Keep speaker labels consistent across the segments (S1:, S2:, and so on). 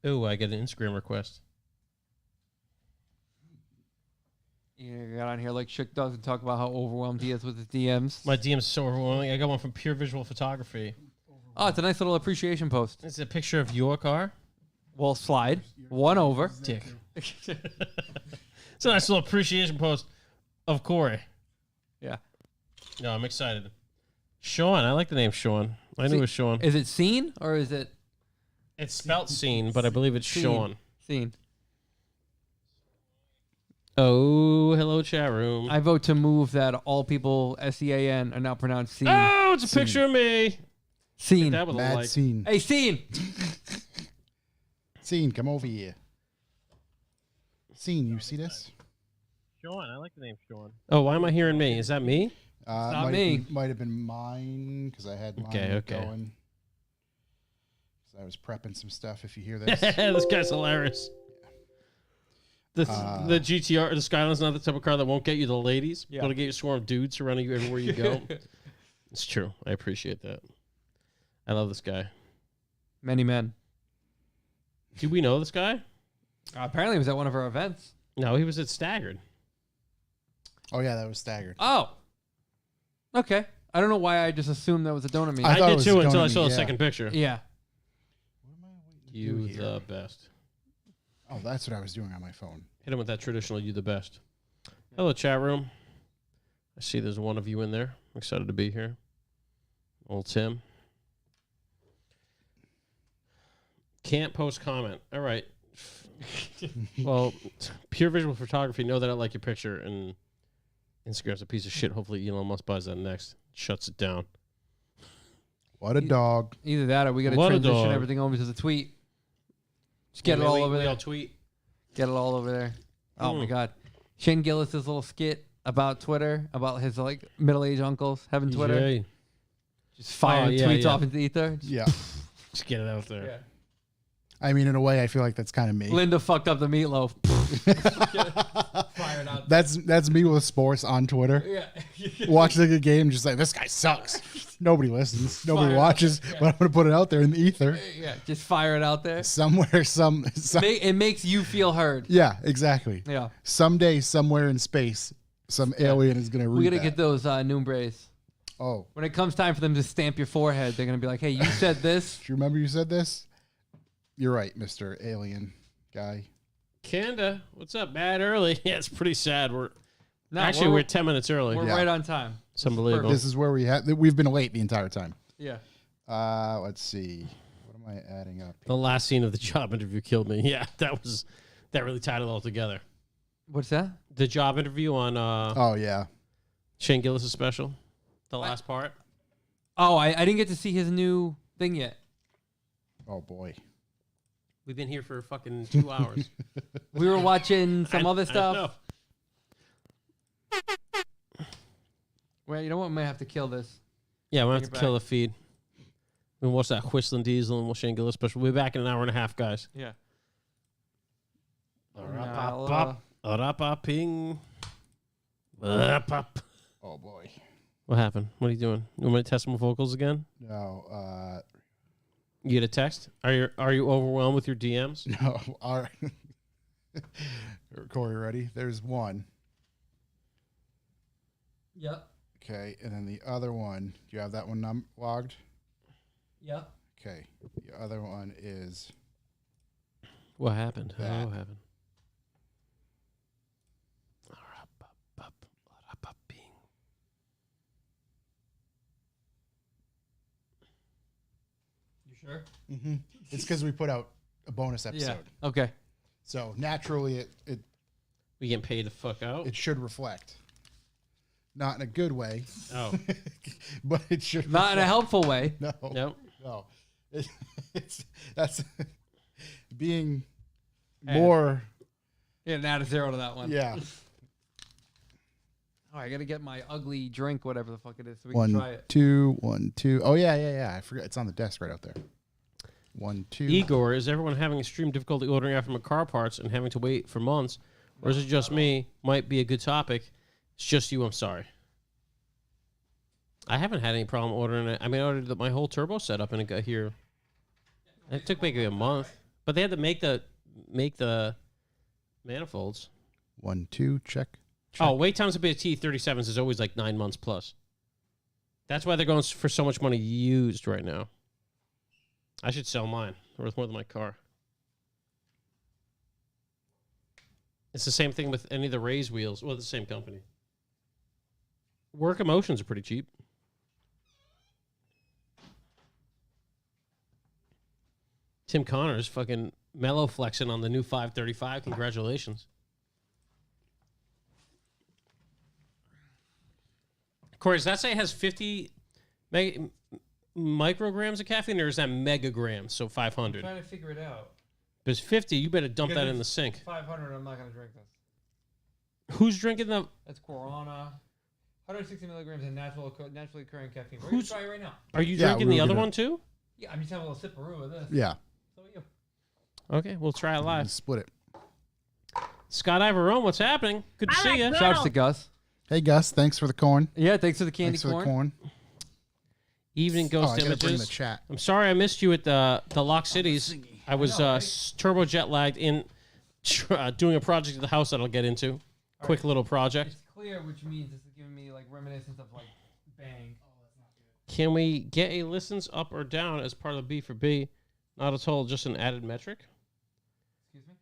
S1: Ooh, I get an Instagram request.
S2: You got on here like Schick does and talk about how overwhelmed he is with his DMs.
S1: My DM's so overwhelming. I got one from Pure Visual Photography.
S2: Oh, it's a nice little appreciation post.
S1: It's a picture of your car.
S2: Well, slide one over.
S1: Dick. It's a nice little appreciation post of Corey.
S2: Yeah.
S1: No, I'm excited. Sean. I like the name Sean. I knew it was Sean.
S2: Is it Scene or is it
S1: It's spelt Scene, but I believe it's Sean.
S2: Scene?
S1: Oh, hello, chat room.
S2: I vote to move that all people SEAN are now pronounced Scene.
S1: Oh, it's a picture of me.
S2: Scene.
S1: That with a
S3: Mad
S1: like.
S3: Scene.
S2: Hey, Scene.
S3: Scene, come over here. Scene, you see this?
S1: Sean. I like the name Sean. Oh, why am I hearing me? Is that me?
S2: not me.
S3: Might have been mine because I had mine
S1: Okay.
S3: going. 'Cause I was prepping some stuff. If you hear this,
S1: This guy's hilarious. The GTR, the Skyline's not the type of car that won't get you the ladies.
S2: Yeah.
S1: It'll get you a swarm of dudes surrounding you everywhere you go. It's true. I appreciate that. I love this guy.
S2: Many men.
S1: Do we know this guy?
S2: Apparently, he was at one of our events.
S1: No, he was at Staggered.
S3: oh yeah, that was staggered.
S2: Oh. Okay. I don't know why I just assumed that was a donut meat.
S3: I
S1: I
S3: thought it
S1: did
S3: was
S1: too
S3: a
S1: until I
S3: donut
S1: saw
S3: meat,
S1: the
S3: yeah.
S1: second picture.
S2: Yeah.
S3: What am I waiting to
S1: You
S3: do here?
S1: the best.
S3: Oh, that's what I was doing on my phone.
S1: Hit him with that traditional you the best. Hello, chat room. I see there's one of you in there. I'm excited to be here. Old Tim. Can't post comment. All right. Well, Pure Visual Photography, know that I like your picture, and Instagram's a piece of shit. Hopefully Elon Musk buys that next. Shuts it down.
S3: What a dog!
S2: Either that or we got to
S1: What a
S2: transition
S1: dog.
S2: everything over to the tweet. Just get it all over
S1: We
S2: there.
S1: all tweet.
S2: Get it all over there. Oh my
S1: Mm.
S2: God. Shane Gillis' little skit about Twitter, about his like middle-aged uncles having Twitter.
S1: Yay.
S2: Just firing
S1: yeah,
S2: tweets
S1: yeah.
S2: off into the ether.
S3: Yeah,
S1: Just get it out there.
S3: I mean, in a way, I feel like that's kind of me.
S2: Linda fucked up the meatloaf. Fired out.
S3: That's me with sports on Twitter.
S2: Yeah.
S3: Watching a game, just like this guy sucks. Nobody listens. Nobody
S2: Fire.
S3: watches. But I'm gonna put it out there in the ether
S2: Yeah. Just fire it out there.
S3: somewhere. Some
S2: It makes you feel heard.
S3: yeah, exactly.
S2: Yeah.
S3: Someday, somewhere in space, some alien is gonna read
S2: We got to
S3: that.
S2: get those Noombres.
S3: Oh,
S2: When it comes time for them to stamp your forehead, they're going to be like, hey, you said this.
S3: do you remember you said this? You're right, Mr. Alien guy.
S1: Kanda, what's up? Mad early. Yeah, it's pretty sad.
S2: No,
S1: We're 10 minutes early.
S2: We're
S3: Yeah.
S2: right on time.
S1: It's unbelievable.
S3: This is where we've been late the entire time.
S2: Yeah.
S3: Let's see. What am I adding up?
S1: The last scene of the job interview killed me. Yeah, that really tied it all together.
S2: What's that?
S1: The job interview on
S3: Oh yeah.
S1: Shane Gillis' special, the last part.
S2: Oh, I didn't get to see his new thing yet.
S3: Oh boy.
S1: We've been here for fucking 2 hours.
S2: We were watching some other
S1: I
S2: stuff.
S1: know.
S2: Well, you know what? We might have to kill this.
S1: Yeah, we'll
S2: Bring
S1: have
S2: it
S1: to kill the feed. We'll watch that Whistling Diesel and we'll Shane Gillis special. We'll be back in an hour and a half, guys.
S2: Yeah.
S1: Ping.
S3: Oh boy.
S1: What happened? What are you doing? You want me to test my vocals again?
S3: No.
S1: You get a text? Are you overwhelmed with your DMs?
S3: No. All right. Corey, ready? There's one.
S2: Yep.
S3: Okay, and then the other one. Do you have that one logged?
S2: Yep.
S3: Okay. The other one is
S1: What happened?
S3: That.
S1: What happened?
S2: You sure?
S3: it's because we put out a bonus episode.
S2: Yeah. Okay.
S3: So naturally it
S1: We getting paid the fuck out?
S3: it should reflect. Not in a good way,
S1: Oh.
S3: but it should
S2: Not in a
S3: reflect.
S2: helpful way.
S3: No.
S1: Nope.
S3: No. That's being
S2: Hey.
S3: more
S2: Yeah, add a 0 to that one.
S3: yeah.
S2: Oh, I got to get my ugly drink, whatever the fuck it is, so we can try
S3: 1,
S2: it.
S3: 2, 1, 2. Oh yeah. I forgot it's on the desk right out there. 1, 2.
S1: Igor, is everyone having extreme difficulty ordering aftermarket car parts and having to wait for months? Or is it just me? Might be a good topic. It's just you, I'm sorry. I haven't had any problem ordering it. I mean, I ordered my whole turbo setup and it got here. It took maybe a month. But they had to make the manifolds.
S3: 1, 2, check.
S1: Oh, wait times to be a T37s is always like 9 months plus. That's why they're going for so much money used right now. I should sell mine. They're worth more than my car. It's the same thing with any of the Raise wheels. Well, it's the same company. Work Emotions are pretty cheap. Tim Connors fucking mellow flexing on the new 535. Congratulations. Corey, does that say it has 50 micrograms of caffeine, or is that megagrams? So 500.
S2: Trying to figure it out.
S1: If it's 50, you better dump
S2: Because
S1: that in the
S2: it's
S1: sink.
S2: 500. I'm not gonna drink this.
S1: Who's drinking the...
S2: That's Corona. 160 milligrams of naturally occurring caffeine. We're
S1: Who's-
S2: gonna try it right now.
S1: Are you
S3: Yeah,
S1: drinking
S3: we
S1: the
S3: were
S1: other
S3: gonna-
S1: one too?
S2: Yeah, I'm just having a little sipperoo of this.
S3: Yeah.
S2: So are you.
S1: Okay, we'll try it live.
S3: Split it.
S1: Scott Ivorone, what's happening? Good to see you.
S2: Shouts to Gus.
S3: Hey, Gus. Thanks for the corn.
S2: Yeah, thanks for the candy
S3: Thanks for
S2: corn.
S3: the corn.
S1: Evening
S3: Oh,
S1: Ghost
S3: I gotta bring the
S1: Images.
S3: chat.
S1: I'm sorry I missed you at the Lock Cities. I was
S2: know, right?
S1: turbo jet lagged in doing a project at the house that I'll get into. Quick little project.
S2: It's clear, which means this is giving me like reminiscence of like Bang.
S1: Can we get a listens up or down as part of the B for B? Not at all, just an added metric.
S2: Excuse me.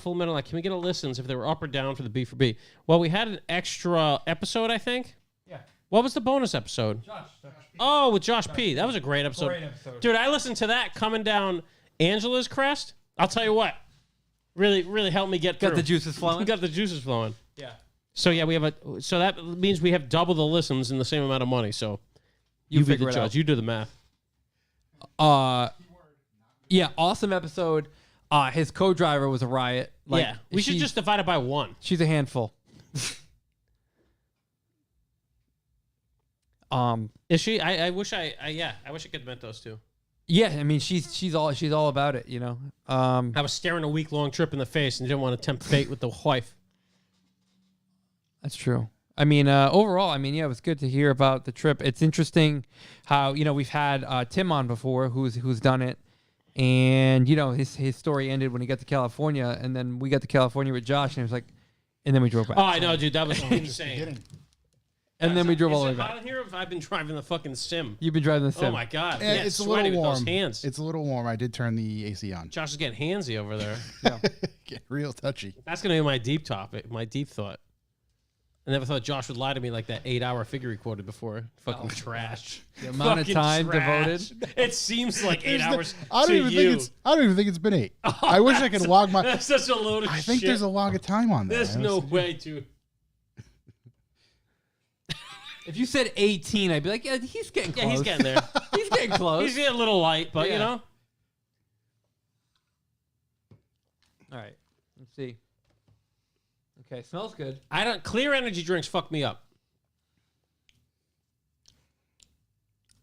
S1: Full Metal Like, can we get a listens if they were up or down for the B for B? Well, we had an extra episode, I think.
S2: Yeah.
S1: What was the bonus episode?
S2: Josh.
S1: Oh, with Josh P. That was a great episode.
S2: Great episode.
S1: Dude, I listened to that coming down Angela's crest. I'll tell you what. Really, really helped me get through.
S2: Got the juices flowing.
S1: Got the juices flowing.
S2: Yeah.
S1: So yeah, we have so that means we have double the listens in the same amount of money. So
S2: You
S1: be
S2: figure
S1: the
S2: it
S1: judge.
S2: out.
S1: You do the math.
S2: Yeah, awesome episode. His co-driver was a riot. Like,
S1: yeah, we should just divide it by 1.
S2: She's a handful.
S1: Is she? I wish I wish I could have met those two.
S2: Yeah, I mean she's all about it, you know.
S1: I was staring a week-long trip in the face and didn't want to tempt fate with the wife.
S2: That's true. I mean, overall, I mean, yeah, it was good to hear about the trip. It's interesting how, you know, we've had Tim on before who's done it. And, you know, his story ended when he got to California. And then we got to California with Josh. And it was like, and then we drove back.
S1: Oh, I know, dude. That was insane.
S2: And then we drove all the way
S1: Is it hot
S2: back.
S1: in here? Or have I been driving the fucking sim?
S2: You've been driving the sim.
S1: Oh my god!
S3: Yeah,
S1: Yeah,
S3: it's a
S1: sweaty
S3: little
S1: with
S3: warm.
S1: those hands.
S3: It's a little warm. I did turn the AC on.
S1: Josh is getting handsy over there.
S3: Get real touchy.
S1: That's gonna be my deep topic, my deep thought. I never thought Josh would lie to me like that 8-hour figure he quoted before. Fucking trash.
S2: The amount of
S1: Fucking
S2: time
S1: trash.
S2: devoted.
S1: It seems like 8 hours
S3: I don't
S1: to
S3: even
S1: you.
S3: think I don't even think it's been 8. I wish I could log my.
S1: That's such a load of
S3: I
S1: shit.
S3: think there's a log of time on there.
S1: There's no way to.
S2: If you said 18, I'd be like, yeah, he's getting close.
S1: Yeah, he's getting there.
S2: He's getting close.
S1: He's getting a little light, but you
S2: Yeah.
S1: know.
S2: All right. Let's see. Okay, smells good.
S1: I don't. Clear energy drinks fuck me up.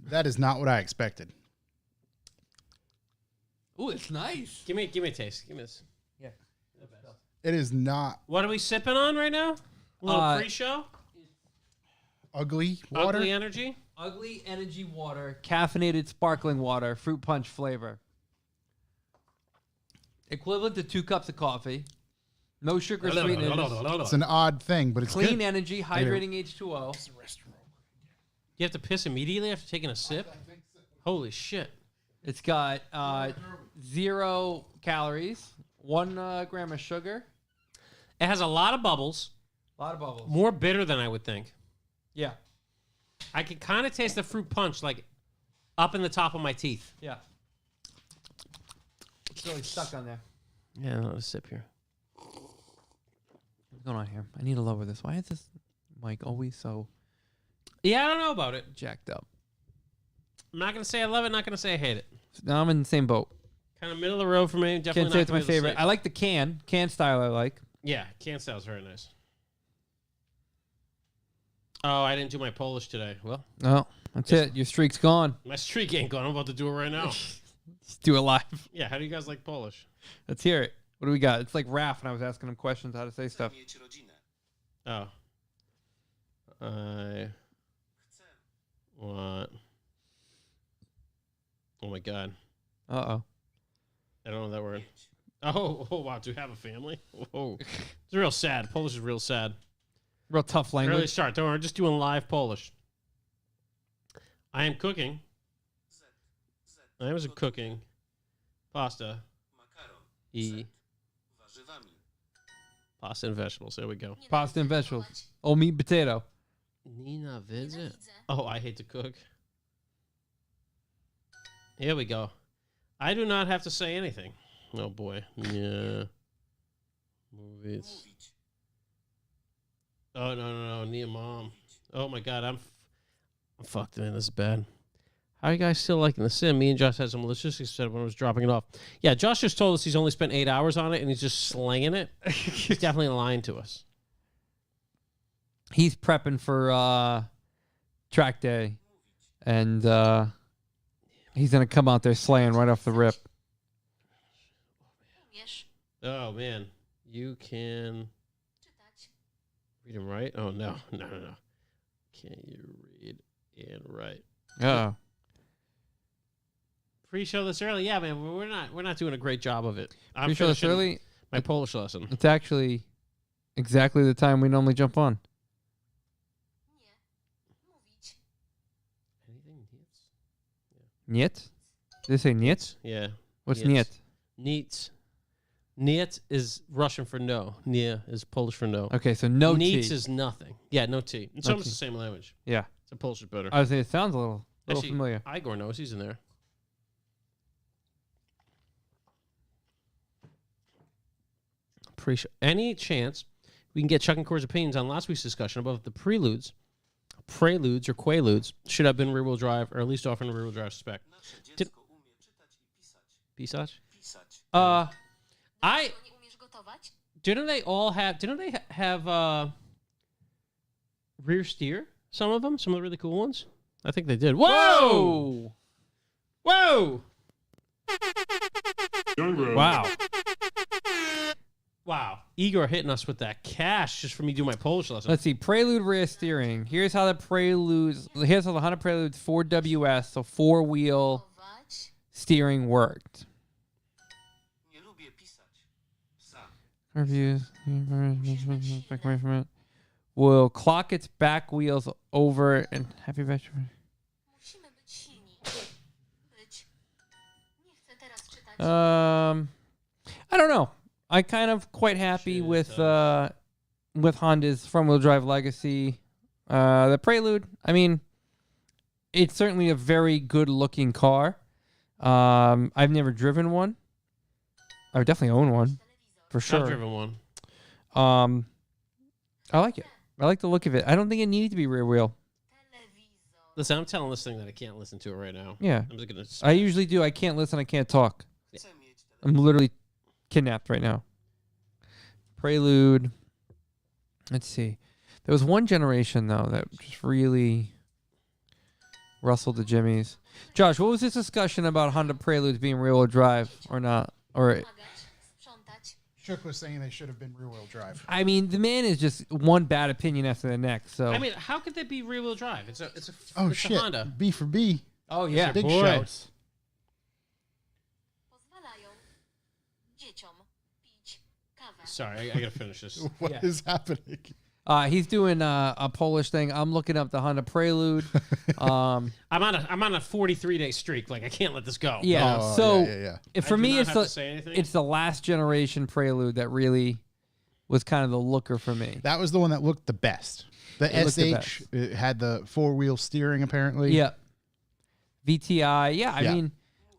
S3: That is not what I expected.
S2: Ooh, it's nice.
S1: Give me a taste. Give me this.
S2: Yeah.
S3: It is not
S1: What are we sipping on right now? A little pre-show.
S3: ugly water.
S1: Ugly energy.
S2: Ugly energy water, caffeinated sparkling water, fruit punch flavor. Equivalent to 2 cups of coffee. No sugar sweeteners.
S3: It's an odd thing, but it's
S2: Clean
S3: good.
S2: energy, hydrating H2O.
S1: You have to piss immediately after taking a sip? Holy shit.
S2: It's got 0 calories, 1 gram of sugar,
S1: It has a lot of bubbles.
S2: a lot of bubbles.
S1: More bitter than I would think.
S2: Yeah,
S1: I can kind of taste the fruit punch like up in the top of my teeth.
S2: yeah. It's really stuck on there.
S1: Yeah, I'll sip here.
S2: What's going on here? I need to lower this. Why is this mic always so
S1: Yeah, I don't know about it.
S2: jacked up?
S1: I'm not going to say I love it, not going to say I hate it.
S2: Now I'm in the same boat.
S1: Kind of middle of the road for me. Definitely
S2: Can't say
S1: not
S2: it's my
S1: gonna be able to
S2: favorite.
S1: say-
S2: I like the can style. I like.
S1: Yeah, can style is very nice. Oh, I didn't do my Polish today. Well,
S2: Oh, that's it. Your streak's gone.
S1: my streak ain't gone. I'm about to do it right now.
S2: Let's do it live.
S1: Yeah, how do you guys like Polish?
S2: Let's hear it. What do we got? It's like Raph, and I was asking him questions how to say stuff.
S1: Oh. I want... Oh my god.
S2: Uh
S1: I don't know that word. Oh, wow. Do you have a family? Oh, it's real sad. Polish is real sad.
S2: Real tough
S1: Early
S2: language.
S1: start. Don't worry. Just doing live Polish. I am cooking. I am cooking pasta. Pasta and vegetables. There we go.
S2: Pasta and vegetables. Oh, meat and potato.
S1: Nina visit. Oh, I hate to cook. Here we go. I do not have to say anything. Oh boy. Yeah. Movies. Oh no. Nia mom. Oh my god, I'm fucked, man. This is bad. How are you guys still liking the sim? Me and Josh had some logistics said when I was dropping it off. Yeah, Josh just told us he's only spent 8 hours on it and he's just slanging it. He's definitely lying to us.
S2: He's prepping for track day, and he's gonna come out there slaying right off the rip.
S1: Oh man, you can read and write. Oh no. Can you read and write?
S2: Oh,
S1: Pre-show this early, yeah, man. We're not doing a great job of it. I'm
S2: pre-show this
S1: finishing
S2: early.
S1: my Polish lesson.
S2: It's actually exactly the time we normally jump on.
S1: Anything?
S2: Niet? Did they say niet?
S1: Yeah.
S2: What's
S1: Niet.
S2: niet?
S1: Niet. Niet is Russian for no. Nia is Polish for no.
S2: Okay, so no
S1: Neats
S2: T.
S1: is nothing. Yeah, no T. It's
S2: No
S1: almost
S2: T.
S1: the same language.
S2: Yeah.
S1: So Polish is better.
S2: I was saying it sounds a little
S1: Actually,
S2: familiar.
S1: Igor knows. He's in there. Pre-show. Any chance we can get Chuck and Core's opinions on last week's discussion about the preludes, or quaaludes should have been rear-wheel drive, or at least offering a rear-wheel drive spec? Pisać? Didn't they have rear steer? Some of them? Some of the really cool ones? I think they did. Whoa! Whoa!
S2: Wow.
S1: Wow. Igor hitting us with that cash just for me doing my Polish lesson.
S2: Let's see. Prelude rear steering. Here's how the Preludes. Here's how the Honda Preludes 4WS, so 4-wheel steering worked. Reviews. Will clock its back wheels over and happy vegetable. I don't know. I kind of quite happy with Honda's front-wheel drive legacy. The Prelude, I mean, it's certainly a very good-looking car. I've never driven one. I would definitely own one, for sure.
S1: I've driven one.
S2: I like it. I like the look of it. I don't think it needed to be rear wheel.
S1: Listen, I'm telling this thing that I can't listen to it right now.
S2: Yeah.
S1: I'm just gonna.
S2: I usually do. I can't listen. I can't talk. I'm literally kidnapped right now. Prelude. Let's see. There was one generation, though, that just really rustled the jimmies. Josh, what was this discussion about Honda Preludes being rear-wheel drive or not? Or
S3: Shook was saying they should have been rear-wheel drive.
S2: I mean, the man is just one bad opinion after the next. So
S1: I mean, how could they be rear-wheel drive? It's a
S3: Oh,
S1: it's
S3: shit.
S1: a Honda.
S3: B for B.
S2: oh yeah,
S3: Big
S2: boy.
S3: shouts.
S1: Sorry, I gotta finish this.
S3: What is happening?
S2: He's doing a Polish thing. I'm looking up the Honda Prelude.
S1: I'm on a 43-day streak. Like I can't let this go.
S2: Yeah.
S3: Oh,
S2: so
S3: yeah.
S2: for
S1: I do
S2: me,
S1: not
S2: it's
S1: have to say anything.
S2: it's the last generation Prelude that really was kind of the looker for me.
S3: That was the one that looked the best. The
S2: It looked the
S3: SH it had the 4-wheel steering, apparently.
S2: Yeah. VTI. Yeah. I
S3: Yeah.
S2: mean,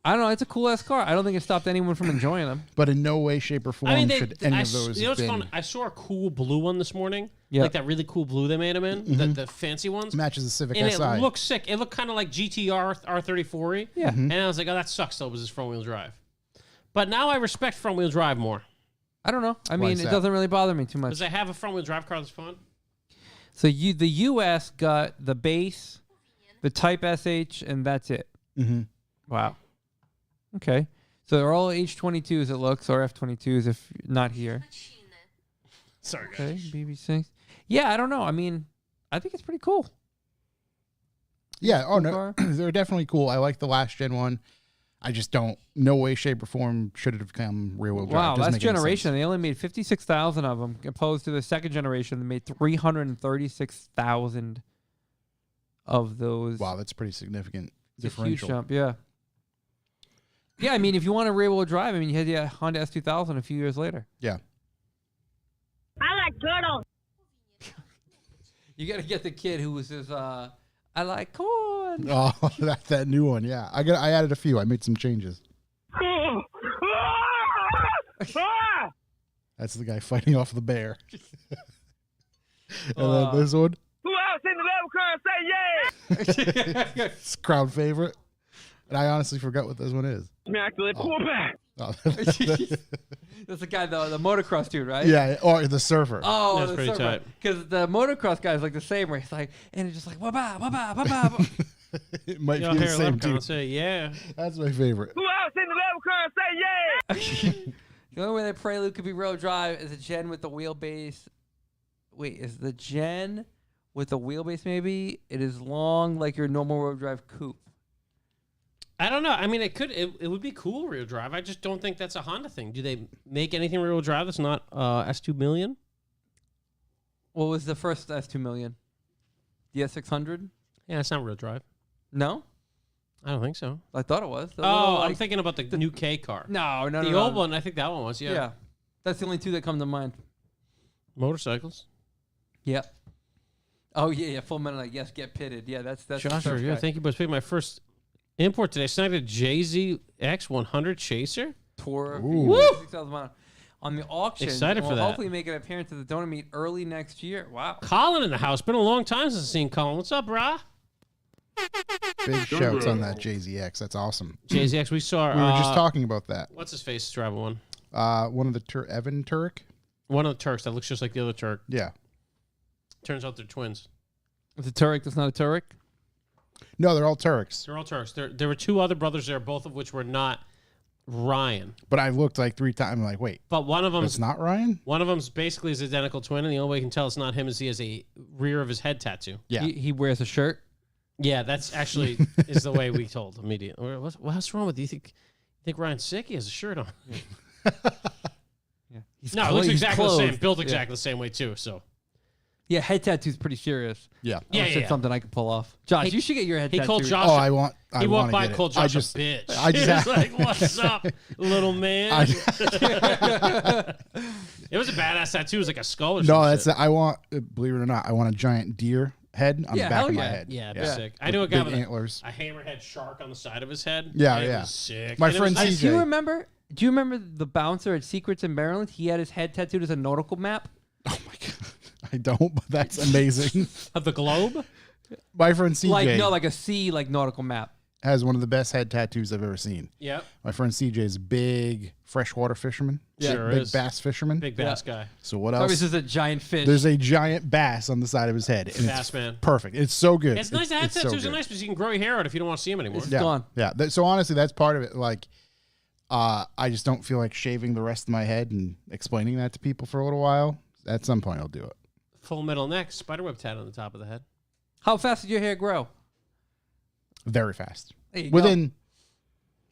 S2: I don't know. It's a cool ass car. I don't think it stopped anyone from enjoying them.
S3: But in no way, shape, or form
S1: I mean,
S3: should any of those
S1: you know
S3: have
S1: what's
S3: been.
S1: fun? I saw a cool blue one this morning.
S2: Yeah.
S1: Like that really cool blue they made them in. The fancy ones.
S3: Matches the Civic
S1: And
S3: SI.
S1: it looked sick. It looked kind of like GTR R34.
S2: Yeah.
S1: And I was like, oh, that sucks though, was this front-wheel drive. But now I respect front-wheel drive more.
S2: I don't know. I
S3: Why
S2: mean,
S3: is
S2: it
S3: that?
S2: doesn't really bother me too much.
S1: Because I have a front-wheel drive car that's fun.
S2: So the US got the base, the Type SH, and that's it.
S3: Mm-hmm.
S2: Wow. Okay. So they're all H22s, it looks, or F22s if not here.
S1: Sorry, guys.
S2: Okay, BB6. Yeah, I don't know. I mean, I think it's pretty cool.
S3: Yeah. Oh,
S2: Cool
S3: no.
S2: car.
S3: They're definitely cool. I like the last gen one. I just don't. No way, shape, or form should it have become rear wheel drive.
S2: Wow,
S3: Doesn't
S2: last
S3: make any
S2: generation,
S3: sense.
S2: they only made 56,000 of them, opposed to the second generation, they made 336,000 of those.
S3: Wow, that's pretty significant
S2: It's a huge
S3: differential.
S2: jump, yeah. Yeah, I mean, if you want a rear wheel drive, I mean, you had the Honda S2000 a few years later.
S3: Yeah.
S4: I like turtles.
S2: You got to get the kid who was his, I like corn.
S3: Oh, that new one. Yeah, I added a few. I made some changes. That's the guy fighting off the bear. And then this one,
S4: Who else in the level car say yeah?
S3: it's crowd favorite. And I honestly forgot what this one is.
S4: Smack the pull back.
S3: Oh.
S2: That's the guy, the motocross dude, right?
S3: Yeah, or the surfer.
S2: Oh,
S1: That's pretty tight.
S2: Because the motocross guy is like the same, where he's like, and it's just like, ba-ba, ba-ba, ba-ba.
S3: It might
S1: Yo,
S3: be the
S1: Harry
S3: same
S1: Leprechaun
S3: dude.
S1: say, yeah.
S3: That's my favorite.
S4: Who else in the level car say yeah?
S2: The only way that Prelude could be real drive is a Gen with the wheelbase. Wait, is the Gen with the wheelbase maybe? It is long like your normal road drive coupe.
S1: I don't know. I mean, it would be cool rear drive. I just don't think that's a Honda thing. Do they make anything rear wheel drive that's not S2 million?
S2: What was the first S2 million? The S600?
S1: Yeah, it's not real drive.
S2: No?
S1: I don't think so.
S2: I thought it was. The
S1: Oh,
S2: little,
S1: I'm
S2: like-
S1: thinking about the new K car.
S2: No, no,
S1: The
S2: no.
S1: old one, I think that one was, yeah.
S2: Yeah. That's the only two that come to mind.
S1: Motorcycles.
S2: Yeah. Oh, yeah, Full Metal, like, yes, get pitted. Yeah, that's the
S1: Joshua,
S2: first
S1: yeah,
S2: guy.
S1: thank you, boys. Picking my first import today. Snagged a JZX 100 Chaser.
S2: Tour.
S3: Ooh.
S2: 6,000 miles. On the auction.
S1: Excited
S2: we'll
S1: for that.
S2: hopefully make an appearance at the Donut Meet early next year. Wow.
S1: Colin in the house. Been a long time since I've seen Colin. What's up, brah?
S3: Big shouts on that JZX. That's awesome.
S1: JZX, we saw.
S3: We were just talking about that.
S1: What's his face driving one?
S3: One of the Evan Turek.
S1: One of the Turks that looks just like the other Turk.
S3: Yeah.
S1: Turns out they're twins.
S2: It's a Turek that's not a Turek?
S3: No, they're all Turks.
S1: They're all Turks. There were two other brothers there, both of which were not Ryan.
S3: But I've looked like 3 times. I'm like, wait,
S1: But one of
S3: that's
S1: them's
S3: not Ryan?
S1: one of them's basically his identical twin, and the only way you can tell it's not him is he has a rear of his head tattoo.
S3: Yeah.
S2: He wears a shirt.
S1: Yeah, that's actually is the way we told immediately. What's wrong with you? You think Ryan's sick? He has a shirt on.
S2: Yeah. He's
S1: No, it looks
S2: he's
S1: exactly the same.
S2: clothed.
S1: Built
S2: Yeah.
S1: exactly the same way too. So
S2: Yeah, head tattoo's pretty serious.
S3: Yeah.
S1: Yeah,
S2: That's something I could pull off. Josh,
S1: He-
S2: you should get your head
S1: he
S2: tattoo.
S1: called Josh.
S3: Oh, I want
S1: he walked
S3: to
S1: by
S3: get
S1: and
S3: it.
S1: called
S3: I
S1: Josh
S3: just,
S1: a bitch.
S3: I just-
S1: He was like, "What's up, little man?" It was a badass tattoo. It was like a skull or
S3: no,
S1: some
S3: that's
S1: shit.
S3: I want. Believe it or not, I want a giant deer head on
S2: Yeah,
S3: the back
S2: hell
S3: of my
S2: yeah.
S3: head.
S1: Yeah, it'd be
S2: Yeah.
S1: sick. I knew a guy
S3: Big
S1: with
S3: antlers.
S1: a hammerhead shark on the side of his head.
S3: Yeah,
S1: and it
S3: yeah.
S1: was sick.
S3: My
S1: And it was
S3: friend
S1: nice.
S2: Do you
S3: CJ.
S2: remember? Do you remember the bouncer at Secrets in Maryland? He had his head tattooed as a nautical map.
S3: Oh my god, I don't. But that's amazing.
S1: Of the globe.
S3: My friend CJ
S2: Like a sea, like nautical map.
S3: has one of the best head tattoos I've ever seen.
S1: Yep,
S3: My friend CJ is a big freshwater fisherman.
S1: Sure
S3: big
S1: is.
S3: bass fisherman.
S1: big bass guy,
S3: So what
S2: Probably
S3: else?
S2: just a giant fish.
S3: There's a giant bass on the side of his head. And
S1: bass
S3: it's
S1: man.
S3: perfect. It's so good.
S1: It's nice to have
S3: it's so
S1: tattoos. Are
S3: good.
S1: nice because you can grow your hair out if you don't want to see them anymore.
S2: It's
S3: Yeah,
S2: gone.
S3: yeah. So honestly, that's part of it. Like, I just don't feel like shaving the rest of my head and explaining that to people for a little while. At some point, I'll do it.
S1: Full metal neck, spiderweb tat on the top of the head.
S2: How fast did your hair grow?
S3: Very fast.
S2: There you
S3: Within,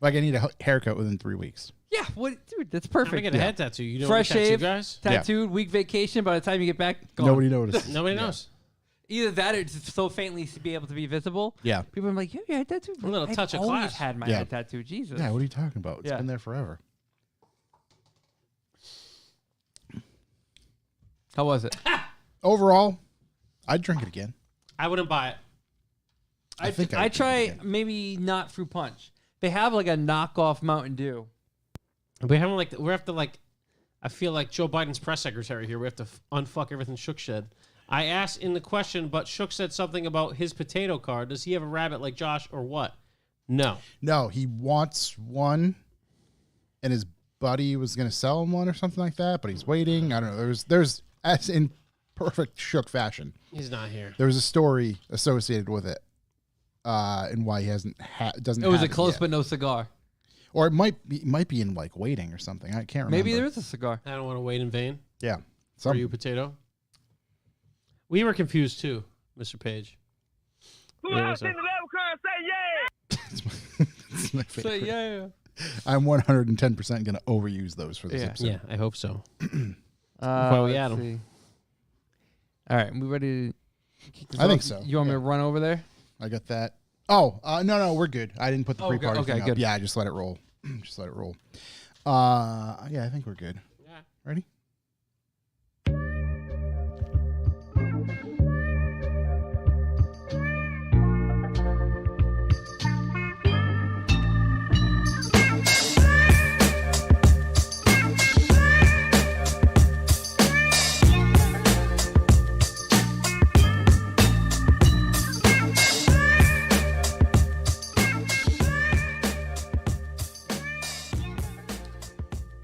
S3: like, I need a haircut within 3 weeks.
S2: go. Yeah, what, dude? That's
S1: If I
S2: perfect.
S1: get a head tattoo, you know
S2: Fresh
S1: what tattoo
S2: shave,
S1: guys?
S2: tattooed, week vacation. By the time you get back, gone.
S3: Nobody noticed.
S1: Nobody knows.
S2: Either that, or it's so faintly to be able to be visible.
S3: Yeah.
S2: People are like, "Yeah, your head tattoo."
S1: A little
S2: I've
S1: touch of
S2: always
S1: class.
S2: had my
S3: Yeah.
S2: head tattoo. Jesus.
S3: Yeah. What are you talking about? It's
S2: Yeah.
S3: been there forever.
S2: How was it?
S3: Overall, I'd drink it again.
S1: I wouldn't buy it.
S3: I think
S2: I
S3: I'd
S2: try
S3: drink it again.
S2: maybe not Fruit Punch. They have like a knockoff Mountain Dew.
S1: We haven't we have to I feel like Joe Biden's press secretary here. We have to unfuck everything Shook said. I asked in the question, but Shook said something about his potato card. Does he have a rabbit like Josh or what? No.
S3: No, he wants one, and his buddy was going to sell him one or something like that, but he's waiting. I don't know. There's as in perfect Shook fashion.
S1: He's not here.
S3: There was a story associated with it, and why he doesn't.
S2: It was
S3: have
S2: a close
S3: yet.
S2: but no cigar.
S3: Or it might be in like waiting or something. I can't remember.
S2: Maybe there is a cigar.
S1: I don't want to wait in vain
S3: Yeah.
S1: for you, potato. We were confused too, Mr. Page.
S4: Who
S1: Yeah,
S4: else
S1: what's
S4: in
S1: up?
S4: the level car say yeah?
S3: is my
S2: So,
S3: favorite.
S2: yeah.
S3: I'm 110% going to overuse those for this
S2: Yeah.
S3: episode.
S1: Yeah, I hope so.
S2: Why
S1: we at 'em.
S2: see. All right, we ready to kick this
S3: I think
S2: off?
S3: so.
S2: You want me
S3: Yeah.
S2: to run over there?
S3: I got that. Oh, no, we're good. I didn't put the
S2: Oh, good.
S3: pre-party
S2: Okay,
S3: thing up.
S2: good.
S3: Yeah, I just let it roll. Just let it roll. Yeah, I think we're good.
S1: Yeah.
S3: Ready?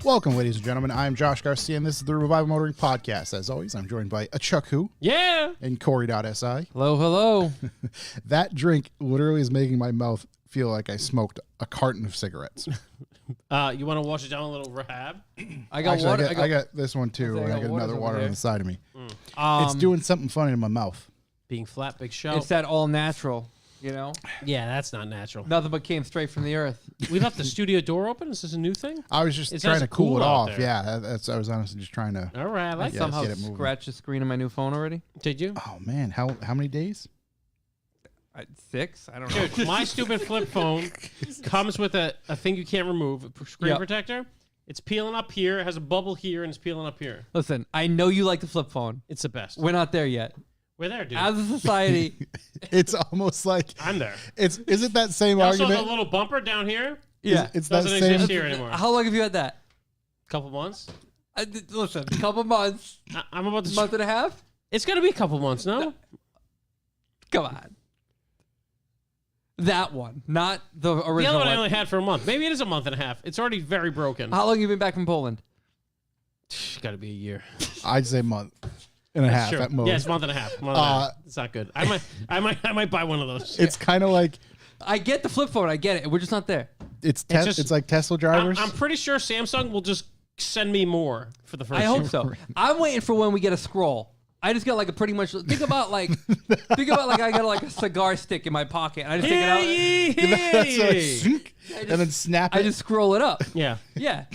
S3: Welcome, ladies and gentlemen. I'm Josh Garcia, and this is the Revival Motoring Podcast. As always, I'm joined by a Chuck Who
S1: Yeah.
S3: and Corey.si.
S2: Hello, hello.
S3: That drink literally is making my mouth feel like I smoked a carton of cigarettes.
S1: You want to wash it down a little, Rahab?
S2: I got
S3: Actually,
S2: water.
S3: I got this one too,
S2: I
S3: and I
S2: got
S3: got
S2: waters
S3: another
S2: over
S3: water
S2: there.
S3: on the side of me.
S2: Um,
S3: It's doing something funny in my mouth.
S1: Being flat, big show.
S2: It's that all natural. You know,
S1: Yeah, that's not natural.
S2: nothing but came straight from the earth.
S1: We left the studio door open. Is this a new thing?
S3: I was just
S1: It's
S3: trying
S1: nice
S3: to
S1: and
S3: cool
S1: cool
S3: it
S1: out
S3: off.
S1: there.
S3: Yeah, I was honestly just trying to.
S1: All right, I like
S3: Yeah,
S1: that.
S2: Somehow
S3: get it moving.
S2: scratched the screen of my new phone already.
S1: Did you?
S3: Oh man, how many days?
S2: 6? I don't know.
S1: Dude, my stupid flip phone comes with a thing you can't remove, a screen
S2: Yep.
S1: protector. It's peeling up here, has a bubble here, and it's peeling up here.
S2: Listen, I know you like the flip phone.
S1: It's the best.
S2: We're not there yet.
S1: We're there, dude.
S2: As a society,
S3: It's almost like
S1: I'm there.
S3: is it that same
S1: Also,
S3: argument?
S1: the little bumper down here
S2: yeah.
S3: It's that
S1: doesn't
S3: same.
S1: exist here anymore.
S2: How long have you had that?
S1: Couple months.
S2: Listen, a couple months,
S1: I'm about to.
S2: month and a half.
S1: It's gonna be a couple months, no?
S2: Come on. That one, not the
S1: The
S2: original
S1: other one I
S2: one.
S1: only had for a month. Maybe it is a month and a half. It's already very broken.
S2: How long have you been back from Poland?
S1: Got to be a year.
S3: I'd say month and a half
S1: Sure.
S3: at most.
S1: Yeah, it's a month and a half. Month and a half. It's not good. I might buy one of those.
S3: It's kind of like
S2: I get the flip phone. I get it. We're just not there.
S3: it's
S1: just-
S3: like Tesla drivers.
S1: I'm pretty sure Samsung will just send me more for the first
S2: I hope
S1: year.
S2: so. I'm waiting for when we get a scroll. I just got like a pretty much think about like I got like a cigar stick in my pocket. And I just take it
S1: Hear
S2: out.
S1: ye,
S3: That's
S1: hear
S3: a
S1: ye.
S3: sink, and then snap it.
S2: I just scroll it up.
S1: Yeah.
S2: Yeah,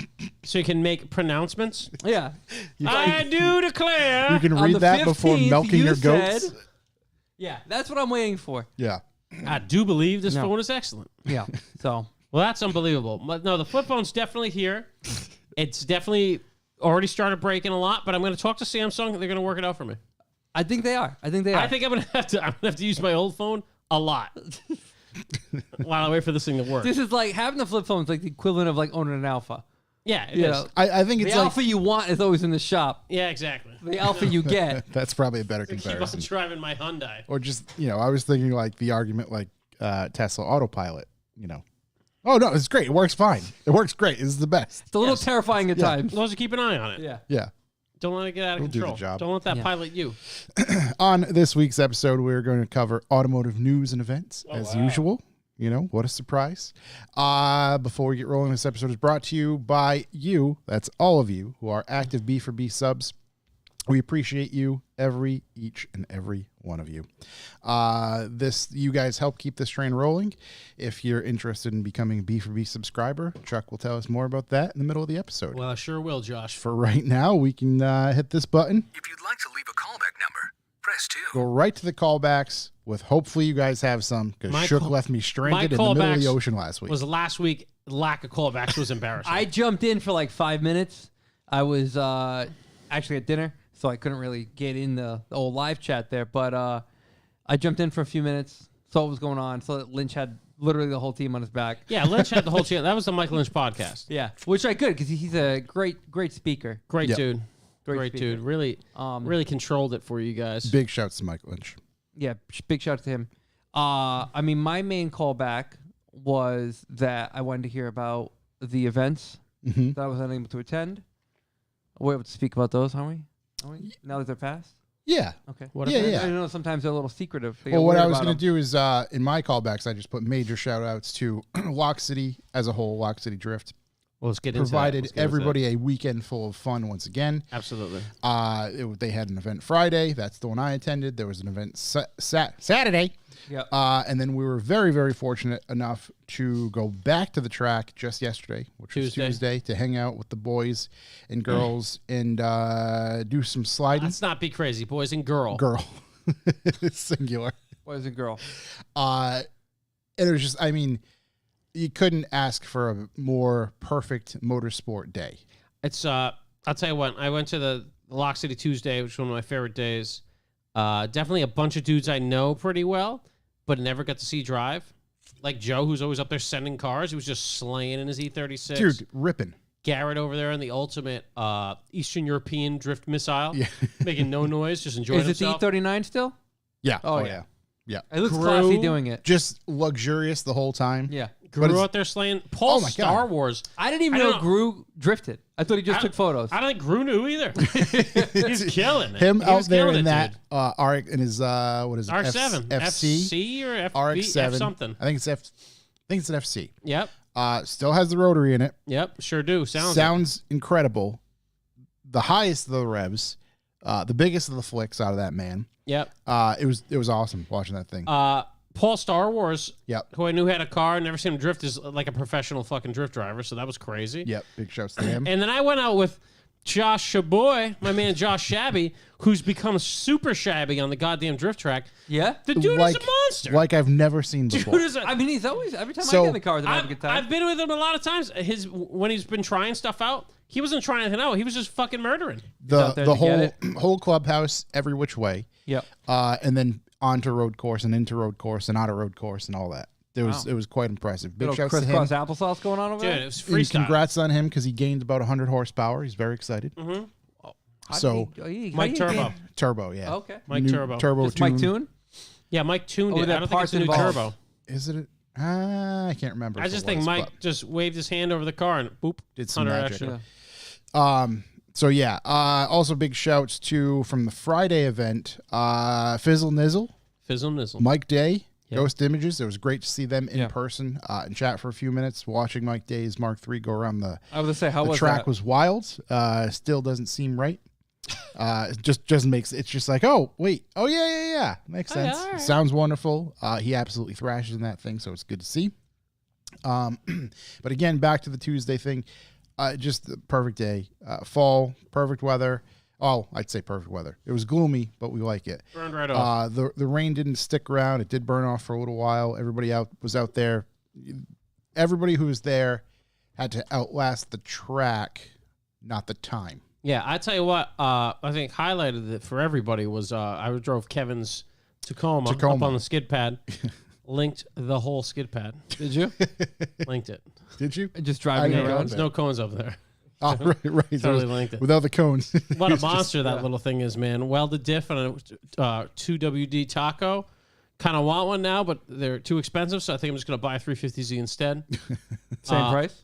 S1: So you can make pronouncements.
S2: yeah.
S1: I do declare.
S3: you can
S2: On
S3: read
S2: the
S3: that before
S2: 15th,
S3: milking
S2: you
S3: your goats.
S2: said- Yeah, that's what I'm waiting for.
S3: Yeah.
S1: I do believe this
S2: No.
S1: phone is excellent.
S2: Yeah. So
S1: Well, that's unbelievable. But no, the flip phone's definitely here. It's definitely already started breaking a lot, but I'm going to talk to Samsung. They're going to work it out for me.
S2: I think they are. I think they are.
S1: I think I'm going to have to use my old phone a lot while I wait for this thing to work.
S2: this is like having the flip phone is like the equivalent of like owning an alpha.
S1: Yeah, it
S2: You
S1: is.
S2: know,
S3: I think
S2: the
S3: it's like
S2: alpha you want is always in the shop.
S1: Yeah, exactly.
S2: The alpha you get.
S3: that's probably a better
S1: Keep on
S3: comparison.
S1: driving my Hyundai.
S3: Or just I was thinking like the argument like Tesla autopilot. Oh no, it's great. It works fine. It works great. It's the best.
S2: It's a little
S1: Yes.
S2: terrifying at
S3: Yeah.
S2: times.
S1: As long as you keep an eye on it.
S2: Yeah.
S3: Yeah.
S1: Don't let it get out of
S3: It'll do the
S1: control.
S3: job.
S1: Don't let that
S2: Yeah.
S1: pilot you.
S3: On this week's episode, we're going to cover automotive news and events as
S1: wow.
S3: usual. What a surprise. Before we get rolling, this episode is brought to you by you. That's all of you who are active B4B subs. We appreciate you, each and every one of you. You guys help keep this train rolling. If you're interested in becoming a B4B subscriber, Chuck will tell us more about that in the middle of the episode.
S1: Well, I sure will, Josh.
S3: For right now, we can hit this button,
S5: If you'd like to leave a callback number, press 2.
S3: go right to the callbacks with hopefully you guys have some because
S1: My
S3: Shook
S1: call-
S3: left me
S1: my
S3: stranded in the middle of the
S1: callbacks
S3: ocean last week.
S1: Was last week, lack of callbacks was embarrassing.
S2: I jumped in for like 5 minutes. I was actually at dinner, so I couldn't really get in the old live chat there. But I jumped in for a few minutes, saw what was going on. So that Lynch had literally the whole team on his back.
S1: Yeah, Lynch had the whole channel. That was the Mike Lynch podcast.
S2: Yeah, which I could because he's a great speaker.
S1: Great
S3: Yep.
S1: dude. Great
S2: speaker.
S1: dude. Really, really controlled it for you guys.
S3: Big shouts to Mike Lynch.
S2: Yeah, big shout out to him. I mean, my main callback was that I wanted to hear about the events
S3: Mhm.
S2: that I was unable to attend. We're able to speak about those, aren't we? Now that they're past?
S3: Yeah.
S2: Okay.
S1: What
S3: Yeah,
S1: if-
S3: yeah.
S2: I know sometimes they're a little secretive. They
S3: Well,
S2: get
S3: what
S2: weird
S3: I was
S2: about
S3: going to
S2: them.
S3: do is in my callbacks, I just put major shout outs to Lock City as a whole, Lock City Drift,
S1: Well, let's get into that.
S3: provided
S1: Let's get into
S3: everybody a weekend full of fun once again.
S1: that. Absolutely.
S3: They had an event Friday. That's the one I attended. There was an event Saturday.
S2: Yep.
S3: And then we were very, very fortunate enough to go back to the track just yesterday, which was Tuesday, to hang out with the boys and girls and do some sliding.
S1: Let's not be crazy, boys and girl.
S3: Girl. Singular.
S2: Boys and girl.
S3: And it was just, I mean, you couldn't ask for a more perfect motorsport day.
S1: It's I'll tell you what. I went to the Lock City Tuesday, which was one of my favorite days. Definitely a bunch of dudes I know pretty well, but never got to see drive. Like Joe, who's always up there sending cars. He was just slaying in his E36.
S3: Dude, ripping.
S1: Garrett over there in the ultimate Eastern European drift missile,
S3: Yeah.
S1: making no noise, just enjoying
S2: Is it the
S1: himself.
S2: E39 still?
S3: Yeah.
S2: Oh,
S3: yeah.
S2: yeah.
S3: Yeah.
S2: It looks
S1: Crew.
S2: classy doing it.
S3: Just luxurious the whole time.
S2: Yeah.
S1: Gru
S3: But it's-
S1: out there slaying. Paul
S3: Oh my God.
S1: Star Wars.
S2: I didn't even
S1: I don't
S2: know
S1: know.
S2: Gru drifted. I thought he just
S1: I-
S2: took photos.
S1: I don't think Gru knew either. He's killing it.
S3: Him
S1: He
S3: out
S1: was
S3: there
S1: killing
S3: in
S1: it,
S3: that
S1: dude.
S3: RX in his what is it?
S1: R7,
S3: FC
S1: FC or
S3: RX7
S1: F something.
S3: I think it's an FC.
S1: Yep,
S3: Still has the rotary in it.
S1: yep, sure do.
S3: Sounds incredible. The highest of the revs, the biggest of the flicks out of that man.
S1: Yep.
S3: It was awesome watching that thing.
S1: Paul Star Wars,
S3: Yep.
S1: who I knew had a car, never seen him drift, is like a professional fucking drift driver, so that was crazy.
S3: Yep. Big shouts to him.
S1: And then I went out with Josh Shaboy, my man Josh Shabby, who's become super shabby on the goddamn drift track.
S2: yeah?
S1: The dude is a monster.
S3: Like I've never seen before.
S1: Dude is a,
S2: I mean, he's always, every time
S3: So,
S2: I get in the car with him, I have a good time.
S1: I've been with him a lot of times. When he's been trying stuff out, he wasn't trying anything out. He was just fucking murdering.
S2: out there
S3: the
S2: to get
S3: whole clubhouse every which way.
S2: Yep.
S3: And then onto road course and into road course and out of road course and all that. It was quite impressive. Big
S2: Little
S3: shouts to him.
S2: crisscross applesauce going on over
S1: Dude,
S2: there?
S1: it was
S3: And
S1: freestyle.
S3: congrats on him because he gained about 100 horsepower. He's very excited.
S1: Mm-hmm.
S3: So
S1: Mike Turbo.
S3: Turbo, yeah.
S2: Okay.
S1: Mike
S3: New
S1: Turbo.
S3: Turbo
S2: Just Mike
S3: tune.
S2: Tune?
S1: Yeah, Mike tuned
S2: Oh,
S1: it.
S2: that
S1: I don't think it's
S2: part's
S1: a new
S2: involved.
S1: turbo.
S3: Is it? I can't remember.
S1: I
S3: if
S1: just
S3: it
S1: think
S3: was,
S1: Mike
S3: but
S1: just waved his hand over the car and boop,
S3: did some
S1: 100
S3: magic.
S1: extra.
S2: Yeah.
S3: So yeah. Also big shouts to from the Friday event. Fizzle Nizzle,
S1: Fizzle nizzle.
S3: Mike Day,
S1: Yep.
S3: Ghost Images. It was great to see them in
S2: Yeah.
S3: person and chat for a few minutes. Watching Mike Day's Mark III go around the
S2: I was going to say, how was
S3: track
S2: that?
S3: was wild. Still doesn't seem right. It just makes it's just like, oh wait, oh yeah, makes
S1: Oh, yeah,
S3: sense.
S1: all right.
S3: Sounds wonderful. He absolutely thrashes in that thing, so it's good to see. But again, back to the Tuesday thing. Just the perfect day. Fall, perfect weather. Oh, I'd say perfect weather. It was gloomy, but we like it.
S1: Burned right off.
S3: The rain didn't stick around. It did burn off for a little while. Everybody was out there. Everybody who was there had to outlast the track, not the time.
S1: Yeah, I tell you what, I think highlighted it for everybody was I drove Kevin's Tacoma up on the skid pad, linked the whole skid pad,
S2: Did you?
S1: linked it.
S3: Did you?
S2: Just driving
S3: I didn't
S2: around?
S3: know
S1: There's no cones over there.
S3: Oh, right. So
S1: Totally
S3: it was
S1: linked it.
S3: without the cones.
S1: What a
S3: It's just-
S1: monster that little thing is, man. Welded diff on a 2WD Taco. Kind of want one now, but they're too expensive, so I think I'm just going to buy a 350Z instead.
S2: Same price?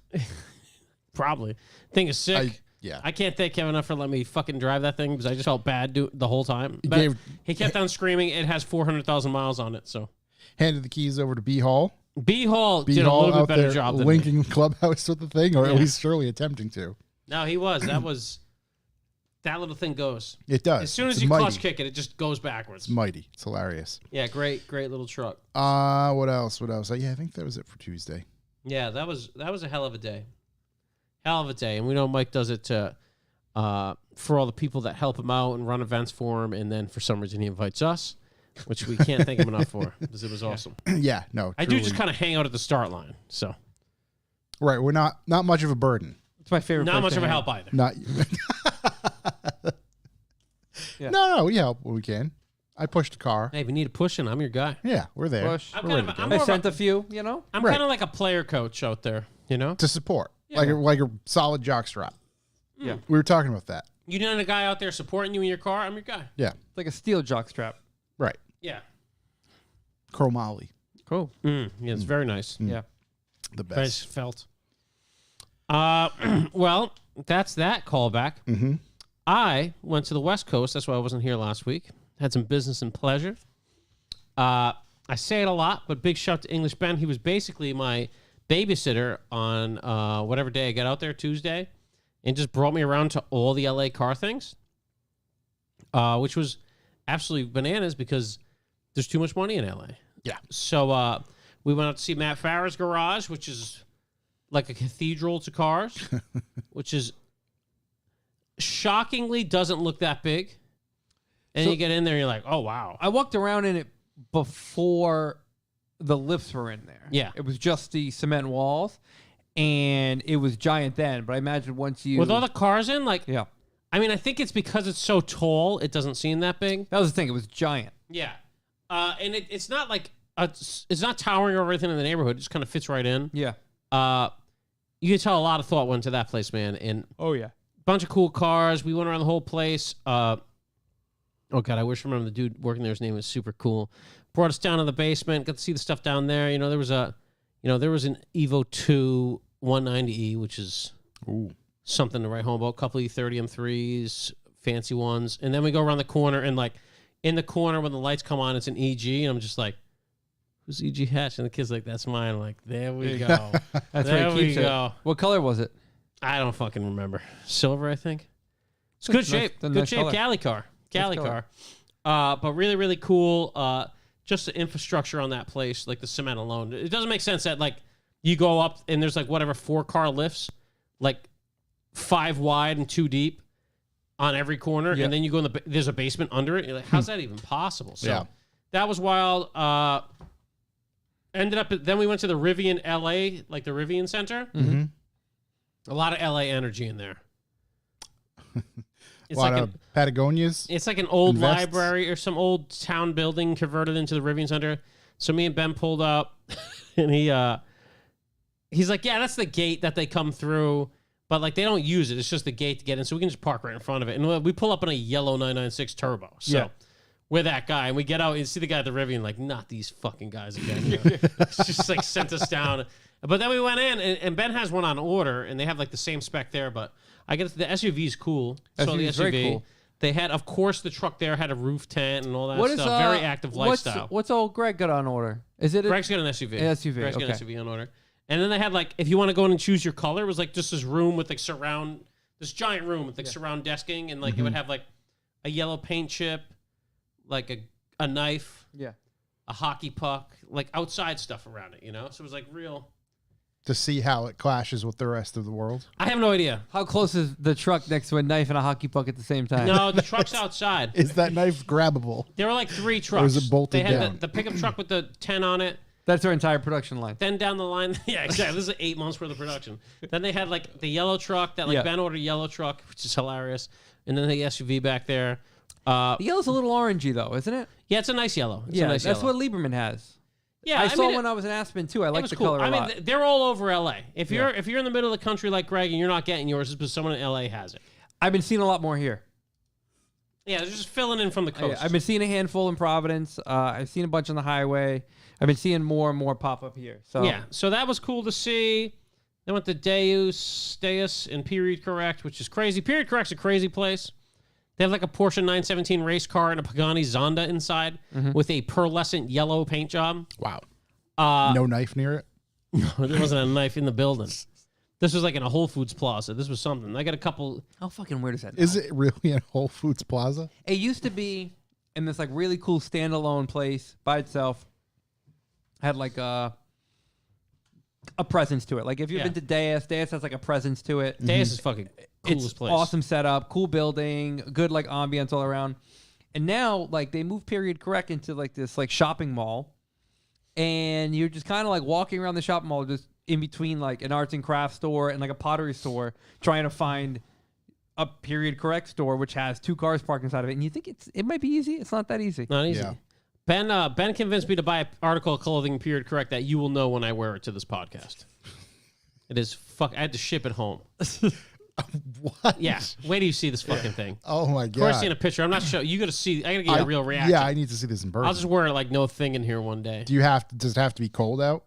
S1: Probably. Thing is sick.
S3: Yeah.
S1: I can't thank Kevin enough for letting me fucking drive that thing because I just felt bad the whole time. But
S3: gave-
S1: he kept on screaming. It has 400,000 miles on it. So
S3: Handed the keys over to B Hall.
S1: B Hall
S3: B
S1: did a
S3: Hall
S1: little bit
S3: out
S1: better
S3: there
S1: job than me.
S3: linking clubhouse with the thing, or
S1: Yeah.
S3: at least surely attempting to.
S1: No, he was. That little thing goes.
S3: It does.
S1: As soon
S3: It's
S1: as you
S3: mighty.
S1: clutch kick it, it just goes backwards.
S3: It's mighty. It's hilarious.
S1: Yeah, great little truck.
S3: What else? Yeah, I think that was it for Tuesday.
S1: Yeah, that was a hell of a day. Hell of a day. And we know Mike does it to for all the people that help him out and run events for him, and then for some reason he invites us, which we can't thank him enough for because it was awesome.
S3: Yeah, no.
S1: I do
S3: truly.
S1: just kind of hang out at the start line, so
S3: Right, we're not much of a burden.
S2: It's my favorite
S1: not
S2: place
S1: much
S2: to
S1: of a
S2: hang.
S1: help either.
S3: Not.
S2: Yeah.
S3: No, we help when we can. I pushed a car.
S1: Hey, if you need a pushing, I'm your guy.
S3: Yeah, we're there.
S2: Push.
S1: I'm
S3: We're
S1: kind
S3: ready
S1: of
S3: to
S1: I'm
S3: go.
S2: I
S1: more
S2: sent
S1: of
S2: a few, you know?
S1: I'm
S3: Right.
S1: kind of like a player coach out there, you know.
S3: to support,
S2: Yeah.
S3: like a solid jockstrap.
S2: Yeah.
S3: We were talking about that.
S1: You need a guy out there supporting you in your car. I'm your guy.
S3: Yeah,
S2: It's like a steel jock strap.
S3: right.
S1: Yeah.
S3: Chromoly,
S2: Cool.
S1: Yeah, it's very nice.
S2: Yeah.
S3: the
S1: Very
S3: best.
S1: felt. Well, that's that callback.
S3: Mm-hmm.
S1: I went to the West Coast. That's why I wasn't here last week. Had some business and pleasure. I say it a lot, but big shout to English Ben. He was basically my babysitter on whatever day I got out there, Tuesday, and just brought me around to all the LA car things, which was absolutely bananas because there's too much money in LA.
S3: Yeah.
S1: So we went out to see Matt Farah's garage, which is like a cathedral to cars, which is shockingly doesn't look that big. And
S2: So-
S1: you get in there and you're like, oh, wow.
S2: I walked around in it before the lifts were in there.
S1: Yeah.
S2: It was just the cement walls, and it was giant then. But I imagine once you
S1: With all the cars in, like,
S2: yeah,
S1: I mean, I think it's because it's so tall, it doesn't seem that big.
S2: that was the thing. It was giant.
S1: Yeah. And it's not like, it's not towering over everything in the neighborhood. It just kind of fits right in.
S2: Yeah.
S1: You can tell a lot of thought went to that place, man. And
S2: Oh yeah.
S1: bunch of cool cars. We went around the whole place. Oh God, I wish I remember the dude working there. His name was super cool. Brought us down to the basement. Got to see the stuff down there. You know, there was an Evo 2 190E, which is something to write home about. A couple of E30 M3s, fancy ones. And then we go around the corner, and like in the corner when the lights come on, it's an EG, and I'm just like, who's EG Hatch? And the kid's like, that's mine. I'm like, there we go.
S2: That's
S1: There
S2: where he
S1: we
S2: keeps
S1: go.
S2: it. What color was it?
S1: I don't fucking remember. Silver, I think. It's good
S2: Nice-
S1: shape.
S2: a
S1: Good
S2: nice
S1: shape.
S2: color.
S1: Galley car. Galley
S2: color.
S1: car. But really, really cool. Just the infrastructure on that place, like the cement alone. It doesn't make sense that like you go up and there's like whatever 4-car lifts, like 5 wide and 2 deep on every corner,
S2: Yeah.
S1: and then you go in there's a basement under it. You're like, how's that even possible? So
S3: Yeah.
S1: that was wild. Ended up then we went to the Rivian LA, like the Rivian Center.
S3: Mm-hmm.
S1: A lot of LA energy in there. It's
S3: A lot
S1: like
S3: of Patagonias.
S1: it's like an old
S3: Invests.
S1: library or some old town building converted into the Rivian Center. So me and Ben pulled up, and he's like, yeah, that's the gate that they come through, but like they don't use it. It's just the gate to get in, so we can just park right in front of it. And we pull up in a yellow 996 Turbo. So
S2: Yeah.
S1: we're that guy, and we get out and see the guy at the Rivian, like, not these fucking guys again. You know? It's just like sent us down. But then we went in, and Ben has one on order, and they have like the same spec there, but I guess the SUV is cool. So the
S2: SUV is very
S1: SUV.
S2: cool.
S1: They had, of course, the truck there had a roof tent and all that
S2: What is
S1: stuff. Very active lifestyle.
S2: What's old Greg got on order? Is it?
S1: Greg's got an SUV.
S2: An SUV,
S1: Greg's got an
S2: okay.
S1: SUV on order. And then they had like, if you want to go in and choose your color, it was like just this room with like this giant room with like surround desking, and like it would have like a yellow paint chip, like a knife,
S2: Yeah.
S1: a hockey puck, like outside stuff around it, you know? So it was like real.
S3: To see how it clashes with the rest of the world.
S1: I have no idea.
S2: How close is the truck next to a knife and a hockey puck at the same time?
S1: No, the truck's outside.
S3: Is that knife grabbable?
S1: There were like 3 trucks.
S3: is it bolted
S1: They had
S3: down?
S1: the pickup truck with the 10 on it.
S2: That's our entire production line.
S1: Then down the line, yeah, exactly. This is 8 months worth of production. Then they had like the yellow truck that like
S2: Yeah.
S1: Ben ordered a yellow truck, which is hilarious. And then the SUV back there.
S2: The yellow's a little orangey though, isn't it?
S1: Yeah, it's a nice yellow. It's a
S2: Yeah,
S1: nice
S2: that's
S1: yellow.
S2: what Lieberman has.
S1: Yeah,
S2: I saw
S1: mean,
S2: when I was in Aspen too. I
S1: it
S2: like
S1: was
S2: the
S1: cool.
S2: color a
S1: I mean,
S2: lot.
S1: they're all over LA. If you're in the middle of the country like Greg and you're not getting yours, it's because someone in LA has it.
S2: I've been seeing a lot more here.
S1: Yeah, they're just filling in from the coast.
S2: I've been seeing a handful in Providence. I've seen a bunch on the highway. I've been seeing more and more pop up here. So
S1: Yeah, so that was cool to see. Then went to Deus and Period Correct, which is crazy. Period Correct's a crazy place. They have like a Porsche 917 race car and a Pagani Zonda inside with a pearlescent yellow paint job.
S3: Wow.
S1: Uh,
S3: No knife near it.
S1: There wasn't a knife in the building. This was like in a Whole Foods Plaza. This was something. I got a couple.
S2: how fucking weird is that?
S3: Is it really in Whole Foods Plaza?
S2: It used to be in this like really cool standalone place by itself. Had like a presence to it. Like if you've
S1: Yeah.
S2: been to Deus has like a presence to it.
S1: Deus is fucking coolest
S2: It's
S1: place.
S2: awesome setup, cool building, good like ambience all around. And now like they moved Period Correct into like this like shopping mall, and you're just kind of like walking around the shopping mall, just in between like an arts and crafts store and like a pottery store, trying to find a Period Correct store which has 2 cars parked inside of it. And you think it might be easy? It's not that easy.
S1: Not easy.
S3: Yeah.
S1: Ben convinced me to buy an article of clothing, Period Correct, that you will know when I wear it to this podcast. It is I had to ship it home.
S3: What?
S1: Yeah. Wait till you see this fucking thing.
S3: Oh my
S1: Of course,
S3: god.
S1: seeing a picture. I'm not sure. You got to see. I got to get a real reaction.
S3: Yeah, I need to see this in person.
S1: I'll just wear like no thing in here one day.
S3: Do you does it have to be cold out?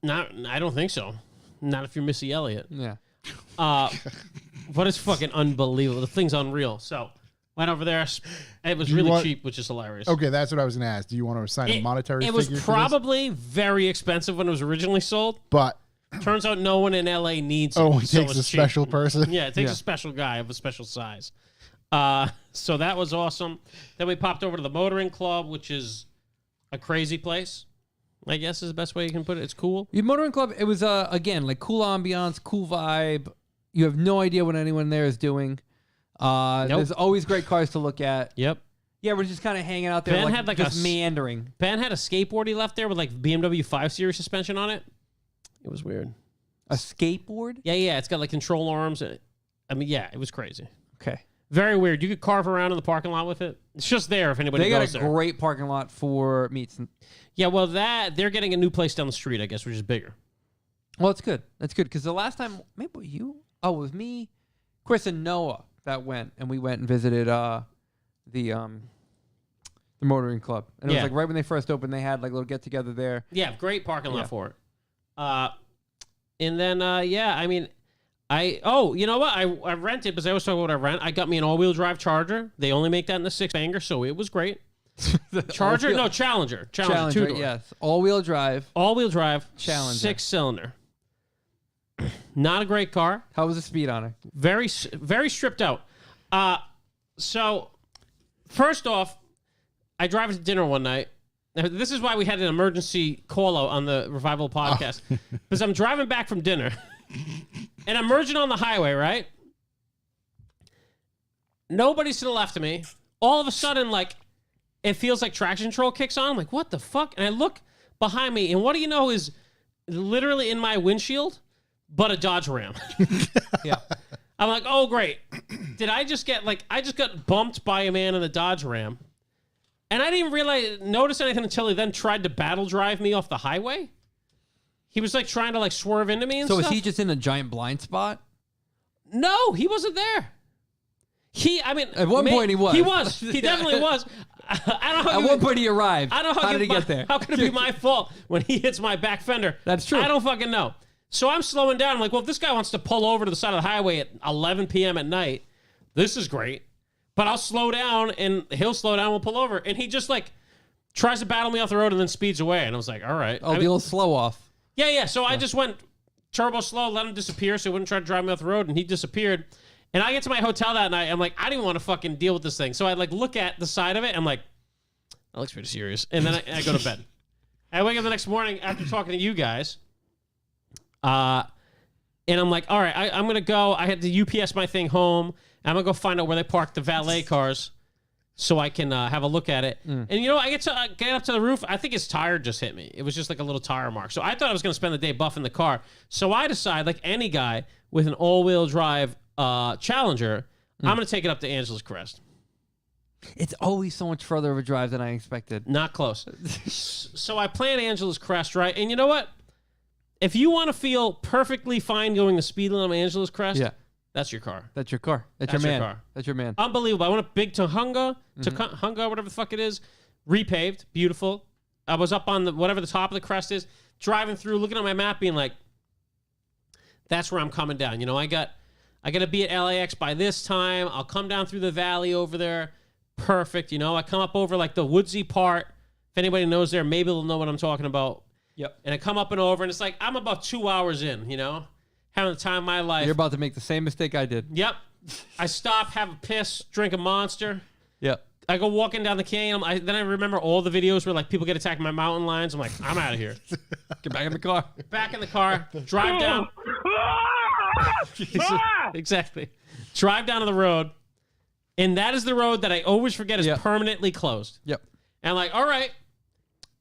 S1: I don't think so. Not if you're Missy Elliott.
S2: Yeah.
S1: But it's fucking unbelievable. The thing's unreal. So went over there. It was
S3: Do you
S1: really
S3: want-
S1: cheap, which is hilarious.
S3: Okay, that's what I was going to ask. Do you want to assign a monetary
S1: It
S3: figure
S1: was
S3: for this?
S1: probably very expensive when it was originally sold.
S3: But
S1: Turns out no one in LA needs it.
S3: Oh, it
S1: so
S3: takes a
S1: it's cheap.
S3: special person.
S1: Yeah, it takes
S2: Yeah.
S1: a special guy of a special size. So that was awesome. Then we popped over to the Motoring Club, which is a crazy place, I guess is the best way you can put it. It's cool.
S2: Your Motoring Club, it was, again, like cool ambiance, cool vibe. You have no idea what anyone there is doing. There's always great cars to look at.
S1: Yep.
S2: Yeah, we're just kind of hanging out there,
S1: Ben
S2: like,
S1: had like
S2: just
S1: a
S2: meandering.
S1: Ben had a skateboard he left there with like BMW 5 Series suspension on it. It was weird.
S2: A skateboard?
S1: Yeah. It's got like control arms. I mean, yeah, it was crazy.
S2: Okay.
S1: Very weird. You could carve around in the parking lot with it. It's just there if anybody
S2: They got
S1: goes
S2: a
S1: there.
S2: great parking lot for meets.
S1: Yeah, well, they're getting a new place down the street, I guess, which is bigger.
S2: Well, it's good. That's good because the last time, maybe it was you? Oh, it was me, Chris, and Noah that went, and we went and visited the Motoring Club, and it
S1: Yeah.
S2: was like right when they first opened, they had like a little get together there.
S1: Yeah, great parking lot
S2: Yeah.
S1: for it. And then I mean, you know what? I rented because I always talk about what I rent. I got me an all-wheel drive Charger. They only make that in the 6-banger, so it was great. Charger? No, Challenger.
S2: Challenger,
S1: two-door.
S2: yes, all-wheel drive.
S1: All-wheel drive,
S2: Challenger.
S1: 6-cylinder. Not a great car.
S2: How was the speed on it?
S1: Very stripped out. So first off, I drive to dinner one night. Now, this is why we had an emergency call out on the Revival podcast. Because I'm driving back from dinner and I'm merging on the highway, right? Nobody's to the left of me. All of a sudden, like, it feels like traction control kicks on. I'm like, what the fuck? And I look behind me, and what do you know is literally in my windshield, but a Dodge Ram.
S2: Yeah.
S1: I'm like, oh, great. Did I just get, like, I just got bumped by a man in a Dodge Ram. And I didn't notice anything until he then tried to battle drive me off the highway. He was, like, trying to, like, swerve into me and
S2: So
S1: stuff.
S2: is he just in a giant blind spot?
S1: No, he wasn't there.
S2: At one point he was.
S1: He was. He definitely was. I don't know how
S2: At one point he arrived.
S1: I don't know
S2: how did he get there?
S1: How could it be my fault when he hits my back fender?
S2: That's true.
S1: I don't fucking know. So I'm slowing down. I'm like, well, if this guy wants to pull over to the side of the highway at 11 p.m. at night, this is great. But I'll slow down, and he'll slow down, we'll pull over. And he just, like, tries to battle me off the road and then speeds away. And I was like, all right.
S2: Oh, the old slow off.
S1: Yeah. So I just went turbo slow, let him disappear so he wouldn't try to drive me off the road, and he disappeared. And I get to my hotel that night. I'm like, I didn't want to fucking deal with this thing. So I, like, look at the side of it. I'm like, that looks pretty serious. And then I go to bed. I wake up the next morning after talking to you guys. And I'm like, all right, I'm going to go. I had to UPS my thing home. I'm going to go find out where they park the valet cars so I can have a look at it. And, you know, I get up to the roof. I think his tire just hit me. It was just like a little tire mark. So I thought I was going to spend the day buffing the car. So I decide, like any guy with an all-wheel drive Challenger, I'm going to take it up to Angeles Crest.
S2: It's always so much further of a drive than I expected.
S1: Not close. So I plan Angeles Crest, right? And you know what? If you want to feel perfectly fine going the speed limit on Angeles Crest,
S2: Yeah.
S1: that's your car.
S2: That's your car. That's
S1: That's
S2: your
S1: your
S2: man.
S1: car.
S2: That's your man.
S1: Unbelievable. I went up big Tahunga, whatever the fuck it is, repaved, beautiful. I was up on whatever the top of the crest is, driving through, looking at my map, being like, that's where I'm coming down. You know, I got to be at LAX by this time. I'll come down through the valley over there. Perfect. You know, I come up over like the woodsy part. If anybody knows there, maybe they'll know what I'm talking about.
S2: Yep.
S1: And I come up and over, and it's like, I'm about 2 hours in, you know, having the time of my life.
S2: You're about to make the same mistake I did.
S1: Yep. I stop, have a piss, drink a Monster.
S2: Yep.
S1: I go walking down the canyon. Then I remember all the videos where like people get attacked by mountain lions. I'm like, I'm out of here.
S2: Get back in the car.
S1: Back in the car, drive down. Exactly. Drive down to the road. And that is the road that I always forget is
S2: Yep.
S1: permanently closed.
S2: Yep.
S1: And I'm like, all right,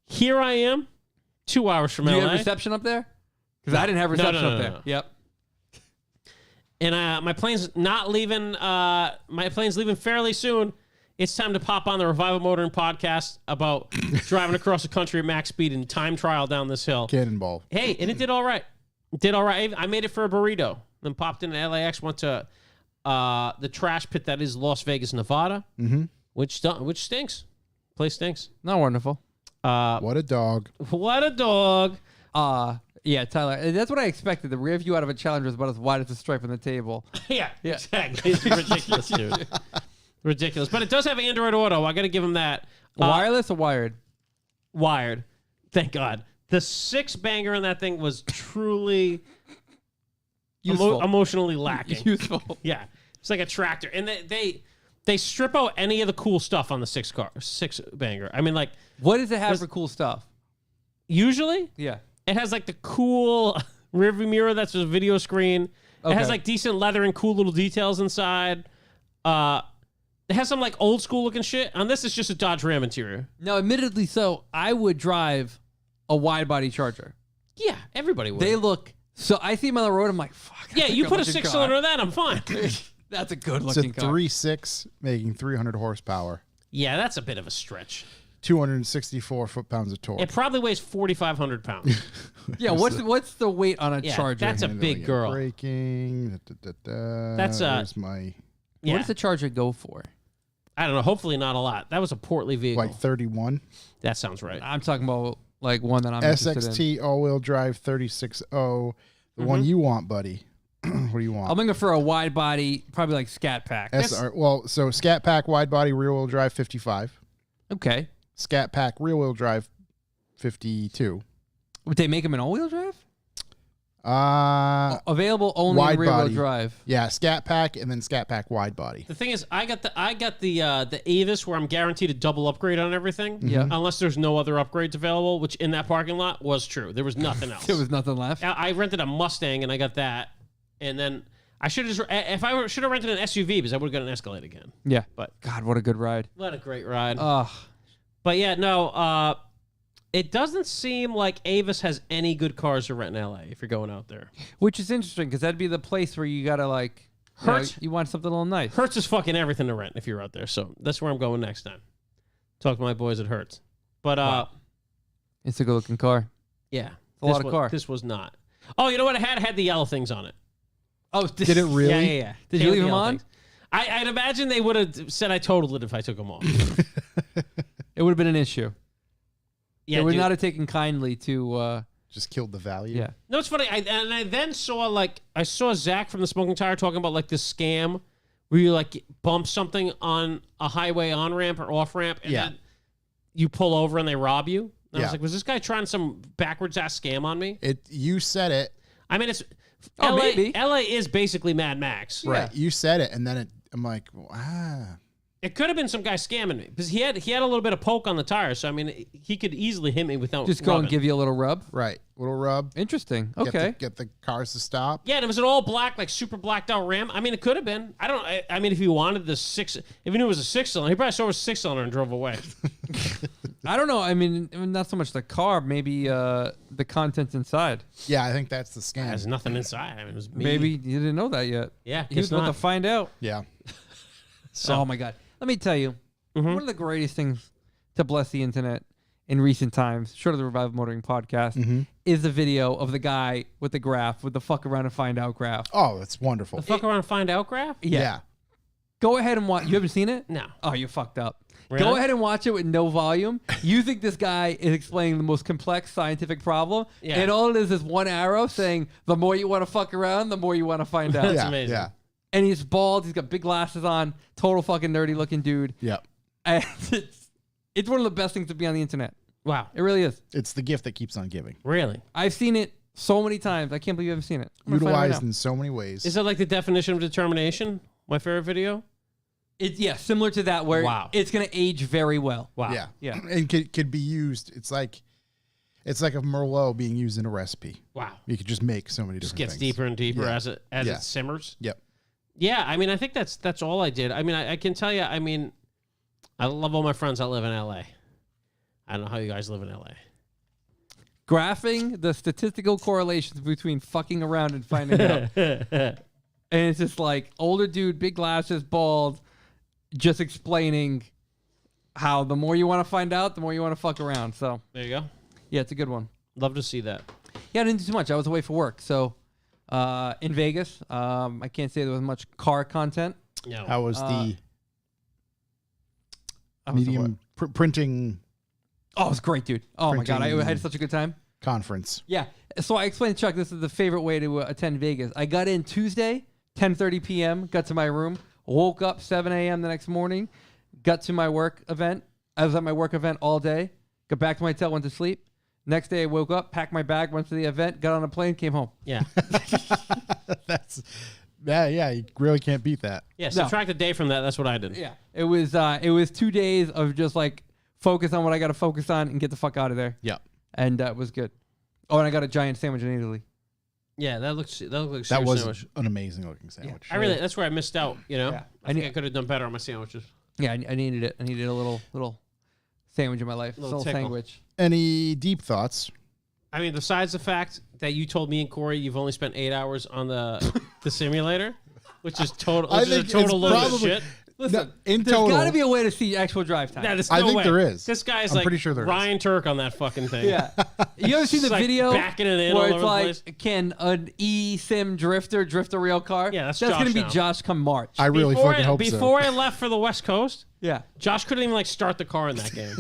S1: here I am, 2 hours from
S2: Do you
S1: LA.
S2: have reception up there? Because I didn't have
S1: No,
S2: reception
S1: no,
S2: up there.
S1: no.
S2: Yep.
S1: And my plane's not leaving. My plane's leaving fairly soon. It's time to pop on the Revival Motoring podcast about driving across the country at max speed and time trial down this hill.
S3: Cannonball.
S1: Hey, and it did all right. It did all right. I made it for a burrito. Then popped into LAX. Went to the trash pit that is Las Vegas, Nevada, which stinks. Place stinks.
S2: Not wonderful.
S3: What a dog.
S1: What a dog.
S2: Yeah, Tyler. That's what I expected. The rear view out of a Challenger is about as wide as the stripe on the table.
S1: Yeah, exactly. It's ridiculous, dude. Ridiculous. But it does have Android Auto. I got to give him that.
S2: Wireless or wired?
S1: Wired. Thank God. The 6-banger in that thing was truly
S2: Useful.
S1: emotionally lacking.
S2: Useful.
S1: Yeah, it's like a tractor, and they strip out any of the cool stuff on the 6-banger. I mean, like
S2: What does it have for cool stuff?
S1: usually
S2: Yeah.
S1: it has like the cool rearview mirror that's a video screen. It has
S2: Okay.
S1: like decent leather and cool little details inside. It has some like old school looking shit. On this, it's just a Dodge Ram interior.
S2: Now, admittedly so, I would drive a wide body Charger.
S1: Yeah, everybody would.
S2: They look so. I see them on the road. I'm like, fuck.
S1: yeah,
S2: that's
S1: you put a
S2: good-looking
S1: 6-cylinder in that, I'm fine.
S2: car. That's a good
S3: It's a
S2: looking car.
S3: 3.6 making 300 horsepower,
S1: Yeah, that's a bit of a stretch.
S3: 264 foot-pounds of torque.
S1: It probably weighs 4,500 pounds.
S2: Yeah. What's the weight on a
S1: Yeah,
S2: Charger?
S1: that's a big girl.
S3: Braking.
S1: That's,
S3: Where's my
S1: Yeah.
S2: What does the Charger go for?
S1: I don't know. Hopefully not a lot. That was a portly vehicle.
S3: like 31
S1: That sounds right.
S2: I'm talking about like one that I'm interested in.
S3: SXT all-wheel drive 36.0. The one you want, buddy. What do you want?
S2: I'm looking for a wide body, probably like Scat Pack.
S3: SR, well, so Scat Pack wide body rear wheel drive 55.
S2: Okay.
S3: Scat Pack rear wheel drive 52.
S2: Would they make them an all-wheel drive?
S3: Uh
S2: Available only
S3: wide
S2: in rear-wheel
S3: body.
S2: drive.
S3: yeah, Scat Pack and then Scat Pack wide body.
S1: The thing is, I got the Avis where I'm guaranteed a double upgrade on everything.
S2: Yeah.
S1: Unless there's no other upgrades available, which in that parking lot was true. There was nothing else.
S2: There was nothing left.
S1: I rented a Mustang and I got that, and then I should have should have rented an SUV because I would have got an Escalade again.
S2: Yeah.
S1: But
S2: God, what a good ride.
S1: what a great ride.
S2: Ugh.
S1: But yeah, no. It doesn't seem like Avis has any good cars to rent in LA if you're going out there.
S2: Which is interesting because that'd be the place where you gotta like you know,
S1: Hertz-
S2: you want something a little nice.
S1: Hertz is fucking everything to rent if you're out there. So that's where I'm going next time. Talk to my boys at Hertz. But
S2: It's a good looking car.
S1: yeah,
S2: a lot of car.
S1: This was not. Oh, you know what? It had the yellow things on it.
S2: Oh,
S3: Did it really?
S1: Yeah.
S2: Did
S1: Came
S2: you
S1: with
S2: leave
S1: the
S2: them
S1: yellow
S2: on?
S1: things. I'd imagine they would have said I totaled it if I took them off.
S2: It would have been an issue.
S1: Yeah,
S2: They would
S1: dude.
S2: not have taken kindly to
S3: Just killed the value.
S2: yeah.
S1: No, it's funny. I then saw Zach from the Smoking Tire talking about like this scam where you like bump something on a highway on ramp or off ramp, and
S3: Yeah.
S1: then you pull over and they rob you. And I
S3: Yeah.
S1: was like, was this guy trying some backwards ass scam on me?
S3: You said it.
S1: I mean, it's
S2: Oh,
S1: LA.
S2: maybe.
S1: LA is basically Mad Max.
S3: Right. You said it and then I'm like,
S1: It could have been some guy scamming me because he had a little bit of poke on the tire. So I mean, he could easily hit me without
S2: Just go and
S1: rubbing.
S2: give you a little rub.
S3: right. Little rub.
S2: Interesting.
S3: Get
S2: Okay.
S3: Get the cars to stop.
S1: Yeah, and it was an all black, like super blacked out Ram. I mean, it could have been. I mean, if he wanted the if he knew it was a 6-cylinder, he probably saw it was a 6-cylinder and drove away.
S2: I don't know. I mean, not so much the car, maybe the contents inside.
S3: Yeah, I think that's the scam.
S1: There's nothing inside. I mean, it was me.
S2: Maybe you didn't know that yet.
S1: Yeah,
S2: He was
S1: guess
S2: about to
S1: not.
S2: find out.
S3: Yeah.
S2: Oh my God. Let me tell you,
S1: Mm-hmm.
S2: one of the greatest things to bless the internet in recent times, short of the Revival Motoring podcast,
S1: Mm-hmm.
S2: is the video of the guy with the graph, with the fuck around and find out graph.
S3: Oh, that's wonderful.
S1: The fuck around and find out graph?
S3: Yeah.
S2: Go ahead and watch. You haven't seen it?
S1: No.
S2: Oh, you fucked up.
S1: Really?
S2: Go ahead and watch it with no volume. You think this guy is explaining the most complex scientific problem,
S1: Yeah.
S2: and all it is one arrow saying, the more you want to fuck around, the more you want to find out.
S1: That's
S3: Yeah.
S1: amazing.
S3: Yeah.
S2: And he's bald. He's got big glasses on. Total fucking nerdy looking dude.
S3: Yep.
S2: And it's one of the best things to be on the internet.
S1: Wow.
S2: It really is.
S3: It's the gift that keeps on giving.
S1: Really?
S2: I've seen it so many times. I can't believe you haven't seen it. I'm gonna find it right
S3: Utilized
S2: now.
S3: in so many ways.
S1: Is that like the definition of determination? My favorite video?
S2: It's similar to that where
S1: Wow.
S2: it's going to age very well.
S1: Wow.
S3: Yeah.
S2: Yeah.
S3: And could be used. It's like a Merlot being used in a recipe.
S1: Wow.
S3: You could just make so many
S1: Just
S3: different
S1: gets
S3: things.
S1: deeper and deeper
S3: Yeah.
S1: as it
S3: Yeah.
S1: simmers.
S3: Yep.
S1: Yeah, I mean, I think that's all I did. I mean, I can tell you, I mean, I love all my friends that live in LA. I don't know how you guys live in LA.
S2: Graphing the statistical correlations between fucking around and finding out. And it's just like older dude, big glasses, bald, just explaining how the more you want to find out, the more you want to fuck around. So,
S1: There you go.
S2: yeah, it's a good one.
S1: Love to see that.
S2: Yeah, I didn't do too much. I was away for work. So, in Vegas, I can't say there was much car content.
S1: No.
S3: How was the
S2: I was away.
S3: medium printing
S2: Oh, it was great, dude. Oh my God. I
S3: Printing-
S2: had such a good time.
S3: conference?
S2: Yeah. So I explained to Chuck, this is the favorite way to attend Vegas. I got in Tuesday, 10:30 p.m., got to my room, woke up 7 a.m. the next morning, got to my work event. I was at my work event all day, got back to my hotel, went to sleep. Next day, I woke up, packed my bag, went to the event, got on a plane, came home.
S1: Yeah.
S3: That's yeah. You really can't beat that.
S1: Yeah. Subtract a day from that. That's what I did.
S2: Yeah, it was 2 days of just like focus on what I got to focus on and get the fuck out of there.
S3: Yeah.
S2: And that was good. Oh, and I got a giant sandwich in Italy.
S1: Yeah, that looked like a
S3: That
S1: serious
S3: was
S1: sandwich.
S3: an amazing looking sandwich.
S1: That's where I missed out. You know,
S2: Yeah.
S1: I think I could have done better on my sandwiches.
S2: Yeah, I needed it. I needed a little sandwich in my life.
S1: Little
S2: Little
S1: tickle.
S2: sandwich.
S3: Any deep thoughts?
S1: I mean, besides the fact that you told me and Corey you've only spent 8 hours on the simulator, which is total.
S3: I
S1: Which is a
S3: think
S1: total
S3: it's
S1: load of
S3: probably-
S1: shit.
S2: Listen,
S3: in
S2: there's
S3: total,
S2: got to be a way to see actual drive time.
S1: Nah, there's
S3: I
S1: no
S3: think
S1: way.
S3: there is.
S1: This guy's
S3: I'm
S1: like
S3: pretty sure there is.
S1: Ryan Turk on that fucking thing.
S2: Yeah. You ever seen the
S1: Just, like,
S2: video
S1: backing it in
S2: where
S1: all
S2: it's
S1: over the
S2: like,
S1: place?
S2: can an e-sim drifter drift a real car?
S1: Yeah, that's
S2: going
S1: Josh
S2: to be
S1: now.
S2: Josh come March.
S3: I really fucking hope
S1: before
S3: so.
S1: I left for the West Coast,
S2: yeah.
S1: Josh couldn't even like start the car in that game.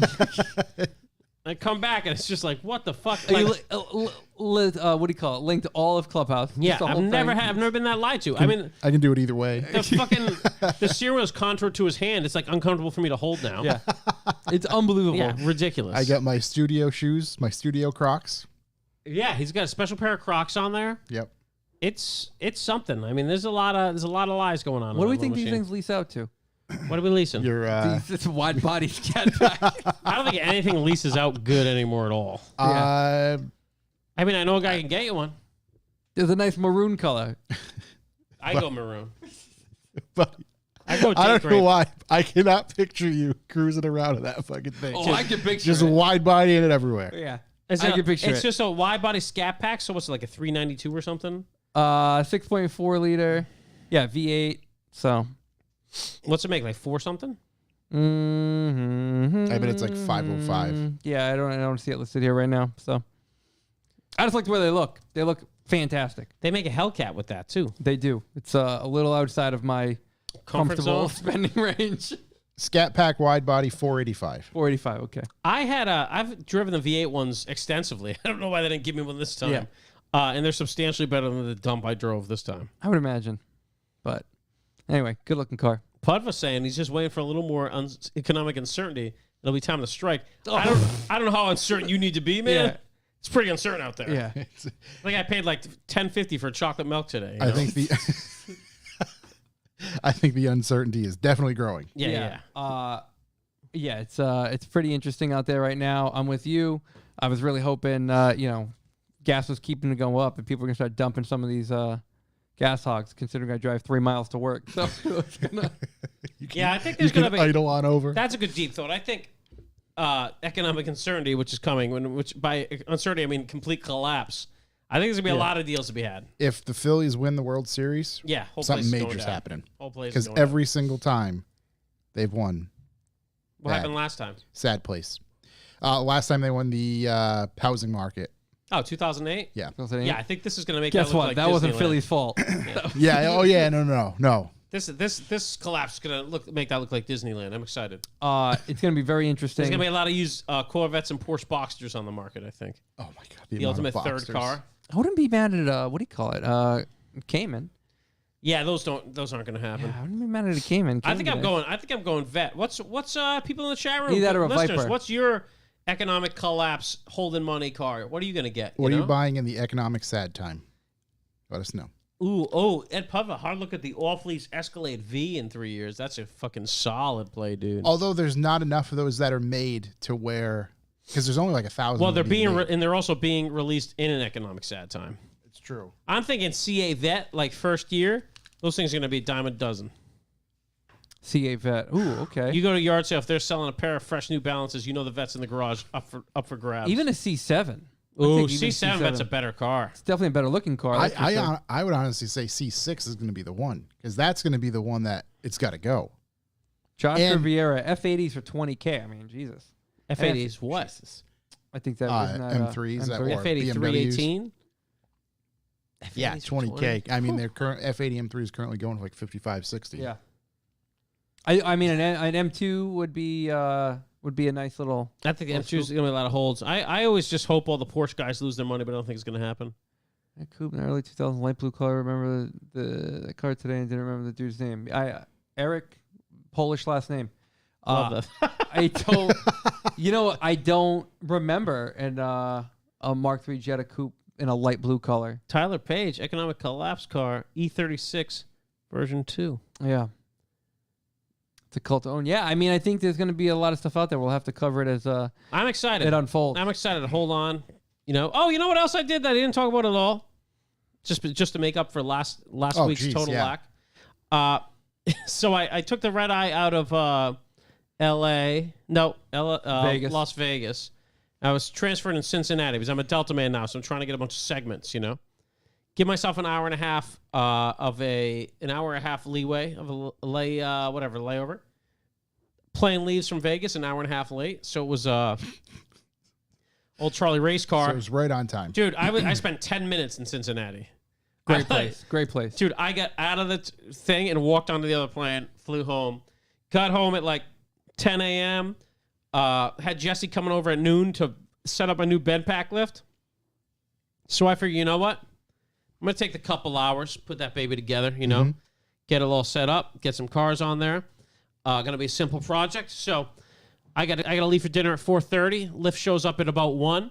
S1: I come back and it's just like, what the fuck? Like,
S2: What do you call it? Linked all of Clubhouse.
S1: yeah,
S2: Just the
S1: I've
S2: whole
S1: never
S2: thing.
S1: I've never been that lied to. I mean,
S3: I can do it either way.
S1: the fucking the steering wheel's contoured to his hand. It's like uncomfortable for me to hold now.
S2: Yeah. It's unbelievable.
S1: Yeah, ridiculous.
S3: I got my studio shoes, my studio Crocs.
S1: Yeah, he's got a special pair of Crocs on there.
S3: Yep.
S1: It's something. I mean, there's a lot of lies going on.
S2: What do
S1: on
S2: we
S1: that
S2: think
S1: little
S2: these
S1: machine.
S2: things lease out to?
S1: What are we leasing?
S3: Your
S2: This wide body scat pack.
S1: I don't think anything leases out good anymore at all.
S3: uh,
S1: I mean, I know a guy can get you one.
S2: There's a nice maroon color.
S1: I go maroon.
S3: but
S1: I go.
S3: I don't
S1: date
S3: know
S1: rape.
S3: why I cannot picture you cruising around in that fucking thing.
S2: Oh, I can picture
S3: Just
S2: it.
S3: wide body in it everywhere.
S2: Yeah.
S1: It's
S2: I can picture
S1: it's
S2: it.
S1: just a wide body scat pack. So what's it, like a 392 or something?
S2: 6.4 liter. Yeah, V8. So.
S1: What's it make? Like 4 something?
S2: Mm-hmm.
S3: I bet it's like 505.
S2: Yeah, I don't see it listed here right now. So. I just like the way they look. They look fantastic.
S1: They make a Hellcat with that too.
S2: They do. It's a little outside of my
S1: Comfort
S2: comfortable
S1: zone.
S2: spending range.
S3: Scat Pack wide body 485.
S2: 485. Okay.
S1: I've driven the V8 ones extensively. I don't know why they didn't give me one this time.
S2: Yeah.
S1: And they're substantially better than the dump I drove this time.
S2: I would imagine. But anyway, good looking car.
S1: Pudva's saying he's just waiting for a little more economic uncertainty. It'll be time to strike. I don't know how uncertain you need to be, man.
S2: Yeah.
S1: It's pretty uncertain out there.
S2: Yeah.
S1: I think I paid like $10.50 for chocolate milk today. you
S3: I
S1: know?
S3: think the I think the uncertainty is definitely growing.
S1: Yeah.
S2: It's pretty interesting out there right now. I'm with you. I was really hoping gas was keeping to go up and people are gonna start dumping some of these gas hogs, considering I drive 3 miles to work. So it's gonna
S1: Yeah, I think
S3: You
S1: there's going to
S3: can
S1: be.
S3: idle on over.
S1: That's a good deep thought. I think economic uncertainty, which is coming, which by uncertainty I mean complete collapse. I think there's gonna be a lot of deals to be had.
S3: If the Phillies win the World Series,
S1: Yeah, whole place
S3: something
S1: is going
S3: major's
S1: down.
S3: happening.
S1: Whole place is
S3: Because
S1: going
S3: every single time they've won,
S1: down. What
S3: bad.
S1: happened last time?
S3: sad place. Last time they won the housing market.
S1: Oh, 2008.
S3: Yeah.
S1: Yeah, I think this is gonna make.
S2: Guess
S1: that look
S2: what?
S1: Like
S2: That wasn't
S1: Disneyland.
S2: Philly's fault.
S3: Yeah. Oh yeah. No.
S1: This collapse is gonna make that look like Disneyland. I'm excited.
S2: It's gonna be very
S1: There's
S2: interesting.
S1: gonna be a lot of used Corvettes and Porsche Boxsters on the market. I think
S3: Oh my god.
S1: the
S3: amount of
S1: ultimate third
S3: Boxsters.
S1: car.
S2: I wouldn't be mad at what do you call it? Cayman.
S1: Yeah, those aren't gonna happen.
S2: Yeah, I wouldn't be mad at a Cayman.
S1: I think I'm
S2: Cayman
S1: going. I think I'm going vet. What's people in the chat room?
S2: Either that or a
S1: listeners,
S2: Viper.
S1: what's your economic collapse holding money car? What are you gonna get?
S3: What are
S1: know?
S3: you buying in the economic sad time? Let us know.
S1: Ed Pava, hard look at the off-lease Escalade V in 3 years. That's a fucking solid play, dude.
S3: Although there's not enough of those that are made to where, because there's only like 1,000.
S1: Well,
S3: of
S1: they're
S3: them
S1: being
S3: made.
S1: and they're also being released in an economic sad time.
S3: It's true.
S1: I'm thinking CA vet like first year. Those things are gonna be a dime a dozen.
S2: CA vet. Ooh, okay.
S1: You go to a yard sale if they're selling a pair of fresh New Balances. You know the vet's in the garage up for grabs.
S2: Even a C7.
S1: Ooh, C7 vet's a better car.
S2: It's definitely a better looking car. that's for sure.
S3: I would honestly say C6 is going to be the one, because that's going to be the one that it's got to go.
S2: Josh
S3: and-
S2: Riviera F80s for $20K. I mean, Jesus.
S1: F80 is what?
S2: Jesus. I think that wasn't that,
S3: M3s that
S2: M3.
S3: were-
S1: F80
S3: BMWs.
S1: 318.
S3: Yeah, 20K. I mean, their current F80 M3 is currently going for like 55, 60.
S2: Yeah. I mean, an M2 would be a nice little.
S1: I think the M2 is going to be a lot of holds. I always just hope all the Porsche guys lose their money, but I don't think it's going to happen.
S2: That coupe in the early 2000s, light blue color. Remember the car today and didn't remember the dude's name. Eric, Polish last name.
S1: Love that.
S2: I don't, I don't remember. And a Mark III Jetta coupe in a light blue color.
S1: Tyler Page, economic collapse car, E36 version 2.
S2: Yeah. It's a cult to own. Yeah, I mean, I think there's going to be a lot of stuff out there. We'll have to cover it as
S1: I'm excited.
S2: it unfolds.
S1: I'm excited to hold on. You know, you know what else I did that I didn't talk about at all? Just to make up for last week's total lack. So I took the red eye out of
S2: Vegas.
S1: Las Vegas. I was transferred in Cincinnati because I'm a Delta man now, so I'm trying to get a bunch of segments, you know. Give myself an hour and a half leeway of a layover. Plane leaves from Vegas an hour and a half late, so it was old Charlie race car.
S3: So it was right on time.
S1: Dude, I spent 10 minutes in Cincinnati.
S2: Great place. Great place.
S1: Dude, I got out of the thing and walked onto the other plane, flew home. Got home at like 10 a.m. Had Jesse coming over at noon to set up a new bed pack lift. So I figured, you know what? I'm going to take the couple hours, put that baby together, you know, get it all set up, get some cars on there. Going to be a simple project. So I got to leave for dinner at 4:30. Lift shows up at about 1.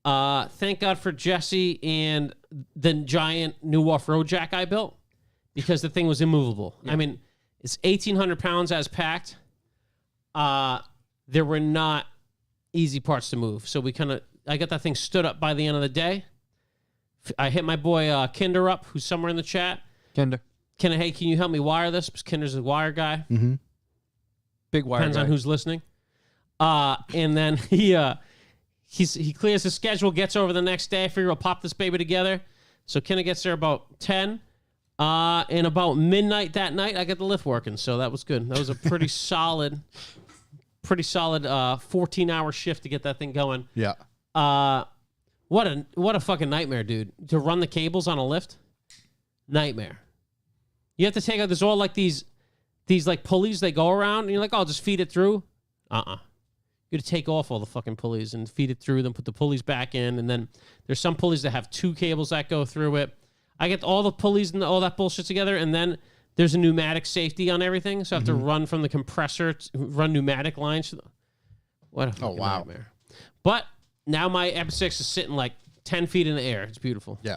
S1: Thank God for Jesse and the giant new off-road jack I built because the thing was immovable. Yeah. I mean, it's 1,800 pounds as packed. There were not easy parts to move. So I got that thing stood up by the end of the day. I hit my boy Kinder up, who's somewhere in the chat.
S2: Kinder,
S1: hey, can you help me wire this? Because Kinder's a wire guy.
S3: Mm-hmm.
S2: Big wire
S1: Depends
S2: guy.
S1: on who's listening. And then he clears his schedule, gets over the next day. I figure we'll pop this baby together. So Kinder gets there about 10. And about midnight that night, I got the lift working. So that was good. That was a pretty solid 14-hour shift to get that thing going.
S3: Yeah.
S1: What a fucking nightmare, dude. To run the cables on a lift, nightmare. You have to take out. There's all like these like pulleys they go around, and you're like, oh, I'll just feed it through. You got to take off all the fucking pulleys and feed it through, then put the pulleys back in, and then there's some pulleys that have 2 cables that go through it. I get all the pulleys and all that bullshit together, and then there's a pneumatic safety on everything, so I have to run from the compressor, run pneumatic lines. What a fucking nightmare. But now my M6 is sitting like 10 feet in the air. It's beautiful.
S3: Yeah.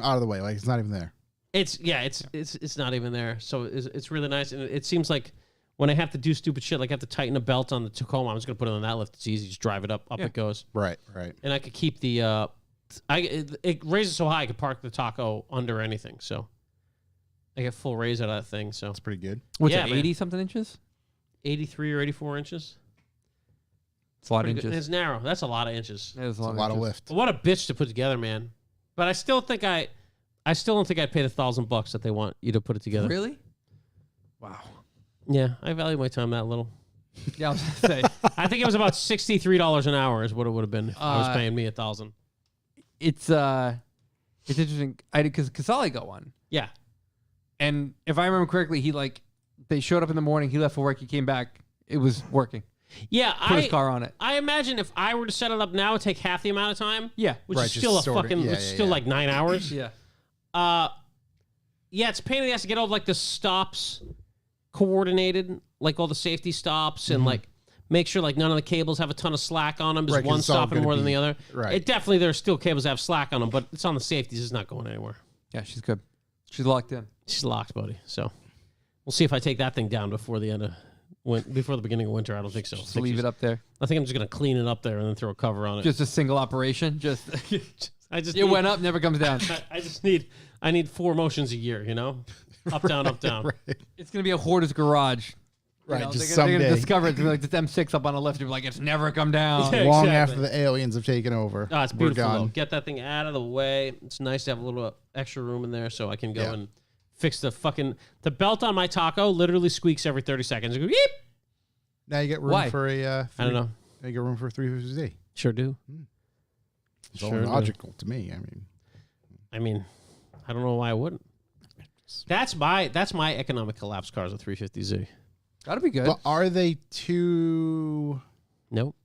S3: Out of the way. Like it's not even there.
S1: It's not even there. So it's really nice. And it seems like when I have to do stupid shit, like I have to tighten a belt on the Tacoma, I'm just going to put it on that lift. It's easy. Just drive it up it goes.
S3: Right.
S1: And I could keep the, it raises so high I could park the Taco under anything. So I get full raise out of that thing. So
S3: That's pretty good.
S2: What's
S1: Yeah,
S2: it,
S1: man.
S2: 80-something inches?
S1: 83 or 84 inches.
S2: It's a lot of
S1: Pretty good.
S2: inches.
S1: And it's narrow. That's a lot of inches.
S2: It is
S3: It's a lot of lift.
S1: But what a bitch to put together, man. But I still don't think I'd pay the $1,000 that they want you to put it together.
S2: Really? Wow.
S1: Yeah, I value my time that little.
S2: Yeah, I was going to say.
S1: I think it was about $63 an hour is what it would have been if I was paying me $1,000.
S2: It's interesting. I did because Casale got one.
S1: Yeah.
S2: And if I remember correctly, they showed up in the morning, he left for work, he came back, it was working.
S1: Yeah,
S2: Put his car on it.
S1: I imagine if I were to set it up now, it'd take half the amount of time.
S2: Yeah.
S1: Which
S3: Right,
S1: is
S3: just
S1: still a
S3: sort of-
S1: fucking,
S3: yeah,
S1: which is
S3: yeah,
S1: still
S3: yeah.
S1: like 9 hours.
S2: Yeah.
S1: Yeah, it's a pain in the ass to get all like the stops coordinated, like all the safety stops and like make sure like none of the cables have a ton of slack on them. Is
S3: Right, 'cause
S1: one
S3: it's all
S1: stopping
S3: gonna
S1: more than
S3: be-
S1: the other.
S3: right.
S1: It definitely, there's still cables that have slack on them, but it's on the safeties. It's not going anywhere.
S2: Yeah, she's good. She's locked in.
S1: She's locked, buddy. So we'll see if I take that thing down before the end of before the beginning of winter. I don't think so.
S2: Just leave it up there.
S1: I think I'm just gonna clean it up there and then throw a cover on it.
S2: Just a single operation. Just
S1: I just
S2: it went up, never comes down.
S1: I need 4 motions a year. You know, up down, up down.
S3: Right.
S2: It's gonna be a hoarder's garage. You
S3: Right.
S2: know,
S3: Just
S2: they're gonna
S3: someday.
S2: discover it. They're like this M6 up on a lift. You're like, it's never come down.
S1: Yeah.
S3: Long
S1: exactly.
S3: after the aliens have taken over.
S1: Oh, it's
S3: We're
S1: beautiful. Though.
S3: gone.
S1: Get that thing out of the way. It's nice to have a little extra room in there so I can go
S3: Yeah.
S1: and fix the belt on my Taco. Literally squeaks every 30 seconds. It goes, Yeep!
S3: Now you get room
S2: Why?
S3: for a.
S1: I don't know.
S3: Now you get room for a 350Z.
S1: Sure do.
S3: It's
S1: Sure
S3: only
S1: do.
S3: logical to me.
S1: I mean, I don't know why I wouldn't. That's my economic collapse cars, a 350Z.
S2: That'd be good.
S3: But are they too?
S1: Nope.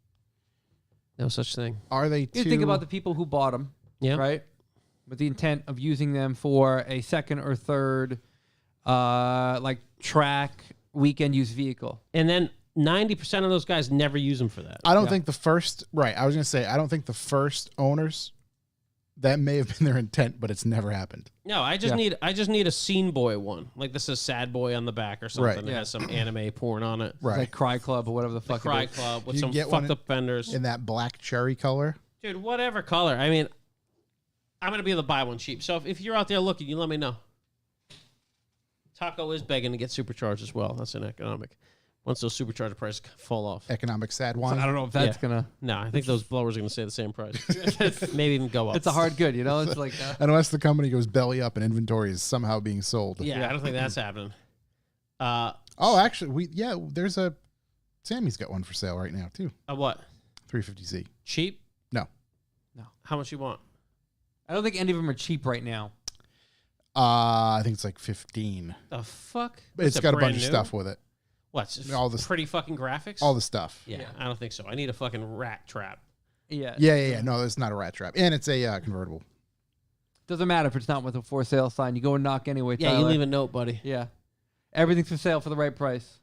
S1: No such thing.
S3: Are they too?
S2: You think about the people who bought them,
S1: Yeah.
S2: right? With the intent of using them for a second or third, like track weekend use vehicle.
S1: And then 90% of those guys never use them for that.
S3: I don't
S2: Yeah.
S3: think the first. Right. I was gonna say I don't think the first owners. That may have been their intent, but it's never happened.
S1: No, I just need a scene boy one. Like this is Sad Boy on the back or something.
S3: Right.
S1: That has some anime porn on it.
S3: Right.
S2: Like Cry Club or whatever the fuck.
S1: Cry
S2: it is.
S1: Club with
S3: You
S1: some
S3: get one
S1: fucked up fenders.
S3: In that black cherry color.
S1: Dude, whatever color. I mean, I'm going to be able to buy one cheap. So if you're out there looking, you let me know. Taco is begging to get supercharged as well. That's an economic. Once those supercharger prices fall off.
S3: Economic sad
S2: So
S3: wine.
S2: I don't know if that's
S1: Yeah.
S2: gonna.
S1: No, I think those blowers are going to stay the same price. Maybe even go up.
S2: It's a hard good, you know. It's like
S3: Unless the company goes belly up and inventory is somehow being sold.
S1: Yeah, I don't think that's happening.
S3: Oh, actually, there's a Sammy's got one for sale right now too.
S1: What?
S3: 350Z.
S1: Cheap?
S3: No.
S1: How much you want?
S2: I don't think any of them are cheap right now.
S3: I think it's like 15.
S1: The fuck?
S3: But it's
S1: What's
S3: got a
S1: brand
S3: bunch of
S1: new?
S3: stuff with it.
S1: What? Just
S3: all the-
S1: pretty fucking graphics?
S3: All the stuff.
S1: Yeah, I don't think so. I need a fucking rat trap.
S2: Yeah.
S3: Yeah. No, it's not a rat trap, and it's a convertible.
S2: Doesn't matter if it's not with a for sale sign. You go and knock anyway.
S1: Yeah,
S2: Tyler.
S1: you leave a note, buddy.
S2: Yeah. Everything's for sale for the right price.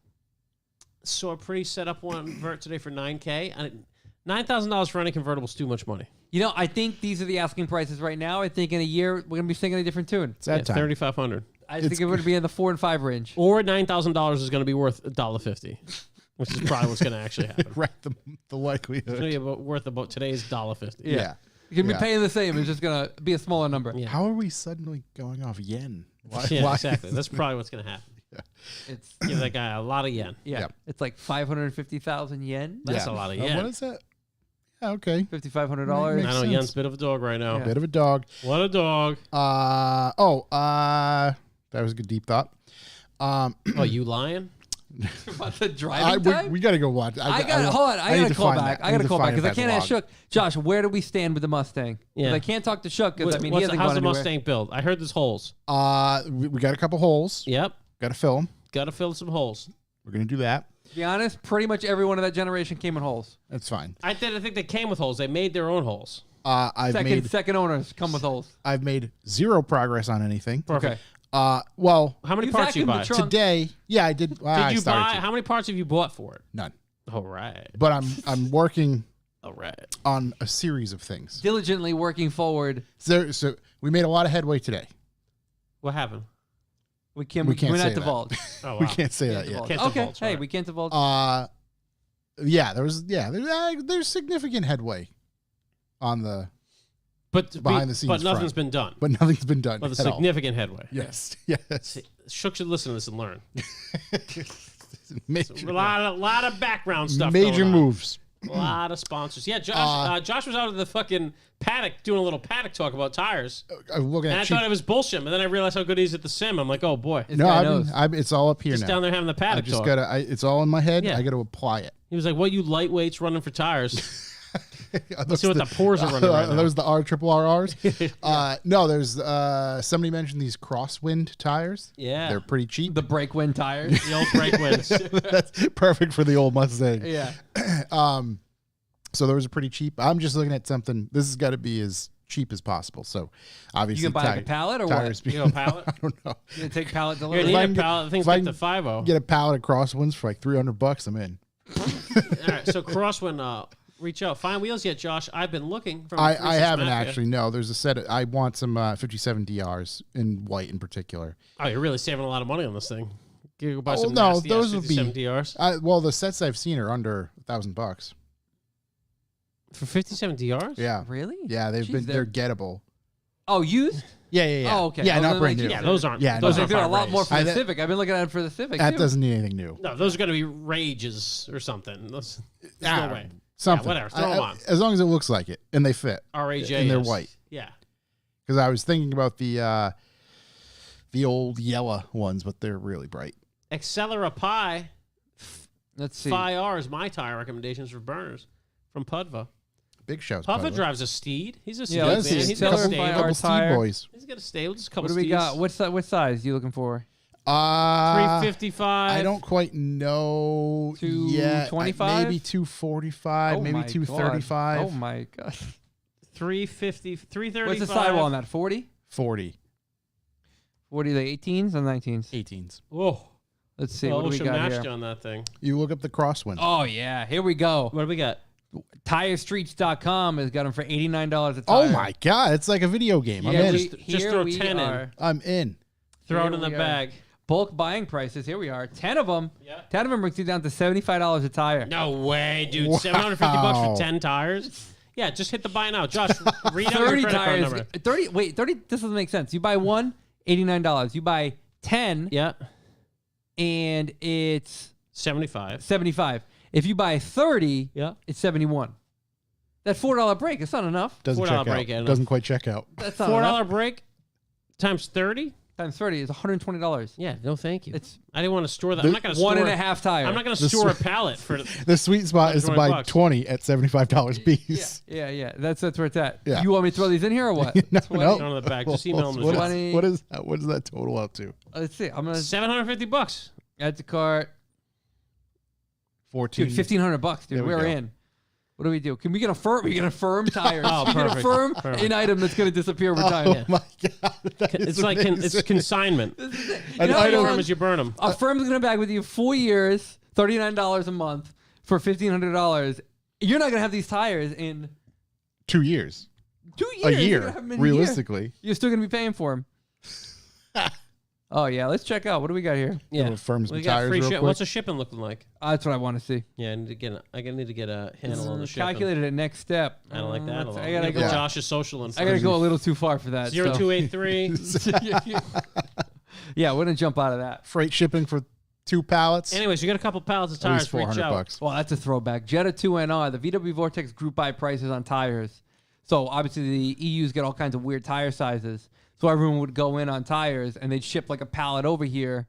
S1: So a pretty set up one vert today for $9K. And $9,000 for any convertible is too much money.
S2: You know, I think these are the asking prices right now. I think in a year we're gonna be singing a different tune.
S3: Sad time.
S1: $3,500.
S2: I think it would be in the 4 and 5 range.
S1: Or $9,000 is going to be worth $1.50, which is probably what's going to actually happen.
S3: Right. The
S1: It's going
S3: likelihood.
S1: to be worth about today's $1.50.
S3: Yeah.
S2: You're gonna
S3: Yeah.
S2: be paying the same. It's just gonna be a smaller number.
S1: Yeah.
S3: How are we suddenly going off yen? Why?
S1: Yeah,
S3: why-
S1: exactly. That's probably what's going to happen.
S2: It's
S1: Give that guy a lot of yen.
S2: yeah.
S3: Yep.
S2: It's like 550,000 yen.
S1: That's a lot of yen.
S3: What is that? Yeah, okay.
S2: $5,500.
S3: Makes
S1: I know
S3: sense.
S1: yen's a bit of a dog right now.
S2: Yeah.
S3: Bit of a dog.
S1: What a dog.
S3: That was a good deep thought.
S1: Oh, you lying?
S2: About the driving time?
S3: We got to go watch.
S2: Hold on. I
S3: need
S2: gotta
S3: to
S2: call
S3: find
S2: back.
S3: that.
S2: I gotta
S3: need to
S2: call back
S3: find
S2: because I
S3: if
S2: can't
S3: that's
S2: ask
S3: logged.
S2: Shook. Josh, where do we stand with the Mustang? 'Cause
S1: Yeah.
S2: I can't talk to Shook because I mean he
S1: What's-
S2: hasn't
S1: how's
S2: gone
S1: the
S2: anywhere.
S1: Mustang build? I heard there's holes.
S3: We got a couple holes.
S1: Yep.
S3: Got to fill them.
S1: Got to fill some holes.
S3: We're gonna do that.
S2: To be honest, pretty much everyone of that generation came in holes.
S3: That's fine.
S1: I think they came with holes. They made their own holes.
S2: Second owners come with holes.
S3: I've made zero progress on anything.
S2: Okay.
S3: Well,
S1: How many
S2: You
S1: parts you
S2: vacuumed the
S1: buy?
S2: trunk.
S3: today, yeah, I did. Well, I
S1: Did you
S3: started
S1: buy?
S3: to.
S1: How many parts have you bought for it?
S3: None.
S1: All right.
S3: But I'm working
S1: All right.
S3: on a series of things.
S2: Diligently working forward.
S3: So we made a lot of headway today.
S1: What happened?
S2: We can't.
S3: We can't
S2: We're
S3: say
S2: not
S3: that.
S2: divulge.
S1: Oh, wow.
S3: We can't say that yet.
S2: Divulge.
S1: Can't
S2: Okay.
S1: divulge,
S2: Hey,
S1: alright.
S2: we can't divulge.
S3: There's significant headway on the,
S1: But
S3: behind the scenes
S1: But nothing's
S3: front.
S1: been done.
S3: but nothing's been done.
S1: But a
S3: at all.
S1: significant headway.
S3: Yes, yes.
S1: Shook should listen to this and learn.
S3: Major,
S1: A lot of background stuff.
S3: major
S1: going on.
S3: moves.
S1: A lot of sponsors. Yeah, Josh was out of the fucking paddock doing a little paddock talk about tires.
S3: I'm looking
S1: And I
S3: at cheap.
S1: thought it was bullshit, but then I realized how good he is at the sim. I'm like, oh boy.
S2: This
S3: No,
S2: guy knows.
S3: it's all up here
S1: Just
S3: now.
S1: down there having the
S3: I
S1: paddock
S3: just
S1: talk.
S3: gotta. It's all in my head.
S1: Yeah.
S3: I got to apply it.
S1: He was like, what, you lightweights running for tires?
S3: Let's
S1: Let's see what the pores are running right now.
S3: Those the RRRs. No, there's somebody mentioned these crosswind tires.
S1: Yeah.
S3: They're pretty cheap.
S2: The break wind tires.
S1: The old brake wins.
S3: That's perfect for the old Mustang.
S2: yeah.
S3: So those are pretty cheap. I'm just looking at something. This has got to be as cheap as possible. So obviously,
S2: You can buy like a pallet or what?
S3: tires.
S1: You know, pallet?
S3: I don't know.
S2: You gonna take pallet
S1: Here,
S2: delivery?
S1: need
S3: I
S1: a
S3: can get-
S1: pallet. The thing's
S3: if I
S1: like
S3: can
S1: the 5.0.
S3: Get a pallet of crosswinds for like $300. I'm in.
S1: All right, so Crosswind, reach out. Find wheels yet, Josh? I've been looking. From
S3: I
S1: 36
S3: haven't
S1: Mafia.
S3: actually. No, there's a set. I want some 57 DRs in white in particular.
S1: Oh, you're really saving a lot of money on this thing. You go buy some
S3: no,
S1: nasty
S3: those
S1: ass
S3: would be
S1: 57 DRs.
S3: Well, the sets I've seen are under $1,000.
S1: For 57 DRs?
S3: Yeah,
S2: Really?
S3: yeah,
S2: Jeez,
S3: they're gettable.
S2: Oh, used?
S3: Yeah.
S2: Oh, okay.
S3: Yeah,
S2: I was
S3: not
S2: gonna
S3: brand
S2: like,
S3: new.
S1: Yeah, those aren't.
S3: Yeah,
S1: those
S3: no.
S1: aren't
S2: They're doing a lot
S1: fire
S2: more for
S1: raised.
S2: the Civic. I've been looking at it for the Civic.
S3: That
S2: too.
S3: doesn't need anything new.
S1: No, those are going to be Rages or something. There's
S3: Ah,
S1: no way.
S3: Something.
S1: whatever, throw 'em on.
S3: As long as it looks like it and they fit.
S1: RAJ.
S3: And they're white.
S1: Yeah.
S3: Because I was thinking about the old yellow ones, but they're really bright.
S1: Accelera Pi
S2: Let's see.
S1: Phi R is my tire recommendations for burners from Pudva.
S3: Big shows.
S1: Pudva drives a Steed. He's a Steed
S2: Yeah,
S1: man.
S2: let's see.
S1: He's got a
S2: Accelera Phi
S1: stable.
S2: R
S3: couple Steve
S2: tire.
S3: boys.
S1: He's got a stable. Just a couple
S2: What do we
S1: Steeds.
S2: got? What size are you looking for?
S1: 355.
S3: I don't quite know yet.
S2: 225?
S3: Maybe 245, maybe
S2: my
S3: 235.
S2: God. Oh my god.
S1: 350, 335.
S2: What's the sidewall on that? 40?
S3: 40.
S2: 40 the 18s or 19s?
S3: 18s.
S1: Oh,
S2: Let's see.
S1: Well,
S2: What do we
S1: Ocean
S2: got
S1: matched
S2: here?
S1: you on that thing.
S3: You look up the crosswind.
S2: Oh, yeah. Here we go.
S1: What do we got?
S2: TireStreets.com has got them for $89 a tire.
S3: Oh my God, it's like a video game. I'm
S2: Yeah,
S3: in.
S1: Just throw 10 in.
S3: I'm in.
S1: Throw it
S2: Here
S1: in the
S2: we are.
S1: bag.
S2: Bulk buying prices. Here we are. 10 of them.
S1: Yeah.
S2: 10 of them brings you down to $75 a tire.
S1: No way, dude.
S3: Wow.
S1: $750 for 10 tires? Yeah, just hit the buy now. Josh, read out
S2: 30
S1: your credit card
S2: tires.
S1: number.
S2: 30. Wait, 30. This doesn't make sense. You buy one, $89. You buy 10,
S1: Yeah.
S2: and it's
S1: 75.
S2: 75. If you buy 30,
S1: Yeah.
S2: it's 71. That $4 break, it's not enough.
S3: Doesn't
S1: $4
S3: check out.
S1: break in.
S3: Doesn't quite check out.
S2: That's not enough.
S1: $4 break times 30?
S2: Times 30 is $120.
S1: Yeah, no thank you.
S2: It's
S1: I didn't want to store that. I'm not going to store
S2: one and a half tire.
S1: I'm not going to
S3: The
S1: store a
S3: sw-
S1: pallet for
S3: The sweet spot is to buy
S1: $20.
S3: 20 at $75 piece.
S2: Yeah. That's where it's at.
S3: Yeah.
S2: You want me to throw these in here or what?
S3: No,
S2: 20?
S3: no.
S1: Go to the back. Just email them to
S3: What
S1: Josh.
S3: is- what is that? What does that total out to?
S2: Let's see. I'm gonna
S1: $750.
S2: add to cart.
S3: 14.
S2: Dude, $1,500, dude.
S3: There we
S2: We're
S3: go.
S2: in. What do we do? Can we get a firm? We get a firm tires.
S1: Oh,
S2: we get a
S1: perfect.
S2: firm
S1: Perfect.
S2: an item that's gonna disappear over time.
S3: Oh my God. that is
S1: It's like
S3: amazing.
S1: it's consignment.
S3: An
S2: You know,
S3: item-
S1: Burn as you burn them.
S2: A firm's gonna bag with you 4 years, $39 a month for $1,500. You're not gonna have these tires in
S3: 2 years.
S2: 2 years.
S3: A
S2: You're
S3: year,
S2: gonna have them in a year.
S3: realistically.
S2: You're still gonna be paying for them. Oh yeah, let's check out. What do we got here?
S1: Yeah.
S3: Little firms
S1: We
S3: with
S1: got
S3: tires
S1: free
S3: real
S1: ship.
S3: quick.
S1: What's the shipping looking like?
S2: That's what I want to see.
S1: Yeah, I need to get a handle on the shipping.
S2: Calculated at next step.
S1: I don't like that at all.
S2: I
S1: You
S2: gotta
S1: gotta
S2: go.
S1: get
S3: Yeah.
S1: Josh's social info.
S2: I gotta go a little too far for that. so-
S1: 0283.
S2: Yeah, we're gonna jump out of that.
S3: Freight shipping for 2 pallets.
S1: Anyways, you got a couple pallets of
S3: At least
S1: tires. Reach out.
S3: $400.
S2: Well, that's a throwback. Jetta 2NR, the VW Vortex group buy prices on tires. So obviously the EUs get all kinds of weird tire sizes. So everyone would go in on tires and they'd ship like a pallet over here,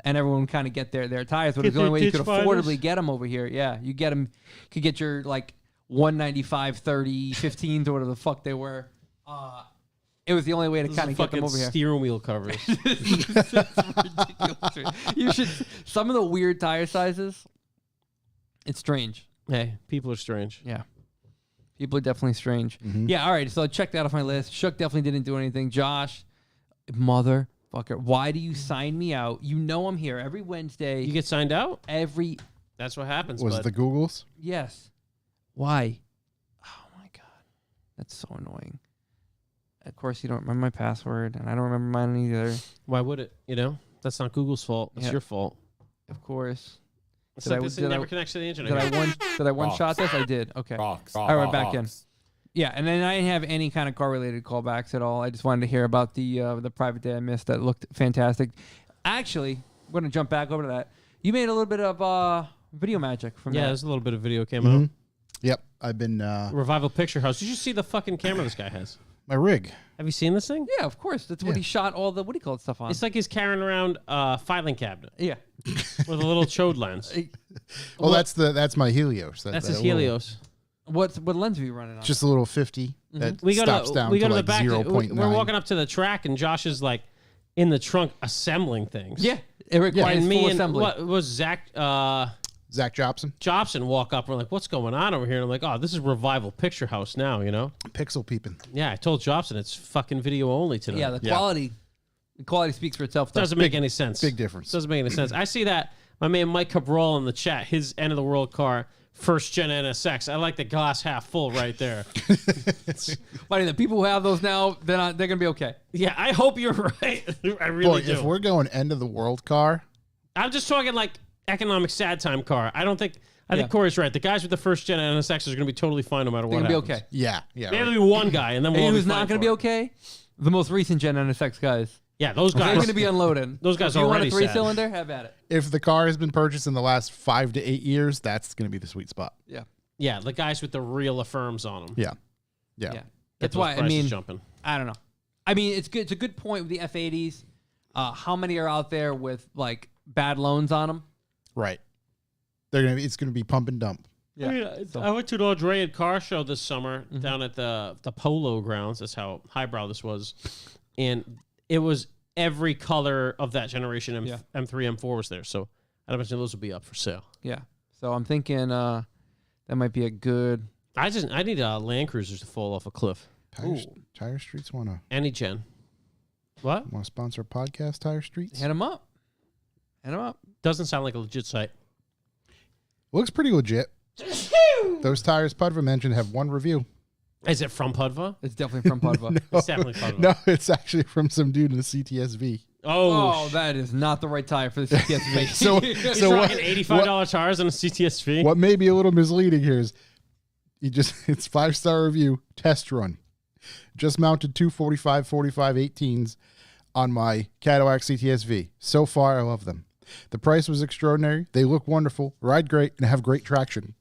S2: and everyone would kind of get their tires. But
S1: Get
S2: it's the only
S1: their
S2: way you could
S1: ditch finders?
S2: affordably get them over here. Yeah, you get them, could get your like 195, 30, 15s or whatever the fuck they were. It was the only way to
S1: This
S2: kind
S1: is
S2: of get them
S1: fucking
S2: over here.
S1: steering wheel covers.
S2: Ridiculous. You should. Some of the weird tire sizes. It's strange.
S1: Hey, people are strange.
S2: Yeah. People are definitely strange. Yeah, all right. So check that off my list. Shook definitely didn't do anything. Josh, motherfucker, why do you sign me out? You know I'm here every Wednesday.
S1: You get signed out?
S2: every
S1: That's what happens.
S3: Was
S1: bud.
S3: it the Googles?
S2: yes. Why? Oh my god, that's so annoying. Of course, you don't remember my password, and I don't remember mine either.
S1: Why would it? You know, that's not Google's fault. It's
S2: Yeah.
S1: your fault.
S2: Of course.
S1: It's
S2: Did
S1: like
S2: I-
S1: this
S2: did
S1: thing
S2: I-
S1: never connects to the internet.
S2: Did I one shot this? I did. Okay. All right, we're back in. Yeah, and then I didn't have any kind of car related callbacks at all. I just wanted to hear about the private day I missed that looked fantastic. Actually, we're gonna jump back over to that. You made a little bit of video magic from
S1: Yeah,
S2: that.
S1: there's a little bit of video came out.
S3: Yep. I've been
S1: Revival Picture House. Did you see the fucking camera this guy has?
S3: my rig.
S1: Have you seen this thing?
S2: Yeah, of course. That's what he shot all the what do you call it stuff on.
S1: It's like he's carrying around a filing cabinet
S2: yeah.
S1: with a little chode lens.
S3: Well, that's my Helios.
S1: That's
S3: that
S1: his
S3: little-
S1: Helios.
S2: What lens are you running on?
S3: Just a little 50 that
S1: We go
S3: stops
S1: to
S3: down
S1: we go
S3: to
S1: to the
S3: like
S1: back.
S3: 0.9.
S1: We're walking up to the track, and Josh is like in the trunk assembling things.
S2: yeah. It requires
S1: and me
S2: full
S1: and
S2: assembly.
S1: what was Zach
S3: Zach Jobson,
S1: Jobson walk up. We're like, "What's going on over here?" And I'm like, "Oh, this is Revival Picture House now." You know?
S3: Pixel peeping.
S1: Yeah, I told Jobson it's fucking video only today.
S2: Yeah, the quality speaks for itself. Though.
S1: doesn't make any sense.
S3: Big difference.
S1: Doesn't make any sense. I see that my man Mike Cabral in the chat, his end of the world car, first gen NSX. I like the glass half full right there.
S2: Funny, the people who have those now, they're gonna be okay.
S1: Yeah, I hope you're right. I really
S3: Boy,
S1: do.
S3: if we're going end of the world car,
S1: I'm just talking like economic sad time car. I don't think. I
S2: Yeah.
S1: think Corey's right. The guys with the first gen NSX are going to be totally fine no matter
S2: They're
S1: what.
S2: gonna be
S1: happens.
S2: okay.
S3: yeah.
S1: Maybe
S3: Right.
S1: there'll be one guy, and then we'll
S2: Hey,
S1: all be
S2: who's not
S1: fine
S2: gonna
S1: for
S2: be
S1: it.
S2: okay? The most recent Gen NSX guys.
S1: Yeah, those
S2: They're
S1: guys.
S2: gonna be unloading.
S1: Those guys
S2: If you want
S1: already
S2: a
S1: sad.
S2: 3-cylinder? Have at it.
S3: If the car has been purchased in the last 5 to 8 years, that's going to be the sweet spot.
S2: Yeah.
S1: Yeah, the guys with the real affirms on them.
S3: Yeah. Yeah.
S2: Yeah.
S1: Get
S2: That's
S1: those
S2: why I
S1: prices
S2: mean
S1: jumping.
S2: I don't know. I mean it's good. It's a good point with the F80s. How many are out there with like bad loans on them?
S3: Right. It's going to be pump and dump.
S2: Yeah.
S1: I went to an Audrey car show this summer
S2: Mm-hmm.
S1: down at the Polo grounds. That's how highbrow this was, and it was every color of that generation.
S2: Yeah.
S1: M3, M4 was there. So I imagine those will be up for sale.
S2: Yeah. So I'm thinking that might be a good.
S1: I need Land Cruisers to fall off a cliff.
S3: Tire Streets want
S1: Any gen. What?
S3: to sponsor a podcast, Tire Streets?
S2: Hit them up. Hit him up.
S1: Doesn't sound like a legit site.
S3: Looks pretty legit. Those tires Pudva mentioned have one review.
S1: Is it from Pudva?
S2: It's definitely from Pudva.
S1: It's definitely Pudva.
S3: No, it's actually from some dude in the CTSV.
S2: Oh, that is not the right tire for the CTSV.
S1: He's rocking $85 tires on a CTSV.
S3: What may be a little misleading here is it's 5-star review, test run. Just mounted 245 45 18s on my Cadillac CTSV. So far, I love them. The price was extraordinary. They look wonderful, ride great, and have great traction.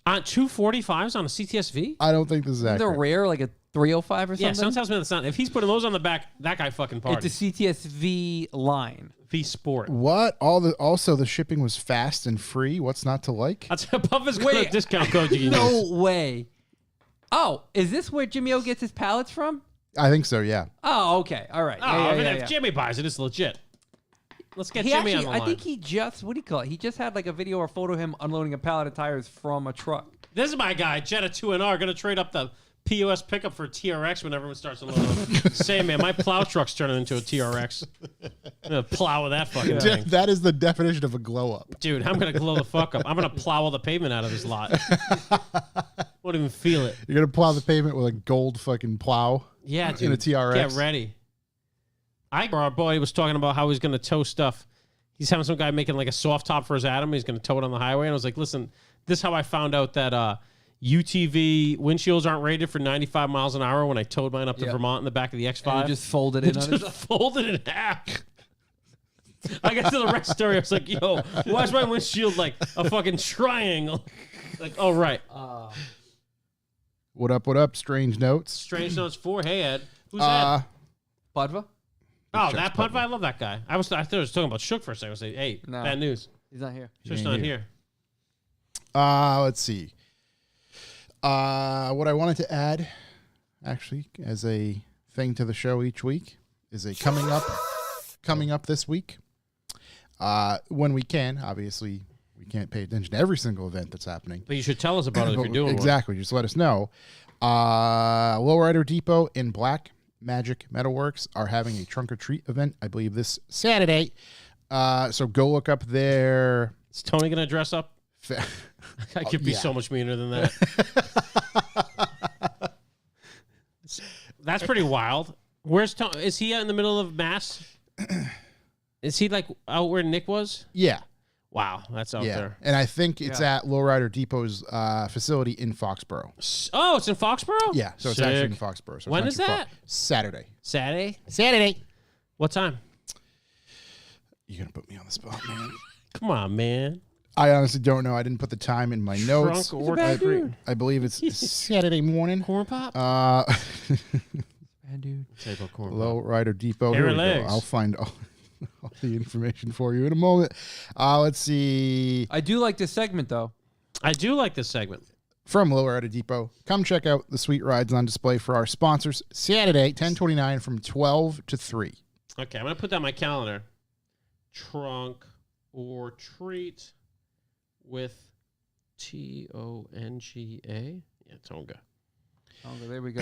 S1: On 245s on a CTSV?
S3: I don't think this is
S2: They're
S3: accurate.
S2: rare, like a 305 or something.
S1: Yeah, someone tells me that's not. If he's putting those on the back, that guy fucking party.
S2: It's a CTSV line.
S1: V Sport.
S3: What? Also, the shipping was fast and free. What's not to like?
S1: That's above his discount code you can use.
S2: No way. Oh, is this where Jimmy O gets his pallets from?
S3: I think so, yeah.
S2: Oh, okay. All right.
S1: Oh, if Jimmy buys it, it's legit. Let's get Jimmy on the line.
S2: I think he just, what do you call it? He just had like a video or photo of him unloading a pallet of tires from a truck.
S1: This is my guy, Jetta 2NR, going to trade up the POS pickup for a TRX when everyone starts unloading them. Say, man, my plow truck's turning into a TRX. I'm going to plow with that fucking thing.
S3: That is the definition of a glow up.
S1: Dude, I'm going to glow the fuck up. I'm going to plow all the pavement out of this lot. Won't even feel it.
S3: You're going to plow the pavement with a gold fucking plow?
S1: Yeah, dude.
S3: In a TRX?
S1: Get ready. Our boy was talking about how he's going to tow stuff. He's having some guy making like a soft top for his Atom. He's going to tow it on the highway. And I was like, listen, this is how I found out that UTV windshields aren't rated for 95 miles an hour when I towed mine up to Vermont in the back of the X5.
S2: And you just folded it in.
S1: Just folded it in half. I got to the rest story. I was like, yo, why is my windshield like a fucking triangle? Like, oh, right.
S3: What up, Strange Notes?
S1: Strange Notes 4. Hey, Ed. Who's Ed?
S2: Pudva?
S1: Oh, that Pudva. I love that guy. I thought I was talking about Shook for a second. I was like, hey,
S2: No.
S1: bad news.
S2: He's not here.
S1: Shook's not here.
S3: Let's see. What I wanted to add, actually, as a thing to the show each week, is a coming up this week. When we can, obviously, we can't pay attention to every single event that's happening.
S1: But you should tell us about it if you're doing
S3: Exactly. Just let us know. Lowrider Depot in Black Magic Metalworks are having a trunk or treat event, I believe, this Saturday. So go look up their.
S1: one. Is Tony going to dress up? I could be so much meaner than that. That's pretty wild. Where's Tony? Is he in the middle of Mass? Is he like out where Nick was?
S3: Yeah.
S1: Wow, that's out there.
S3: And I think it's at Lowrider Depot's facility in Foxborough.
S1: Oh, it's in Foxborough?
S3: Yeah, so it's actually in Foxborough. So
S1: when
S3: it's
S1: is
S3: not too
S1: that?
S3: far. Saturday.
S1: Saturday? What time?
S3: You're going to put me on the spot, man.
S1: Come on, man.
S3: I honestly don't know. I didn't put the time in my notes.
S1: Trunk or treat.
S3: I believe it's Saturday morning.
S1: Corn pop?
S2: Bad dude.
S3: Lowrider Depot.
S1: Hairy
S3: Here we go.
S1: legs.
S3: I'll find all the information for you in a moment. Let's see.
S2: I do like this segment, though.
S1: I do like this segment.
S3: From Lowrider Depot, come check out the sweet rides on display for our sponsors. Saturday, 10/29 from 12 to 3.
S1: Okay, I'm going to put that on my calendar. Trunk or treat with Tonga. Yeah, Tonga.
S2: Oh, there we go.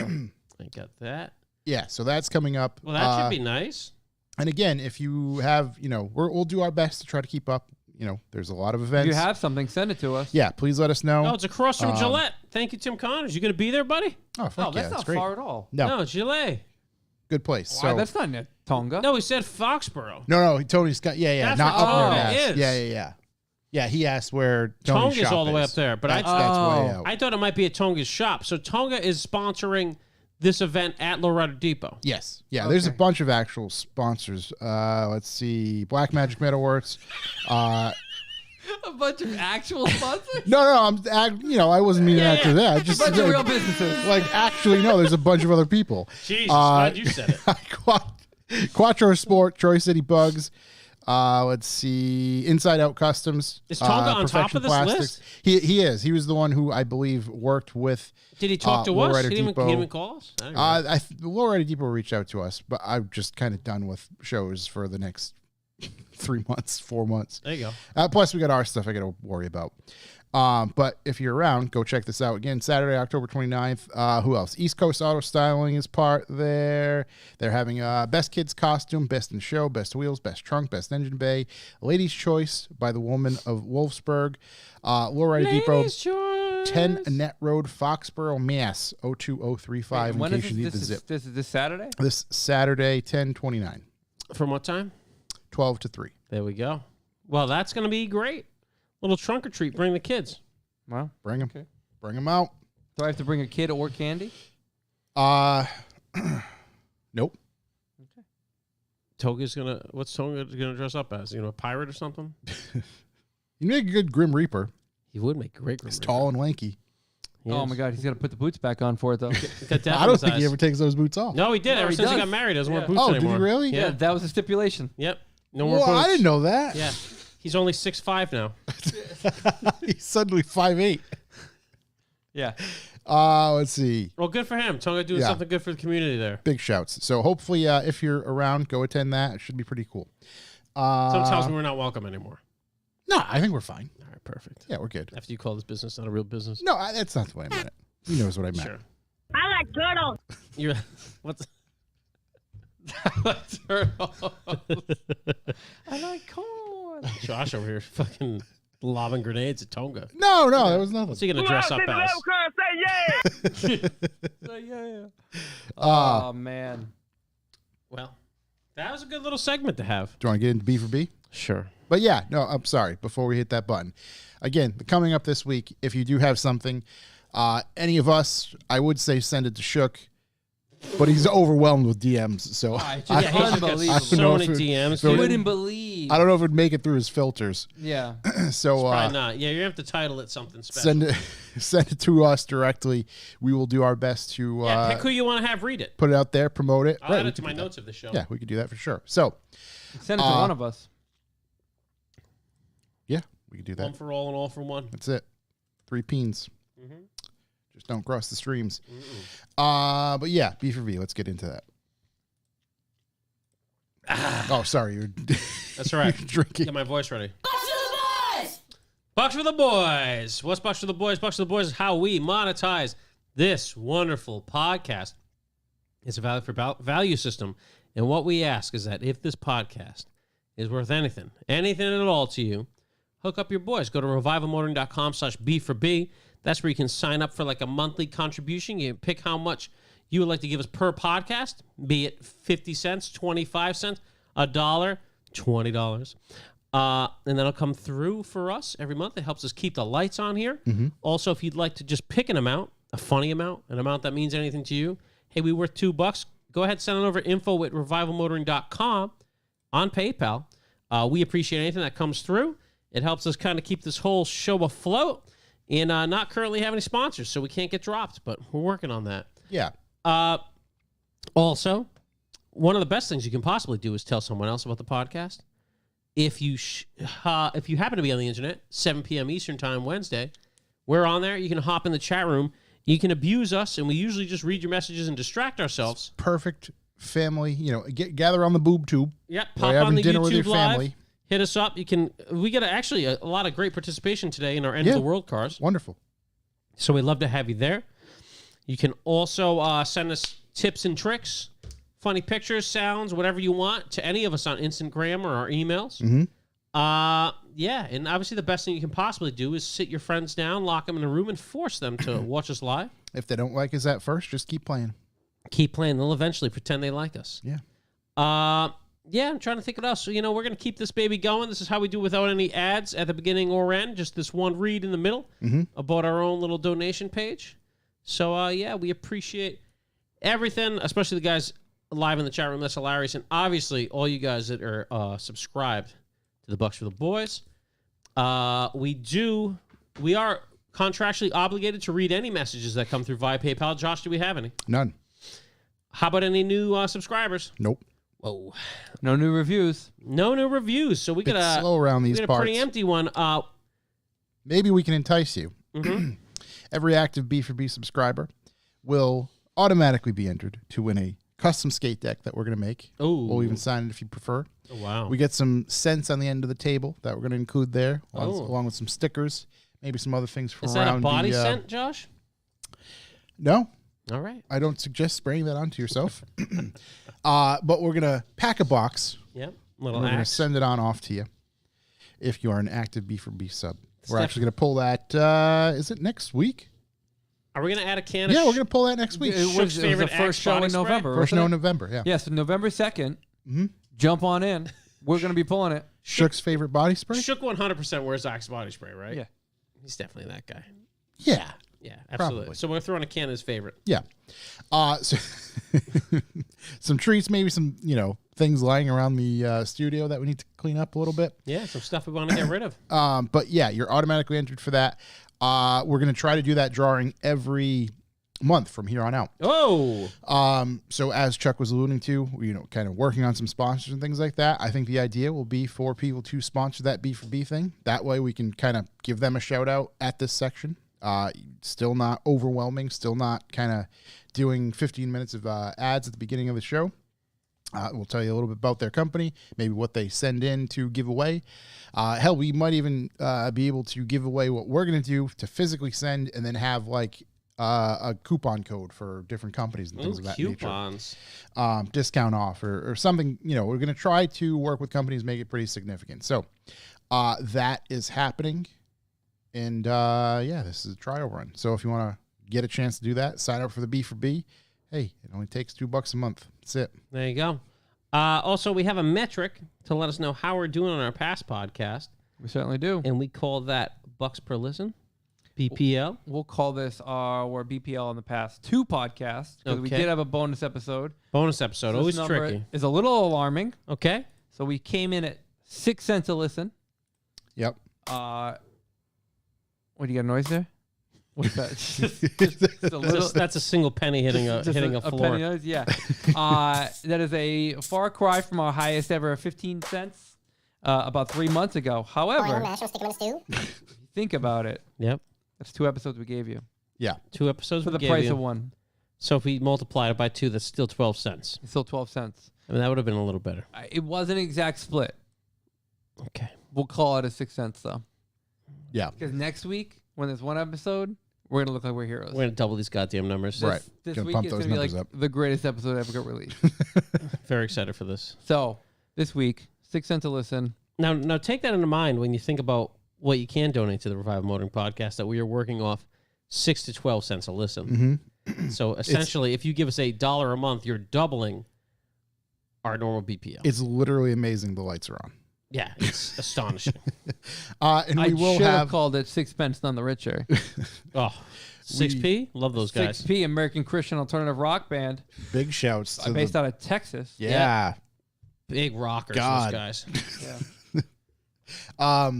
S1: I got that.
S3: Yeah, so that's coming up.
S1: Well, that should be nice.
S3: And again, if you have, we'll do our best to try to keep up. There's a lot of events.
S2: If you have something, send it to us.
S3: Yeah, please let us know.
S1: Oh, it's across from Gillette. Thank you, Tim Connors. You going to be there, buddy?
S3: Oh, fuck
S2: Oh, that's
S3: yeah,
S2: not
S3: great.
S2: far at all.
S3: No,
S1: Gillette.
S3: good place.
S2: Why,
S3: So
S2: that's not near Tonga.
S1: No, he said Foxborough.
S3: No, Tony's got,
S1: That's
S3: not
S1: what
S3: up near
S1: Tonga
S3: Mass.
S1: is.
S3: Yeah. Yeah, he asked where Tony's
S1: Tonga's
S3: shop
S1: all the way
S3: is.
S1: up there, but
S3: that's way out.
S1: I thought it might be at Tonga's shop. So Tonga is sponsoring this event at Lowrider Depot.
S3: Yes. Yeah, there's a
S2: Okay.
S3: bunch of actual sponsors. Let's see. Black Magic Metalworks.
S2: A bunch of actual sponsors?
S3: No, I wasn't meaning after that.
S2: A
S3: Just
S2: bunch of real businesses.
S3: actually, no, there's a bunch of other people.
S1: Jesus, glad you said it.
S3: Quattro Sport, Troy City Bugs. Let's see. Inside Out Customs.
S1: Is Tonga on top
S3: Perfection
S1: of this
S3: Plastics.
S1: list?
S3: He is. He was the one who I believe worked with.
S1: Did he talk to us?
S3: Lowrider
S1: He didn't
S3: Depot.
S1: even call us? I don't know.
S3: Lowrider Depot reached out to us, but I'm just kind of done with shows for the next 3 months, 4 months.
S1: There you go.
S3: Plus, we got our stuff I got to worry about. But if you're around, go check this out. Again, Saturday, October 29th. Who else? East Coast Auto Styling is part there. They're having Best Kids Costume, Best in Show, Best Wheels, Best Trunk, Best Engine Bay, Ladies' Choice by the Woman of Wolfsburg, Lowrider Depot, 10 Annette Road, Foxborough, Mass. 02035
S2: When
S3: in
S2: is
S3: case you need the
S2: this?
S3: zip.
S2: This is this Saturday?
S3: This Saturday, 10/29,
S1: From what time?
S3: 12 to 3.
S1: There we go. Well, that's going to be great. Little trunk or treat. Bring the kids.
S2: Wow.
S3: Bring them.
S2: Okay.
S3: Bring them out.
S2: Do I have to bring a kid or candy?
S3: Nope.
S1: Toga's going to... What's Toga going to dress up as? You know, a pirate or something?
S3: You make a good Grim Reaper.
S1: He would make a great
S3: He's tall and lanky.
S2: Oh my God, he's got to put the boots back on for it though.
S3: I don't think he ever takes those boots off.
S1: No, he did.
S2: No,
S1: Ever
S2: he
S1: since he
S2: does.
S1: got married, he doesn't wear
S2: Yeah.
S1: boots
S3: Oh,
S1: anymore.
S3: did he really?
S2: Yeah, that was a stipulation.
S1: Yep. No more
S3: Well,
S1: boots.
S3: I didn't know that.
S1: Yeah. He's only 6'5" now.
S3: He's suddenly 5'8".
S2: Yeah.
S3: Let's see.
S1: Well, good for him. Tonga doing
S3: Yeah.
S1: something good for the community there.
S3: Big shouts. So hopefully, if you're around, go attend that. It should be pretty cool.
S1: Some tells me we're not welcome anymore.
S3: No, I think we're fine.
S1: All right, perfect.
S3: Yeah, we're good.
S1: After you call this business not a real business.
S3: No, that's not the way I meant it. He knows what I meant.
S1: Sure.
S4: I like turtles.
S1: You're what's
S2: I like corn.
S1: Josh over here fucking lobbing grenades at Tonga?
S3: No, that was nothing.
S1: What's he gonna
S4: Who
S1: dress
S4: else
S1: up
S4: in the
S1: as?
S4: level car say yeah?
S2: Oh man.
S1: Well, that was a good little segment to have.
S3: Do you want to get into B for B?
S1: Sure.
S3: But yeah, no, I'm sorry. Before we hit that button, again, coming up this week, if you do have something, any of us, I would say send it to Shook, but he's overwhelmed with DMs. So
S2: I just-
S3: I,
S2: yeah, he's got
S3: I don't
S1: so
S3: know
S1: many
S3: if it-
S1: DMs.
S3: so
S2: You
S1: dude.
S2: wouldn't believe.
S3: I don't know if it'd make it through his filters.
S2: Yeah.
S3: So
S1: Probably not. Yeah, you have to title it something special.
S3: send it to us directly. We will do our best to
S1: Yeah, pick who you want to have read it.
S3: put it out there, promote it.
S1: I'll add
S3: we
S1: it to
S3: could
S1: my
S3: do that.
S1: notes of the show.
S3: Yeah, we could do that for sure. So
S2: Send it to one of us.
S3: yeah, we could do
S1: One
S3: that.
S1: for all and all for one.
S3: That's it. 3 peens.
S1: Mm-hmm.
S3: Just don't cross the streams. But yeah, B for V. Let's get into that. Oh, sorry, you're
S1: That's all right.
S3: drinking.
S1: Get my voice ready. Bucks for the boys. What's Bucks for the boys? Bucks for the boys is how we monetize this wonderful podcast. It's a value system. And what we ask is that if this podcast is worth anything at all to you, hook up your boys. Go to revivalmotoring.com/B4B. That's where you can sign up for like a monthly contribution. You pick how much you would like to give us per podcast, be it 50 cents, 25 cents, $1, $20. And that'll come through for us every month. It helps us keep the lights on here. Also, if you'd like to just pick an amount, a funny amount, an amount that means anything to you, hey, we worth $2. Go ahead, send it over info@revivalmotoring.com on PayPal. We appreciate anything that comes through. It helps us kind of keep this whole show afloat and not currently have any sponsors, so we can't get dropped, but we're working on that.
S3: Yeah.
S1: Also, one of the best things you can possibly do is tell someone else about the podcast. If you happen to be on the internet, 7 p.m. Eastern Time, Wednesday, we're on there. You can hop in the chat room. You can abuse us, and we usually just read your messages and distract ourselves.
S3: Perfect family. Gather on the boob tube.
S1: Yep,
S3: While
S1: pop
S3: you're
S1: on
S3: having
S1: the
S3: dinner with
S1: YouTube
S3: your
S1: Live.
S3: family.
S1: Hit us up. We get actually a lot of great participation today in our End of
S3: Yeah.
S1: the World cars.
S3: Wonderful.
S1: So we'd love to have you there. You can also send us tips and tricks, funny pictures, sounds, whatever you want to any of us on Instagram or our emails.
S3: Mhm.
S1: Yeah, and obviously the best thing you can possibly do is sit your friends down, lock them in a room, and force them to watch us live.
S3: If they don't like us at first, just keep playing.
S1: Keep playing. They'll eventually pretend they like us.
S3: Yeah.
S1: Yeah, I'm trying to think what else. So, we're going to keep this baby going. This is how we do without any ads at the beginning or end. Just this one read in the middle about our own little donation page. So, yeah, we appreciate everything, especially the guys live in the chat room. That's hilarious. And obviously, all you guys that are subscribed to the Bucks for the Boys. We are contractually obligated to read any messages that come through via PayPal. Josh, do we have any?
S3: None.
S1: How about any new subscribers?
S3: Nope.
S1: Whoa.
S2: No new reviews.
S1: No new reviews. So we
S3: Bit
S1: got
S3: slow around these
S1: a
S3: parts.
S1: pretty empty one.
S3: Maybe we can entice you. Every active B4B subscriber will automatically be entered to win a custom skate deck that we're going to make.
S1: Oh,
S3: We'll even sign it if you prefer.
S1: oh, wow.
S3: We get some scents on the end of the table that we're going to include there, along with some stickers, maybe some other things from
S1: Is that
S3: around
S1: a body
S3: the,
S1: scent, Josh?
S3: No,
S1: All right.
S3: I don't suggest spraying that onto yourself. But we're going to pack a box.
S1: Yep.
S3: And
S1: Little
S3: we're going to
S1: axe.
S3: send it on off to you if you are an active B for B sub. We're
S1: Steph-
S3: actually going to pull that. Is it next week?
S1: Are we gonna add a can?
S3: Yeah,
S1: of
S3: we're going to pull that next week.
S2: It was
S1: Shook's
S2: the
S1: favorite
S2: first
S1: Axe
S2: show
S1: body
S2: in
S1: spray?
S2: November.
S3: First
S2: wasn't
S3: no
S2: it?
S3: November, yeah.
S2: Yeah, so November 2nd,
S3: Mhm.
S2: jump on in. We're going to be pulling it.
S3: Shook's favorite body spray?
S1: Shook 100% wears Axe body spray, right?
S2: Yeah.
S1: He's definitely that guy.
S3: Yeah.
S1: Yeah, absolutely.
S3: Probably.
S1: So we're throwing a can of his favorite.
S3: Yeah. So some treats, maybe some, things lying around the studio that we need to clean up a little bit.
S1: Yeah, some stuff we want to get rid of.
S3: But yeah, you're automatically entered for that. We're going to try to do that drawing every month from here on out.
S1: Oh,
S3: So as Chuck was alluding to, kind of working on some sponsors and things like that. I think the idea will be for people to sponsor that B for B thing. That way we can kind of give them a shout out at this section. Still not overwhelming, still not kind of doing 15 minutes of ads at the beginning of the show. We'll tell you a little bit about their company, maybe what they send in to give away. Hell, we might even be able to give away what we're going to do to physically send and then have like a coupon code for different companies and things
S1: ooh,
S3: of that
S1: coupons.
S3: nature. Discount off or something. We're going to try to work with companies, make it pretty significant. So that is happening. And this is a trial run. So if you want to get a chance to do that, sign up for the B for B. Hey, it only takes $2 a month. That's it.
S1: There you go. Also, we have a metric to let us know how we're doing on our past podcast,
S2: We certainly do.
S1: and we call that bucks per listen, BPL.
S2: We'll call this our BPL on the past 2 podcasts because we
S1: Okay.
S2: did have a bonus episode.
S1: Bonus episode,
S2: So
S1: always
S2: this number
S1: tricky.
S2: is a little alarming.
S1: Okay.
S2: So we came in at 6 cents a listen.
S3: Yep.
S2: What do you got a noise there? What's that? just a little,
S1: That's a single penny hitting a
S2: just
S1: hitting a floor.
S2: penny noise. Yeah. That is a far cry from our highest ever 15 cents about 3 months ago. However, think about it.
S1: Yep.
S2: That's 2 episodes we gave you
S1: 2 episodes
S2: for
S1: we
S2: the
S1: gave
S2: price
S1: you.
S2: of 1.
S1: So if we multiplied it by 2, that's still 12 cents.
S2: It's still 12 cents.
S1: I mean, that would have been a little better.
S2: It wasn't an exact split.
S1: Okay.
S2: We'll call it a 6 cents though.
S3: Yeah.
S2: Because next week, when there's 1 episode, we're gonna look like we're heroes.
S1: We're going to double these goddamn numbers.
S3: Right.
S2: This
S3: Gonna
S2: week
S3: pump
S2: is
S3: those
S2: gonna be like
S3: numbers up.
S2: the greatest episode ever got released.
S1: Very excited for this.
S2: So this week, 6 cents a listen.
S1: Now take that into mind when you think about what you can donate to the Revival Motoring Podcast, that we are working off 6 to 12 cents a listen.
S3: Mm-hmm.
S1: So essentially, if you give us $1 a month, you're doubling our normal BPL.
S3: It's literally amazing the lights are on.
S1: Yeah, it's astonishing.
S3: And
S2: I
S3: we will
S2: should have
S3: have
S2: called it 6 pence none the richer.
S1: Oh, 6P? Love those guys.
S2: 6P American Christian Alternative Rock Band
S3: big shouts to
S2: based out of Texas.
S3: Yeah.
S1: Big rockers,
S3: God.
S1: those guys.
S2: Yeah.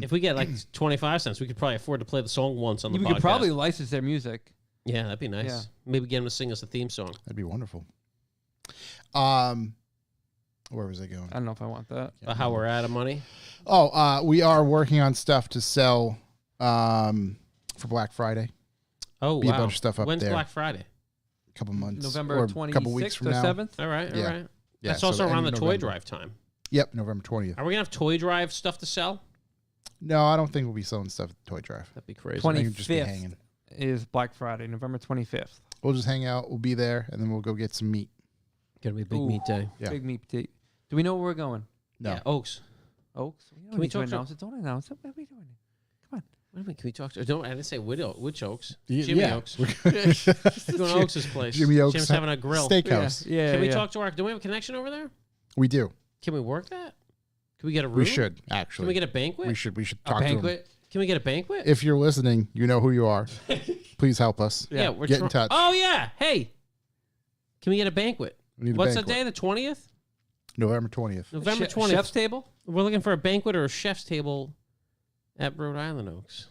S1: If we get like 25 cents, we could probably afford to play the song once on the
S2: We
S1: podcast.
S2: could probably license their music.
S1: Yeah, that'd be nice.
S2: Yeah.
S1: Maybe get them to sing us a theme song.
S3: That'd be wonderful. Where was I going?
S2: I don't know if I want that.
S1: About how we're out of money.
S3: We are working on stuff to sell for Black Friday.
S1: Oh,
S3: Be a
S1: wow.
S3: bunch of stuff up
S1: When's
S3: there.
S1: Black Friday?
S3: A couple months.
S2: November
S3: or
S2: 26th
S3: a couple weeks from
S2: or
S3: now.
S2: 7th?
S1: All right, all
S3: Yeah.
S1: right.
S3: Yeah,
S1: That's
S3: so
S1: also around the
S3: end of
S1: toy
S3: November.
S1: drive time.
S3: Yep, November 20th.
S1: Are we going to have toy drive stuff to sell?
S3: No, I don't think we'll be selling stuff at the Toy Drive.
S1: That'd be crazy.
S3: I think we'll just be
S2: 25th
S3: hanging.
S2: is Black Friday, November 25th.
S3: We'll just hang out. We'll be there, and then we'll go get some meat.
S1: Gonna be a big
S2: Ooh.
S1: meat day.
S3: Yeah.
S2: Big meat date. Do we know where we're going?
S3: No.
S1: Yeah, Oaks.
S2: Oaks?
S1: Can we
S2: need to
S1: talk to-
S2: announce it? Don't announce it. What are we doing? Come on.
S1: What do you mean? Can we talk to? Don't I didn't say which Oaks?
S3: Yeah,
S1: Jimmy
S3: yeah.
S1: Oaks. We're going to Oaks' place.
S3: Jimmy Oaks
S1: Jim's having a grill.
S3: Steakhouse.
S2: Yeah.
S1: Can we
S2: yeah.
S1: talk to our? Do we have a connection over there?
S3: We do.
S1: Can we work that? Can we get a room?
S3: We should
S1: Can
S3: actually.
S1: we get a banquet?
S3: We should
S2: A
S3: talk to them.
S2: banquet?
S1: Can we get a banquet?
S3: If you're listening, you know who you are. Please help us.
S1: yeah, we're
S3: Get in touch.
S1: Oh yeah, hey, can we get a banquet?
S3: We need a
S1: What's
S3: banquet.
S1: the day? The 20th,
S3: November 20th.
S1: November
S2: Chef's
S1: 20th.
S2: table?
S1: We're looking for a banquet or a chef's table at Rhode Island Oaks.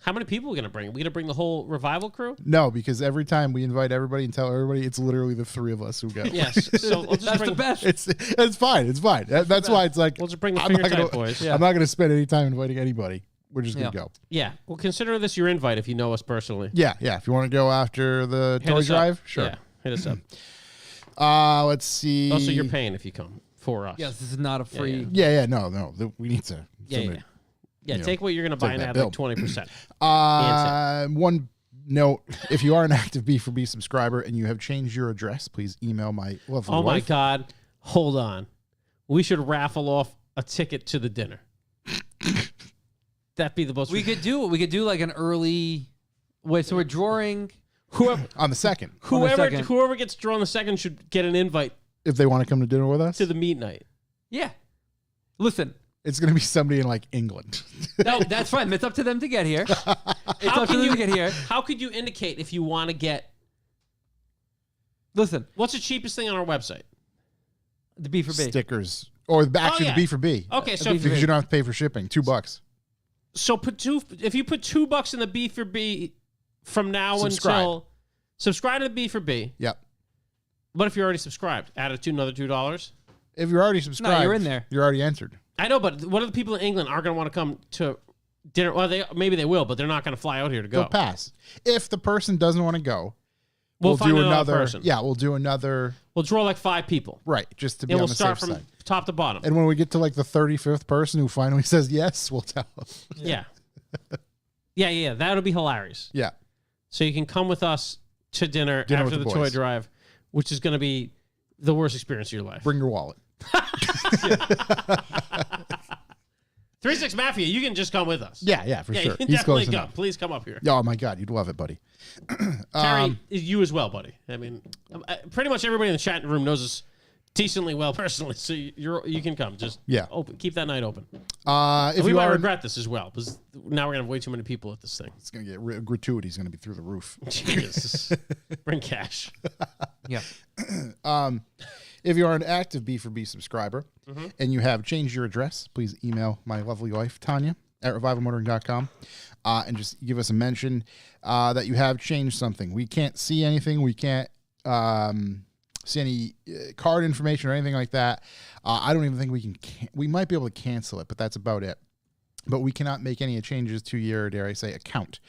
S1: How many people are we gonna bring? We gonna bring the whole revival crew?
S3: No, because every time we invite everybody and tell everybody, it's literally the three of us who go.
S1: Yes. So we'll just
S2: That's
S1: bring
S2: the best.
S3: It's fine. It's fine. That's why it's like
S1: We'll just bring the
S3: I'm not
S1: finger
S3: gonna-
S1: tight boys.
S2: Yeah.
S3: I'm not going to spend any time inviting anybody. we're just gonna go.
S1: Yeah. Well, consider this your invite if you know us personally.
S3: Yeah. If you want to go after the
S1: Hit
S3: toy
S1: us up.
S3: drive, sure.
S1: Yeah. Hit us up.
S3: Let's see.
S1: Also, you're paying if you come for us.
S2: Yes, this is not a free.
S3: Yeah. No. We need to.
S1: Yeah.
S3: somebody-
S1: Yeah.
S3: you
S1: Take what you're gonna buy and
S3: that
S1: add
S3: bill.
S1: like 20%.
S3: One note: if you are an active B4B subscriber and you have changed your address, please email my lovely
S1: Oh my
S3: wife.
S1: God! Hold on. We should raffle off a ticket to the dinner. That'd be the most.
S2: We could do like an early. Wait, so we're drawing.
S1: whoever
S3: On the second,
S2: second.
S1: whoever gets drawn the second should get an invite
S3: if they want to come to dinner with us,
S1: to the meet night.
S2: Yeah. Listen.
S3: it's going to be somebody in like England.
S2: No, that's fine. It's up to them to get here. It's
S1: How
S2: up to
S1: can
S2: them
S1: you
S2: to get here.
S1: How could you indicate if you want to get?
S2: Listen,
S1: What's the cheapest thing on our website?
S2: the B for B.
S3: Stickers or actually
S1: yeah.
S3: the B4B.
S1: Okay, so
S3: Because you don't have to pay for shipping. $2.
S1: so put two. If you put $2 in the B for B from now
S3: Subscribe.
S1: until subscribe to the B for B.
S3: Yep.
S1: But if you're already subscribed, add it to another $2.
S3: If you're already subscribed,
S2: you're in there.
S3: You're already entered.
S1: I know, but what are the people in England aren't going to want to come to dinner? Well, maybe they will, but they're not going to fly out here to go.
S3: They'll pass. If the person doesn't want to go,
S1: We'll find
S3: do
S1: another
S3: another.
S1: person.
S3: Yeah, we'll do another.
S1: We'll draw like 5 people.
S3: Right, just to be
S1: And
S3: on
S1: we'll
S3: the
S1: start
S3: safe
S1: from
S3: side.
S1: top to bottom.
S3: And when we get to like the 35th person who finally says yes, we'll tell them.
S1: Yeah. Yeah. That'll be hilarious.
S3: Yeah.
S1: So you can come with us to dinner
S3: Dinner
S1: after
S3: with
S1: the
S3: the
S1: toy
S3: boys.
S1: drive, which is going to be the worst experience of your life.
S3: Bring your wallet.
S1: 36 Mafia, you can just come with us.
S3: Yeah, for
S1: Yeah,
S3: sure.
S1: you can
S3: He's
S1: definitely
S3: close
S1: go.
S3: enough.
S1: Please come up here.
S3: Oh my God, you'd love it, buddy.
S1: Terry, you as well, buddy. I mean, pretty much everybody in the chat room knows us decently well personally, so you can come. Just keep that night open.
S3: If
S1: We
S3: you
S1: might
S3: are,
S1: regret this as well, because now we're gonna have way too many people at this thing.
S3: it's gonna get gratuity is gonna be through the roof.
S1: Jesus, bring cash.
S2: Yeah.
S3: If you are an active B4B subscriber
S1: Mm-hmm.
S3: and you have changed your address, please email my lovely wife Tanya at revivalmotoring.com and just give us a mention that you have changed something. We can't see anything. We can't see any card information or anything like that. I don't even think we can. We might be able to cancel it, but that's about it. But we cannot make any changes to your, dare I say, account.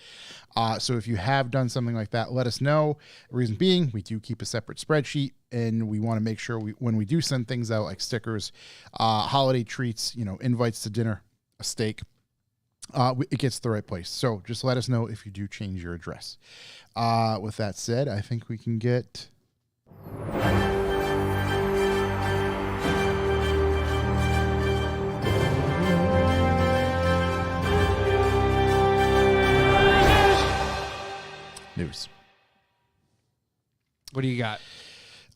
S3: So if you have done something like that, let us know. Reason being, we do keep a separate spreadsheet, and we want to make sure when we do send things out, like stickers, holiday treats, invites to dinner, a steak, it gets to the right place. So just let us know if you do change your address. With that said, I think we can get... news.
S2: What do you got?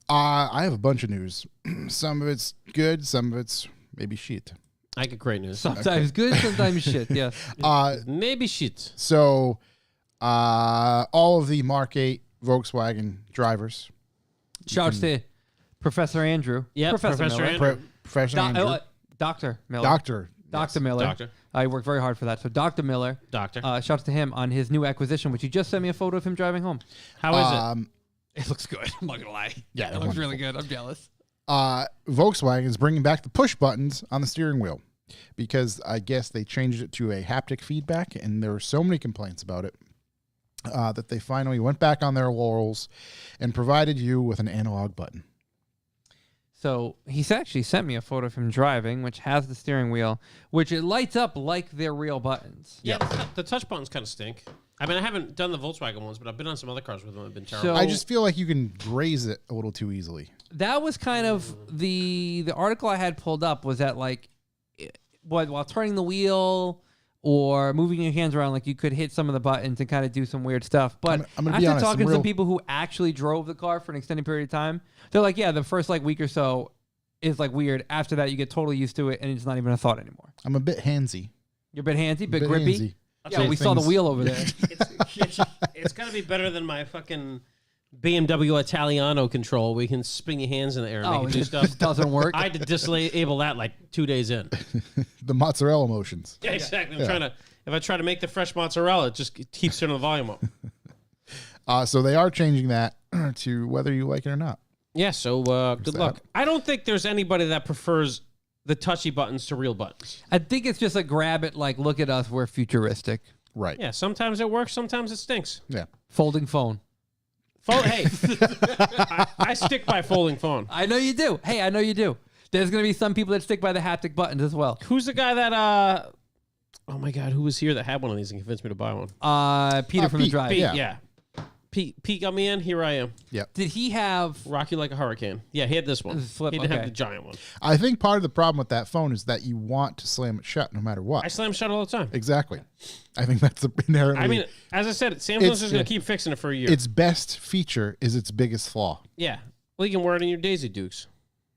S3: I have a bunch of news. Some of it's good, some of it's maybe shit.
S1: I get great news.
S2: Sometimes good, sometimes shit. Yes.
S1: Maybe shit.
S3: So, all of the Mark 8 Volkswagen drivers,
S2: Shouts to Professor Andrew.
S1: Yep, Professor
S2: Miller.
S1: Andrew.
S3: Professor Andrew,
S2: Dr. Miller.
S3: Doctor,
S2: Dr. Miller.
S1: Doctor.
S2: I worked very hard for that. So Dr. Miller.
S1: Doctor.
S2: Shouts to him on his new acquisition, which he just sent me a photo of him driving home.
S1: How is it?
S2: It looks good. I'm not gonna lie.
S3: Yeah,
S2: it
S3: they're
S2: looks really good. I'm jealous.
S3: Volkswagen is bringing back the push buttons on the steering wheel because I guess they changed it to a haptic feedback, and there were so many complaints about it that they finally went back on their laurels and provided you with an analog button.
S2: So he's actually sent me a photo of him driving, which has the steering wheel, which it lights up like they're real buttons.
S1: Yeah, the touch buttons kind of stink. I mean, I haven't done the Volkswagen ones, but I've been on some other cars with them. They've been terrible.
S2: So-
S3: I just feel like you can graze it a little too easily.
S2: That was kind of the article I had pulled up was that like while turning the wheel or moving your hands around, like you could hit some of the buttons and kind of do some weird stuff. But
S3: I'm gonna
S2: after
S3: be honest,
S2: talking
S3: some
S2: to
S3: real-
S2: some people who actually drove the car for an extended period of time, they're like, yeah, the first like week or so is like weird. After that, you get totally used to it, and it's not even a thought anymore.
S3: I'm a bit handsy.
S2: You're a bit handsy, bit
S3: Bit
S2: grippy.
S3: handsy.
S2: Yeah, we saw the wheel over there.
S1: It's got to be better than my fucking BMW Italiano control. We can spin your hands in the air and
S2: Oh,
S1: make
S2: it
S1: you do
S2: just,
S1: stuff.
S2: just doesn't work.
S1: I had to disable that like 2 days in.
S3: The mozzarella motions.
S1: Yeah, exactly. If I try to make the fresh mozzarella, it just keeps turning the volume up.
S3: So they are changing that to whether you like it or not.
S1: Yeah, so good luck. I don't think there's anybody that prefers the touchy buttons to real buttons.
S2: I think it's just a grab it, like, look at us, we're futuristic.
S3: Right.
S1: Yeah, sometimes it works, sometimes it stinks.
S3: Yeah.
S2: Folding phone.
S1: Hey, I stick by folding phone.
S2: I know you do. Hey, I know you do. There's going to be some people that stick by the haptic buttons as well.
S1: Who's the guy that, oh my God, who was here that had one of these and convinced me to buy one?
S2: Peter from the
S3: Pete.
S2: Drive.
S1: Pete,
S3: Yeah.
S1: yeah. Pete got me in. Here I am.
S2: Did he have...
S1: Rock you like a hurricane. Yeah, he had this one.
S2: Flip,
S1: He didn't have
S2: okay.
S1: the giant one.
S3: I think part of the problem with that phone is that you want to slam it shut no matter what.
S1: I slam shut all the time.
S3: Exactly. I think that's inherently.
S1: I mean, as I said, Samsung's
S3: It's-
S1: just going to keep fixing it for a year.
S3: its best feature is its biggest flaw.
S1: Yeah. Well, you can wear it in your Daisy Dukes.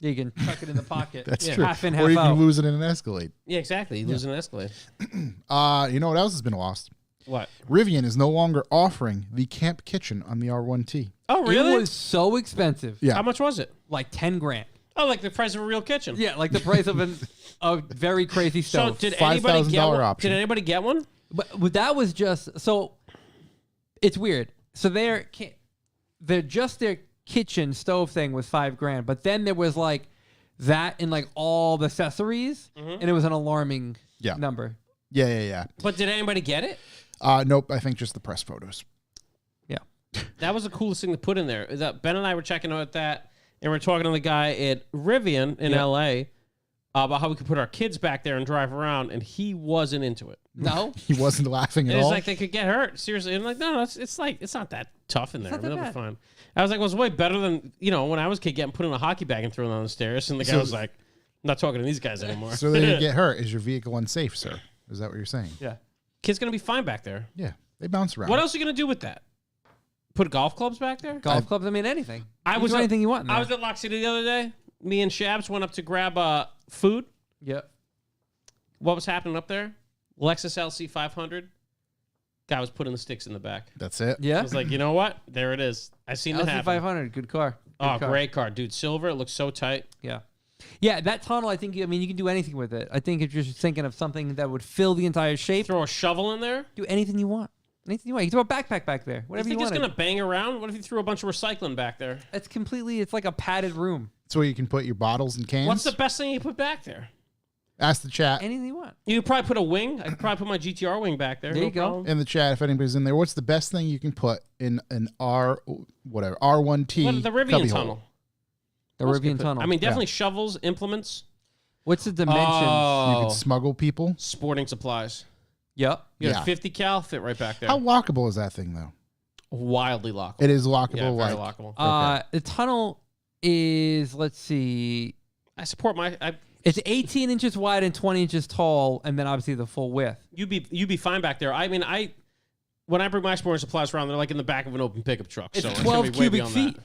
S2: You can tuck it in the pocket.
S3: That's
S1: Yeah.
S3: true.
S2: Half in,
S3: or
S2: half
S3: you
S2: out.
S3: can lose it in an Escalade.
S1: Yeah, exactly. You lose an Escalade.
S3: You know what else has been lost?
S1: What?
S3: Rivian is no longer offering the camp kitchen on the R1T.
S1: Oh, really?
S2: It was so expensive.
S3: Yeah.
S1: How much was it?
S2: Like 10 grand.
S1: Oh, like the price of a real kitchen.
S2: Yeah, like the price of a very crazy
S1: So
S2: stove.
S1: did anybody get
S3: $5,000
S1: one?
S3: option.
S1: Did anybody get one?
S2: But that was just... So, it's weird. So they're just their kitchen stove thing was $5 grand. But then there was like that and like all the accessories. And it was an alarming
S3: Yeah.
S2: number.
S3: Yeah.
S1: But did anybody get it?
S3: Nope. I think just the press photos.
S2: Yeah.
S1: That was the coolest thing to put in there. That Ben and I were checking out that, and we're talking to the guy at Rivian in LA about how we could put our kids back there and drive around, and he wasn't into it.
S2: No?
S3: He wasn't laughing at
S1: And it's
S3: all.
S1: like they could get hurt. Seriously. And I'm like, no, it's not that tough in there.
S2: not that
S1: It'll be
S2: bad.
S1: fine. I was like, well, it's way better than, when I was a kid getting put in a hockey bag and thrown down the stairs. And the guy was like, I'm not talking to these guys anymore.
S3: So they didn't get hurt. Is your vehicle unsafe, sir? Is that what you're saying?
S2: Yeah.
S1: Kid's going to be fine back there.
S3: Yeah. They bounce around.
S1: What else are you going to do with that? Put golf clubs back there?
S2: Golf clubs, I mean, anything.
S1: I
S2: You can
S1: was
S2: do
S1: at-
S2: anything you want in there.
S1: I was at Lock City the other day. Me and Shabs went up to grab food.
S2: Yep.
S1: What was happening up there? Lexus LC 500. Guy was putting the sticks in the back.
S3: That's it.
S2: Yeah.
S1: I was like, you know what? There it is. I seen it
S2: LC
S1: happen.
S2: 500, good car.
S1: Oh,
S2: Good car.
S1: great car, dude. Silver. It looks so tight.
S2: Yeah. Yeah, that tunnel, I think, you can do anything with it. I think if you're just thinking of something that would fill the entire shape,
S1: Throw a shovel in there.
S2: do anything you want. Anything you want. You can throw a backpack back there.
S1: You
S2: Whatever you,
S1: think it's
S2: want.
S1: gonna bang around? What if you threw a bunch of recycling back there?
S2: It's like a padded room.
S3: It's where you can put your bottles and cans.
S1: What's the best thing you put back there?
S3: Ask the chat
S2: Anything you want.
S1: You could probably put a wing. I could probably put my GTR wing back there.
S2: There
S1: no
S2: you go.
S1: problem.
S3: in the chat if anybody's in there. What's the best thing you can put in an R1T?
S1: What, the Rivian
S3: cubbyhole?
S1: tunnel.
S2: The
S1: What else could you
S2: Rivian
S1: put?
S2: tunnel.
S1: I mean, definitely shovels, implements,
S2: what's the dimensions?
S3: You
S1: Oh,
S3: could smuggle people.
S1: sporting supplies.
S2: Yep.
S1: You got
S3: Yeah.
S1: a 50 cal fit right back there.
S3: How lockable is that thing, though?
S1: Wildly lockable.
S3: It is lockable.
S1: Yeah, very
S3: like
S1: lockable.
S2: The tunnel is, let's see,
S1: I support my.
S2: it's 18 inches wide and 20 inches tall, and then obviously the full width.
S1: You'd be fine back there. I mean, when I bring my sporting supplies around, they're like in the back of an open pickup truck.
S2: It's
S1: so
S2: 12
S1: it's gonna be way
S2: cubic
S1: beyond
S2: feet.
S1: that.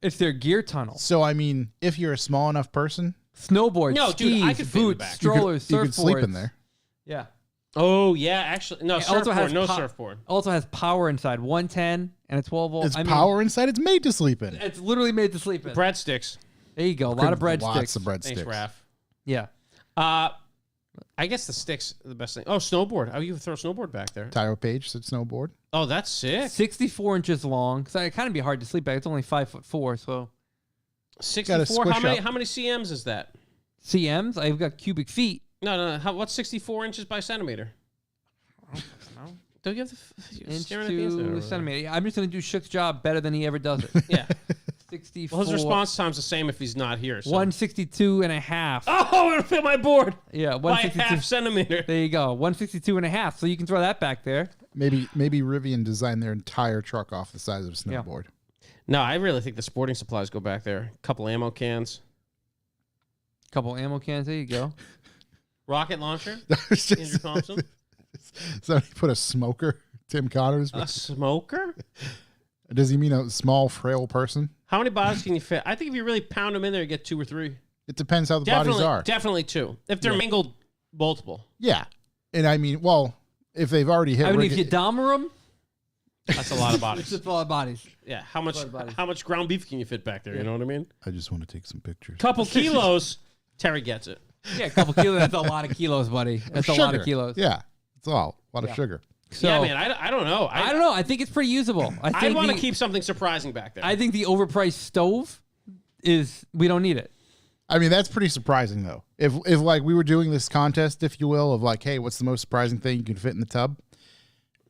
S2: It's their gear tunnel.
S3: So I mean, if you're a small enough person,
S2: Snowboards,
S1: No, dude,
S2: skis,
S1: I could fit in the
S2: boots,
S1: back.
S2: strollers,
S3: you
S2: surfboards.
S3: could sleep in there.
S2: Yeah.
S1: Oh yeah, actually, no
S2: It also
S1: surfboard,
S2: has
S1: no
S2: pop-
S1: surfboard.
S2: Also has power inside, 110 and a 12 volt.
S3: It's
S2: I mean,
S3: power inside. It's made to sleep in.
S2: It's literally made to sleep in.
S1: Breadsticks.
S2: There you go. A lot of breadsticks.
S3: Lots of
S1: Thanks,
S3: breadsticks.
S1: Raph.
S2: Yeah.
S1: I guess the sticks are the best thing. Oh, snowboard. How you throw a snowboard back there?
S3: Tyro Page said snowboard.
S1: Oh, that's sick.
S2: 64 inches long. So it kind of be hard to sleep back. It's only 5'4", so
S1: 64.
S3: squish
S1: How
S3: up.
S1: many cms is that?
S2: CMs. I've got cubic feet.
S1: No. What's 64 inches by centimeter? Don't you have the
S2: Inch
S1: staring at the answer over
S2: to
S1: there.
S2: centimeter. Yeah, I'm just going to do Shook's job better than he ever does it.
S1: Yeah.
S2: 64.
S1: Well, his response time's the same if he's not here. So.
S2: 162 and a half.
S1: Oh, it'll fit my board
S2: Yeah,
S1: by a
S2: 162.
S1: half centimeter.
S2: There you go. 162 and a half. So you can throw that back there.
S3: Maybe Rivian designed their entire truck off the size of a
S2: Yeah.
S3: snowboard.
S1: No, I really think the sporting supplies go back there. A couple ammo cans,
S2: Couple ammo cans. There you go.
S1: rocket launcher.
S3: It's
S1: Andrew
S3: just-
S1: Thompson.
S3: Somebody put a smoker. Tim Connors.
S1: A smoker.
S3: Does he mean a small, frail person?
S1: How many bodies can you fit? I think if you really pound them in there, you get 2 or 3.
S3: It depends how the
S1: Definitely,
S3: bodies are.
S1: definitely 2. If they're mingled, multiple.
S3: Yeah, and I mean, well, if they've already hit,
S2: I mean,
S3: rig-
S2: if you Dahmer them,
S1: That's a lot of
S2: it's
S1: bodies.
S2: just a lot of bodies.
S1: Yeah. How much?
S2: lot of bodies.
S1: How much ground beef can you fit back there? You know what I mean?
S3: I just want to take some pictures.
S1: Couple kilos. Terry gets it.
S2: Yeah, a couple kilos. That's a lot of kilos, buddy. That's a lot of
S3: Sugar.
S2: kilos.
S3: Yeah, it's all a lot of sugar.
S2: So,
S1: yeah, man. I don't know.
S2: I don't know. I think it's pretty usable. I
S1: I
S2: think
S1: want to
S2: the-
S1: keep something surprising back there.
S2: I think the overpriced stove we don't need it.
S3: I mean, that's pretty surprising though. If like we were doing this contest, if you will, of like, hey, what's the most surprising thing you can fit in the tub,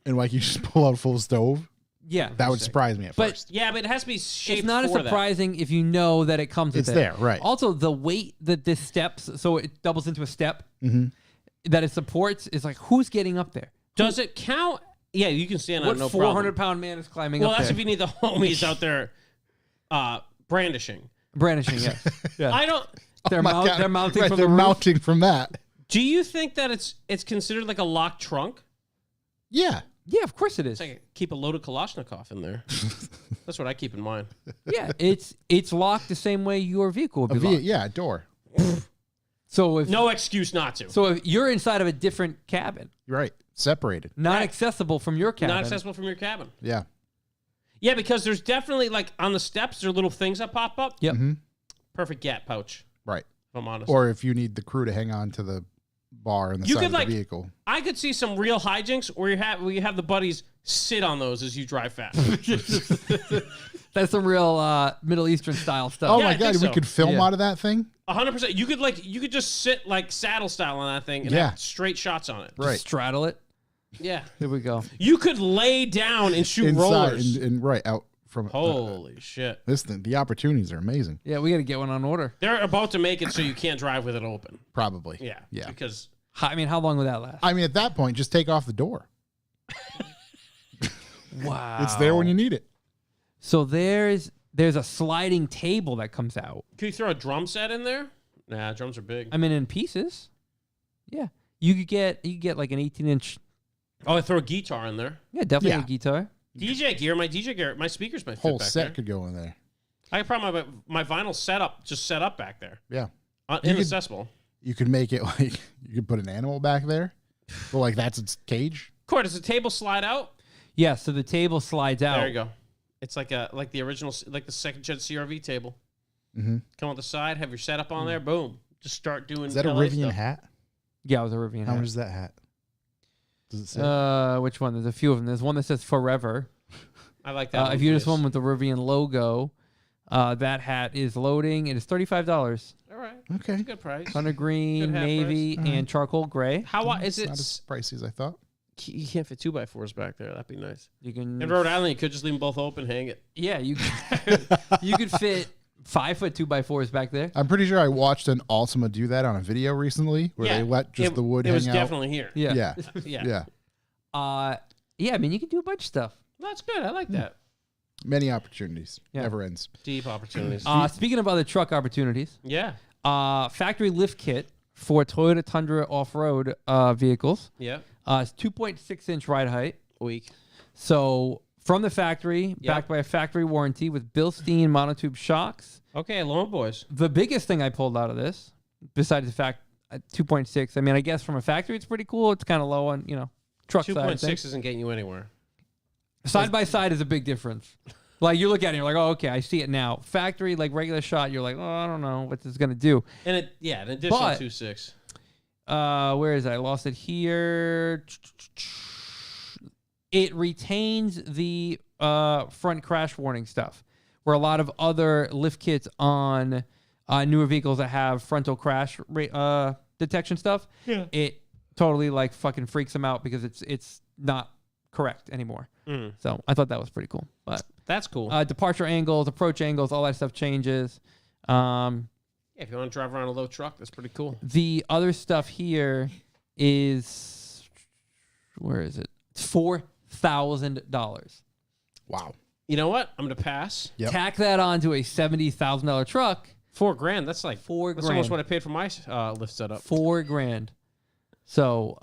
S3: and like you just pull out a full stove,
S2: Yeah.
S3: that would surprise me at
S2: But-
S3: first.
S1: Yeah, but it has to be shaped
S2: It's not as
S1: for that.
S2: surprising if you know that it comes with
S3: It's
S2: it.
S3: there, right.
S2: Also, the weight that this steps, so it doubles into a step
S3: Mm-hmm.
S2: that it supports, is like, who's getting up there?
S1: Does it count? Yeah, you can stand on
S2: What
S1: it, no problem.
S2: 400-pound man is climbing
S1: Well,
S2: up
S1: that's
S2: there?
S1: if you need the homies out there brandishing.
S2: Brandishing, yes. Yeah.
S1: I don't.
S2: They're,
S3: Oh my
S2: mount,
S3: God.
S2: they're mounting
S3: Right,
S2: from
S3: they're
S2: the roof.
S3: mounting from that.
S1: Do you think that it's considered like a locked trunk?
S3: Yeah.
S2: Yeah, of course it is.
S1: It's like keep a loaded Kalashnikov in there. That's what I keep in mind.
S2: Yeah, it's locked the same way your vehicle would be locked.
S3: Yeah, a door.
S2: So if
S1: No excuse not to.
S2: so if you're inside of a different cabin,
S3: You're right. Separated.
S2: not
S1: Right.
S2: accessible from your cabin.
S1: Not accessible from your cabin.
S3: Yeah.
S1: Yeah, because there's definitely like on the steps, there are little things that pop up.
S2: Yep.
S3: Mm-hmm.
S1: Perfect gap pouch.
S3: Right.
S1: If I'm honest.
S3: Or if you need the crew to hang on to the bar in the
S1: You
S3: side
S1: could,
S3: of the
S1: like-
S3: vehicle.
S1: I could see some real hijinks where you have the buddies sit on those as you drive fast.
S2: That's some real Middle Eastern style stuff.
S3: Oh
S1: Yeah,
S3: my
S1: I
S3: God,
S1: think
S3: we
S1: so.
S3: could film
S2: Yeah.
S3: out of that thing?
S1: 100%. You could just sit like saddle style on that thing and
S3: Yeah.
S1: have straight shots on it.
S3: Right.
S2: Straddle it.
S1: Yeah.
S2: Here we go.
S1: You could lay down and shoot
S3: Inside
S1: rollers.
S3: and right out from
S1: Holy shit.
S3: this thing. The opportunities are amazing.
S2: Yeah, we got to get one on order.
S1: They're about to make it so you can't drive with it open.
S3: Probably.
S1: Yeah.
S3: Yeah.
S1: Because
S2: I mean, how long would that last?
S3: I mean, at that point, just take off the door.
S2: Wow.
S3: It's there when you need it.
S2: So there's a sliding table that comes out.
S1: can you throw a drum set in there? Nah, drums are big.
S2: I mean, in pieces. Yeah, you could get like an 18-inch.
S1: Oh, I throw a guitar in there.
S2: Yeah, definitely
S3: Yeah.
S2: a guitar.
S1: DJ gear, my speakers might fit
S3: Whole
S1: back
S3: set
S1: there.
S3: could go in there.
S1: I could probably have my vinyl setup just set up back there.
S3: Yeah. You
S1: Inaccessible.
S3: You could make it like you could put an animal back there. Well, like that's its cage.
S1: Court, does the table slide out?
S2: Yeah, so the table slides out.
S1: There you go. It's like the original, like the second gen CRV table.
S3: Mm-hmm.
S1: Come on the side, have your setup on there. Boom. Just start doing.
S3: Is that a
S1: LA
S3: Rivian
S1: stuff.
S3: hat?
S2: Yeah, it was a Rivian.
S3: How
S2: hat.
S3: much is that hat? Does it say?
S2: Which one? There's a few of them. There's one that says Forever.
S1: I like that.
S2: If you just
S1: please.
S2: one with the Rivian logo, that hat is loading. It is $35.
S1: All right.
S3: Okay.
S1: Good price.
S2: Hunter green,
S1: Good hat
S2: navy,
S3: price.
S2: and charcoal gray.
S1: How is
S3: It's
S1: it?
S3: not as pricey as I thought.
S1: You can't fit 2x4s back there. That'd be nice.
S2: You can.
S1: In Rhode Island, you could just leave them both open, hang it.
S2: Yeah, you you could fit 5-foot 2x4s back there.
S3: I'm pretty sure I watched an Altima do that on a video recently where they let just the wood
S1: It
S3: hang
S1: was
S3: out.
S1: definitely here.
S2: Yeah.
S3: Yeah.
S1: Yeah.
S3: Yeah.
S2: Yeah, I mean, you can do a bunch of stuff.
S1: That's good. I like that.
S3: Many opportunities.
S2: Yeah.
S3: Never ends.
S1: Deep opportunities.
S2: Speaking of other truck opportunities,
S1: yeah.
S2: factory lift kit for Toyota Tundra off-road vehicles.
S1: Yeah.
S2: It's 2.6-inch ride height.
S1: Weak.
S2: So from the factory, backed by a factory warranty with Bilstein monotube shocks.
S1: Okay, Lone Boys.
S2: The biggest thing I pulled out of this, besides the fact 2.6, I mean, I guess from a factory it's pretty cool. It's kind of low on, truck side.
S1: 2.6 isn't getting you anywhere.
S2: Side by side is a big difference. Like you look at it, you're like, oh, okay, I see it now. Factory, like regular shot, you're like, oh, I don't know what this is gonna do.
S1: And an additional
S2: But-
S1: 2.6.
S2: Where is it? I lost it here. It retains the front crash warning stuff, where a lot of other lift kits on newer vehicles that have frontal crash detection stuff, it totally like fucking freaks them out because it's not correct anymore. So I thought that was pretty cool. But
S1: That's cool.
S2: departure angles, approach angles, all that stuff changes.
S1: If you want to drive around a low truck, that's pretty cool.
S2: The other stuff here is, where is it? It's $4,000.
S3: Wow.
S1: You know what? I'm going to pass.
S3: Yep.
S2: Tack that onto a $70,000 truck.
S1: $4,000. That's like
S2: $4,000.
S1: That's almost what I paid for my lift setup.
S2: $4,000. So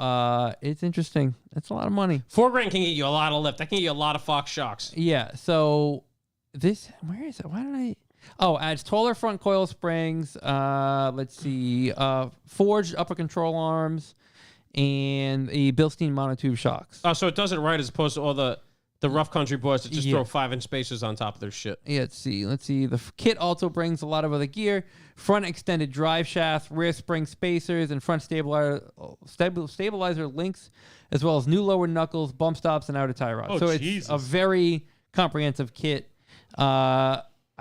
S2: it's interesting. That's a lot of money.
S1: $4,000 can get you a lot of lift. That can get you a lot of Fox shocks.
S2: Yeah. So this, where is it? Why did I? Oh, adds taller front coil springs. Let's see. Forged upper control arms and the Bilstein monotube shocks.
S1: Oh, so it does it right as opposed to all the rough country boys that just
S2: Yeah.
S1: throw 5-inch spacers on top of their shit.
S2: Yeah, let's see. The kit also brings a lot of other gear: front extended drive shaft, rear spring spacers, and front stabilizer links, as well as new lower knuckles, bump stops, and outer tie rods.
S1: Oh,
S2: so
S1: Jesus.
S2: it's a very comprehensive kit.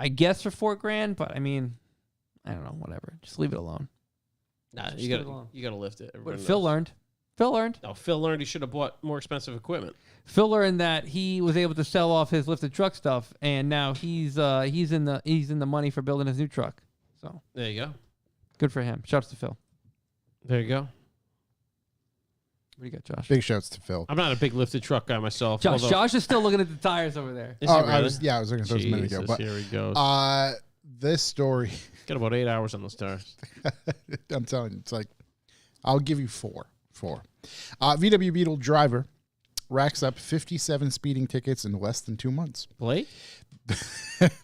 S2: I guess for $4,000, but I mean, I don't know, whatever. Just leave it alone.
S1: Nah,
S2: Just
S1: you
S2: leave it
S1: gotta
S2: alone.
S1: lift it.
S2: But
S1: Everybody
S2: Phil
S1: knows.
S2: learned. Phil learned.
S1: No, Phil learned he should have bought more expensive equipment.
S2: Phil learned that he was able to sell off his lifted truck stuff, and now he's in the money for building his new truck. So
S1: There you go.
S2: good for him. Shouts to Phil.
S1: There you go.
S2: What do you got, Josh?
S3: Big shouts to Phil.
S1: I'm not a big lifted truck guy myself.
S2: Josh,
S1: although-
S2: Josh is still looking at the tires over there.
S1: Is
S3: Oh,
S1: he
S3: I
S1: really?
S3: was looking at those a minute ago.
S1: Jesus,
S3: But
S1: here he goes.
S3: this story,
S1: Got about 8 hours on those tires.
S3: I'm telling you, it's like, I'll give you four. VW Beetle driver racks up 57 speeding tickets in less than 2 months.
S1: Blake?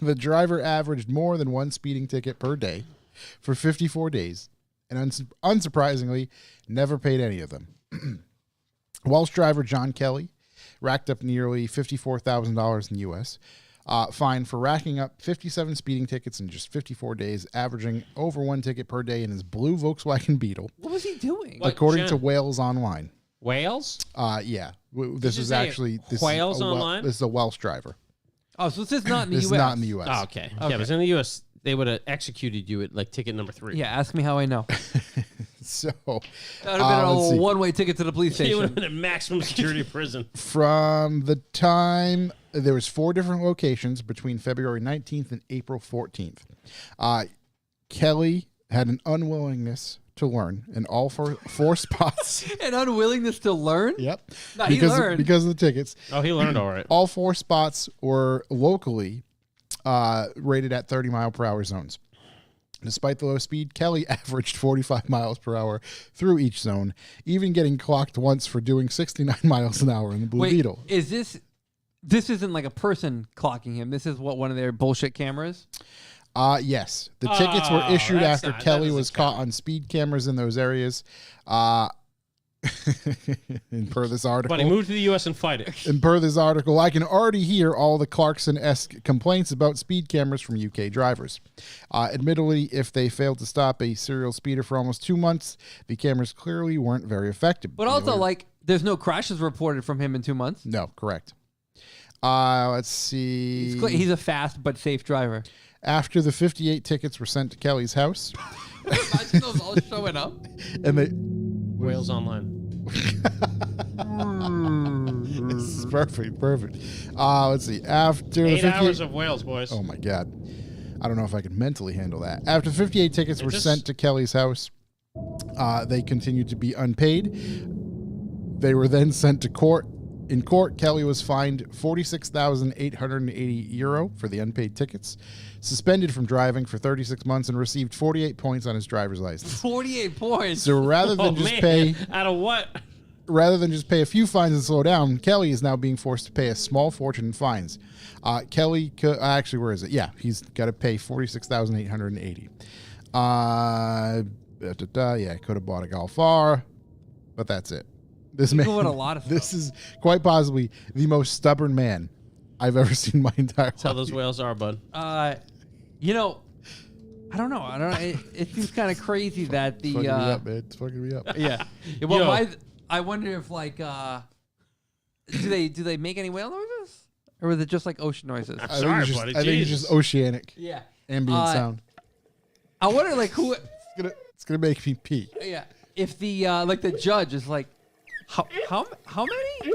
S3: The driver averaged more than one speeding ticket per day for 54 days, and unsurprisingly, never paid any of them. Welsh driver John Kelly racked up nearly $54,000 in the U.S. Fine for racking up 57 speeding tickets in just 54 days, averaging over one ticket per day in his blue Volkswagen Beetle,
S2: What was he doing?
S1: What?
S3: according
S1: Jen?
S3: to Wales Online.
S1: Wales?
S3: Yeah, this
S1: you
S3: is
S1: say
S3: actually
S1: Wales
S3: is a
S1: Online?
S3: This is a Welsh driver.
S2: Oh, so this is not in the
S3: This
S2: U.S.
S3: is not in the U.S.
S1: Oh, okay.
S2: Okay.
S1: Yeah, but in the U.S., they would have executed you at like ticket number 3.
S2: Yeah, ask me how I know.
S3: So
S2: That would have been
S3: let's
S2: a
S3: see.
S2: one-way ticket to the police
S1: He would have
S2: station.
S1: been in maximum security prison.
S3: from the time there was 4 different locations between February 19th and April 14th. Kelly had an unwillingness to learn in all four spots.
S2: An unwillingness to learn?
S3: Yep.
S2: No, he learned.
S3: Because of the tickets.
S1: Oh, he learned all right.
S3: All 4 spots were locally rated at 30-mile-per-hour zones. Despite the low speed, Kelly averaged 45 miles per hour through each zone, even getting clocked once for doing 69 miles an hour in the Blue
S2: Wait,
S3: Beetle.
S2: is this isn't like a person clocking him. This is what, one of their bullshit cameras?
S3: Yes. The tickets were
S1: Oh,
S3: issued
S1: that's
S3: after
S1: not- that
S3: Kelly
S1: doesn't
S3: was caught
S1: count.
S3: on speed cameras in those areas. And per this article,
S1: But he moved to the U.S. and fight it.
S3: and per this article, I can already hear all the Clarkson-esque complaints about speed cameras from UK drivers. Admittedly, if they failed to stop a serial speeder for almost 2 months, the cameras clearly weren't very effective.
S2: But also, like, there's no crashes reported from him in 2 months.
S3: No, correct. Let's see.
S2: He's a fast but safe driver.
S3: After the 58 tickets were sent to Kelly's house,
S2: Imagine those all showing up.
S3: and they
S1: Wales Online.
S3: this is perfect. Let's see. After the
S1: 8 hours
S3: 58
S1: of Wales, boys.
S3: oh my god, I don't know if I can mentally handle that. After 58 tickets were
S1: just-
S3: sent to Kelly's house, they continued to be unpaid. They were then sent to court. In court, Kelly was fined €46,880 for the unpaid tickets, suspended from driving for 36 months, and received 48 points on his driver's license.
S2: 48 points.
S3: So rather than
S1: Oh,
S3: just
S1: man.
S3: pay
S1: Out of what?
S3: a few fines and slow down, Kelly is now being forced to pay a small fortune in fines. Kelly, actually, where is it? Yeah, he's got to pay $46,880. Yeah, could have bought a Golf R, but that's it. This man,
S2: bought a lot of
S3: this is quite possibly the most stubborn man I've ever seen in my entire
S1: That's how
S3: life.
S1: those whales are, bud.
S2: You know, I don't know. It seems kind of crazy that the
S3: Fucking me up, man. It's fucking me up.
S2: yeah. Well,
S1: Yo.
S2: I wonder if like do they make any whale noises, or was it just like ocean noises?
S3: I
S1: Sorry,
S3: think
S1: buddy.
S3: I think it's just
S1: Jesus.
S3: oceanic
S2: Yeah.
S3: ambient sound.
S2: I wonder like who.
S3: It's gonna make me pee.
S2: Yeah. If the like the judge is like, how many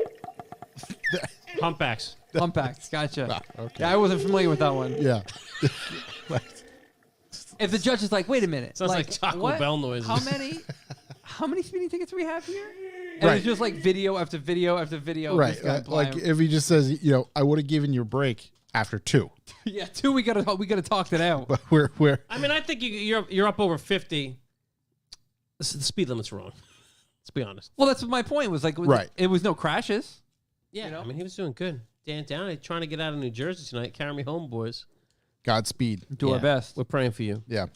S1: Humpbacks.
S2: humpbacks? Gotcha.
S3: Okay.
S2: Yeah, I wasn't familiar with that one.
S3: Yeah.
S2: If the judge is like, wait a minute,
S1: Sounds like Taco
S2: what?
S1: Bell noises.
S2: How many speeding tickets do we have here? And
S3: Right.
S2: it's just like video after video after video. Of
S3: Right.
S2: this guy
S3: Like
S2: blind.
S3: if he just says, I would have given you a break after 2,
S2: Yeah, two. We gotta talk it out.
S3: but we're
S1: I mean, I think you're up over 50. The speed limit's wrong. Let's be honest.
S2: Well, that's what my point was. Like,
S3: Right.
S2: It was no crashes.
S1: Yeah,
S2: You know?
S1: I mean, he was doing good. Dan Downey trying to get out of New Jersey tonight. Carry me home, boys.
S3: Godspeed.
S2: Do our
S1: Yeah.
S2: best.
S1: We're praying for you.
S3: Yeah.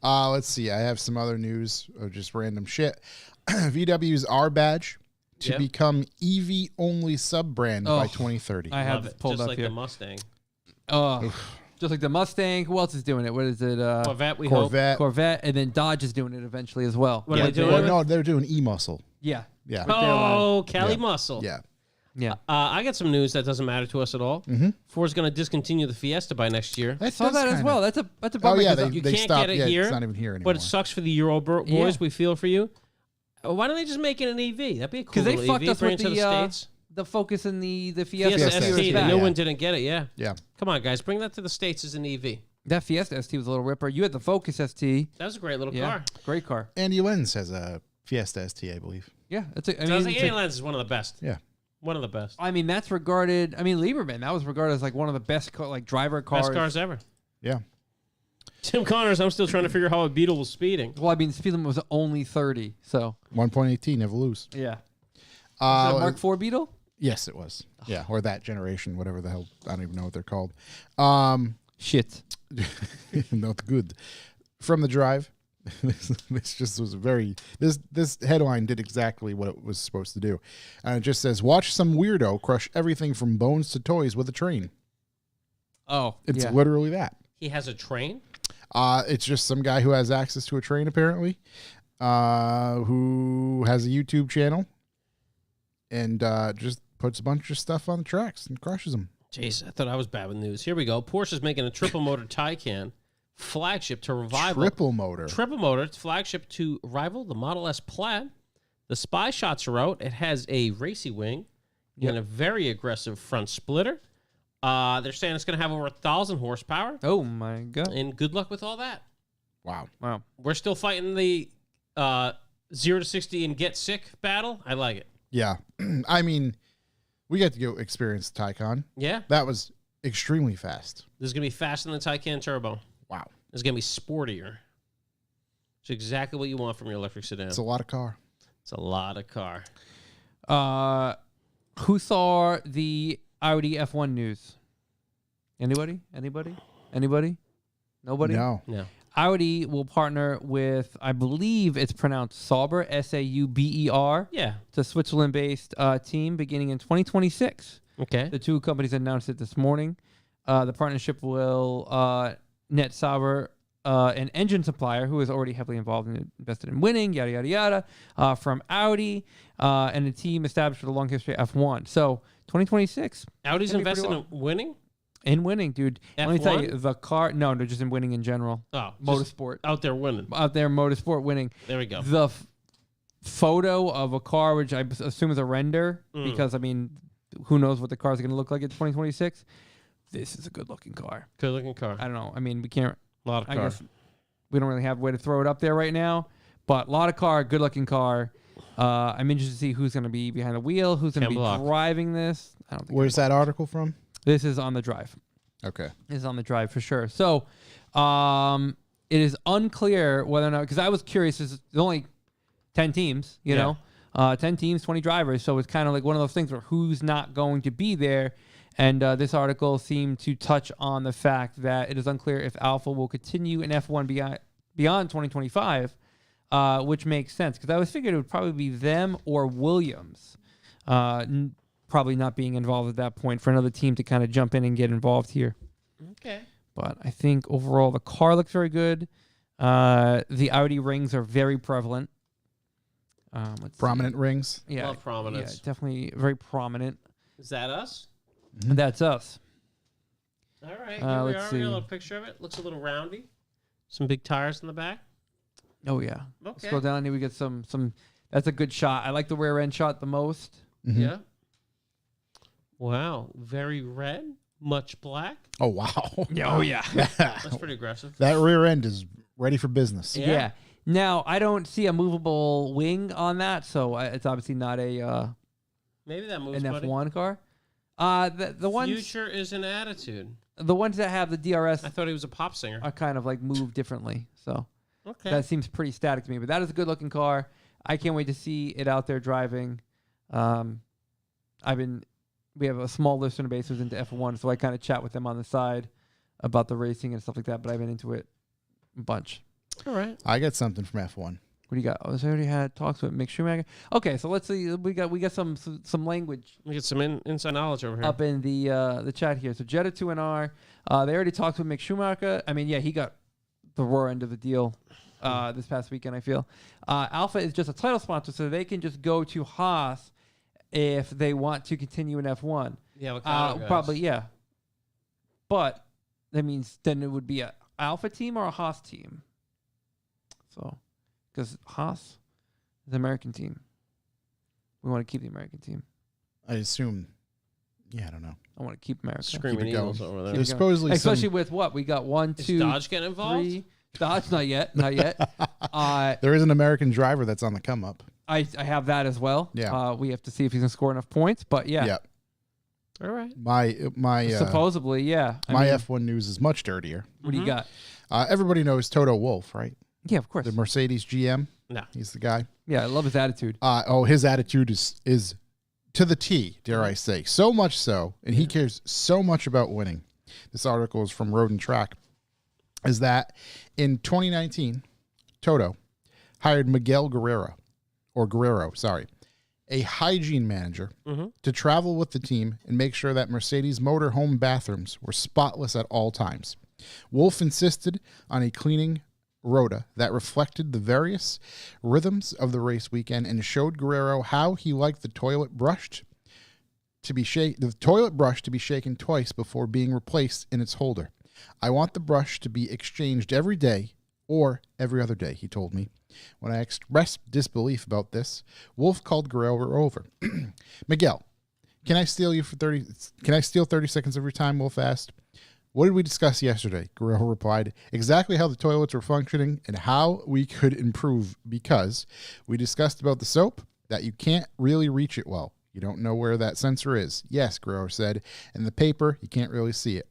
S3: Let's see. I have some other news of just random shit. VW's R badge to
S1: Yep.
S3: become EV only sub brand by
S2: Oh,
S3: 2030.
S2: I have
S1: Love it.
S2: pulled
S1: Just
S2: up
S1: like
S2: here.
S1: the Mustang.
S2: Just like the Mustang. Who else is doing it? What is it?
S1: Corvette, we hope.
S3: Corvette.
S2: Corvette, and then Dodge is doing it eventually as well.
S1: What are
S3: yeah,
S1: they doing?
S3: well, no, they're doing e-muscle.
S2: Yeah.
S3: Yeah.
S2: With their line.
S1: Oh, Cali
S3: Yeah.
S1: Muscle.
S3: Yeah.
S2: Yeah.
S1: I got some news that doesn't matter to us at all.
S3: Mhm.
S1: Ford's going to discontinue the Fiesta by next year.
S2: I saw that as well. That's a
S3: Oh
S2: bummer.
S3: yeah,
S2: 'cause
S3: they
S1: can't
S3: stopped.
S1: get it
S3: yeah,
S1: here,
S3: it's not even here anymore.
S1: But it sucks for the Euro boys.
S2: Yeah.
S1: We feel for you. Why don't they just make it an EV? That'd be a cool
S2: because they
S1: little
S2: fucked
S1: EV.
S2: us
S1: Bring
S2: with
S1: it to the States.
S2: the Focus and the Fiesta,
S1: Fiesta
S3: Fiesta
S1: ST.
S3: ST,
S1: The
S3: yeah.
S1: new one didn't get it. Yeah.
S3: Yeah.
S1: Come on, guys. Bring that to the States as an EV.
S2: That Fiesta ST was a little ripper. You had the Focus ST.
S1: That was a great little
S2: Yeah,
S1: car.
S2: great car.
S3: Andy Lenz has a Fiesta ST, I believe.
S2: Yeah, it's a. I
S1: So I was
S2: mean,
S1: like,
S2: it's a-
S1: Andy Lenz is one of the best.
S3: Yeah.
S1: One of the best.
S2: I mean, that's regarded. I mean, Lieberman, that was regarded as like one of the best driver cars.
S1: Best cars ever.
S3: Yeah.
S1: Tim Connors, I'm still trying to figure out how a Beetle was speeding.
S2: Well, I mean, the speed limit was only 30. So
S3: 1.18, never lose.
S2: yeah. Is that a Mark IV Beetle?
S3: Yes, it was. Yeah, or that generation, whatever the hell. I don't even know what they're called.
S2: Shit.
S3: Not good. From the drive. This just was very. This headline did exactly what it was supposed to do, and it just says, "Watch some weirdo crush everything from bones to toys with a train."
S2: Oh,
S3: It's
S2: yeah.
S3: literally that.
S1: He has a train?
S3: It's just some guy who has access to a train, apparently, who has a YouTube channel, and just puts a bunch of stuff on the tracks and crushes them.
S1: Jeez, I thought I was bad with news. Here we go. Porsche's making a triple motor Taycan flagship to rival
S3: Triple motor.
S1: triple motor flagship to rival the Model S Plaid. The spy shots are out. It has a racy wing and a very aggressive front splitter. They're saying it's going to have over 1,000 horsepower.
S2: Oh my god.
S1: And good luck with all that.
S3: Wow.
S2: Wow.
S1: We're still fighting the 0 to 60 and get sick battle. I like it.
S3: Yeah. I mean, we got to go experience the Taycan.
S1: Yeah,
S3: That was extremely fast.
S1: this is going to be faster than the Taycan Turbo.
S3: Wow.
S1: It's going to be sportier. It's exactly what you want from your electric sedan.
S3: It's a lot of car.
S1: It's a lot of car.
S2: Who saw the Audi F1 news? Anybody? Anybody? Anybody? Nobody?
S3: No.
S1: No.
S2: Audi will partner with, I believe it's pronounced Sauber, Sauber.
S1: Yeah.
S2: It's a Switzerland-based team beginning in 2026.
S1: Okay.
S2: The two companies announced it this morning. The partnership will net Sauber, an engine supplier who is already heavily involved and invested in winning, yada, yada, yada, from Audi, and a team established with a long history of F1. So 2026,
S1: Audi's
S2: Gonna be pretty
S1: invested in winning?
S2: in winning, dude. Let me tell you,
S1: F1?
S2: the car, no, just in winning in general.
S1: Oh, just
S2: Motorsport.
S1: out there winning.
S2: Out there, motorsport winning.
S1: There we go.
S2: The photo of a car, which I assume is a render,
S1: Mm.
S2: because, I mean, who knows what the car is going to look like in 2026. This is a good-looking car.
S1: Good looking car.
S2: I don't know. I mean, we can't.
S1: A lot of
S2: I
S1: car.
S2: guess we don't really have a way to throw it up there right now, but a lot of car, good looking car. I'm interested to see who's going to be behind the wheel, who's going to
S1: Ken
S2: be
S1: Block.
S2: driving this. I don't think
S3: Where's that article from?
S2: this is on the drive.
S3: Okay.
S2: This is on the drive for sure. So, it is unclear whether or not, because I was curious. There's only 10 teams, you
S1: Yeah.
S2: know, 10 teams, 20 drivers. So it's kind of like one of those things where who's not going to be there. And this article seemed to touch on the fact that it is unclear if Alpha will continue in F1 beyond 2025, which makes sense because I was figured it would probably be them or Williams, probably not being involved at that point for another team to kind of jump in and get involved here.
S1: Okay.
S2: But I think overall the car looks very good. The Audi rings are very prevalent. Let's see.
S3: Prominent rings.
S2: Yeah,
S1: Love prominence.
S2: Yeah, definitely very prominent.
S1: Is that us?
S2: That's us.
S1: All right. Here we are.
S2: let's
S1: We got a
S2: see.
S1: little picture of it. Looks a little roundy. Some big tires in the back.
S2: Oh yeah.
S1: Okay.
S2: Scroll down here. We get some. That's a good shot. I like the rear end shot the most.
S3: Mhm.
S1: Yeah. Wow. Very red. Much black.
S3: Oh, wow.
S2: Oh yeah.
S1: That's pretty aggressive.
S3: That rear end is ready for business.
S1: Yeah.
S2: Yeah. Now I don't see a movable wing on that, so it's obviously not a
S1: Maybe that moves,
S2: an
S1: buddy.
S2: F1 car. The ones
S1: Future is an attitude.
S2: the ones that have the DRS
S1: I thought he was a pop singer.
S2: are kind of like moved differently. So
S1: Okay.
S2: that seems pretty static to me. But that is a good looking car. I can't wait to see it out there driving. We have a small listener base who's into F1, so I kind of chat with them on the side about the racing and stuff like that. But I've been into it a bunch.
S1: All right.
S3: I got something from F1.
S2: What do you got? Oh, I already had talks with Mick Schumacher. Okay, so let's see. We got some language
S1: We get some inside knowledge over here.
S2: up in the chat here. So Jetta 2NR, they already talked with Mick Schumacher. I mean, yeah, he got the raw end of the deal this past weekend, I feel. Alpha is just a title sponsor, so they can just go to Haas if they want to continue in F1.
S1: Yeah, Ocado guys.
S2: Probably, yeah. But that means then it would be a Alpha team or a Haas team. So, because Haas is the American team. We want to keep the American team.
S3: I assume. Yeah, I don't know.
S2: I want to keep America.
S1: Screaming
S3: Keep it
S1: Eagles
S3: going.
S1: over there.
S3: There's supposedly
S2: Especially
S3: some,
S2: with what? We got 1,
S1: Is
S2: 2,
S1: Dodge getting involved?
S2: 3. Dodge, not yet. Not yet.
S3: there is an American driver that's on the come up.
S2: I have that as well.
S3: Yeah.
S2: We have to see if he's going to score enough points. But yeah.
S3: Yeah.
S1: All right.
S3: My
S2: Supposedly, yeah.
S3: my F1 news is much dirtier.
S2: What do you got?
S3: Everybody knows Toto Wolff, right?
S2: Yeah, of course.
S3: The Mercedes GM.
S1: No.
S3: He's the guy.
S2: Yeah, I love his attitude.
S3: His attitude is to the T, dare I say. So much so, and he cares so much about winning. This article is from Road and Track. Is that in 2019, Toto hired Miguel Guerrero, a hygiene manager, to travel with the team and make sure that Mercedes motorhome bathrooms were spotless at all times. Wolff insisted on a cleaning rota that reflected the various rhythms of the race weekend and showed Guerrero how he liked the toilet brush to be shaken twice before being replaced in its holder. I want the brush to be exchanged every day or every other day, he told me. When I expressed disbelief about this, Wolff called Guerrero over. Miguel, can I steal 30 seconds of your time? Wolff asked. What did we discuss yesterday? Guerrero replied, exactly how the toilets were functioning and how we could improve, because we discussed about the soap, that you can't really reach it well. You don't know where that sensor is. Yes, Guerrero said, and the paper, you can't really see it.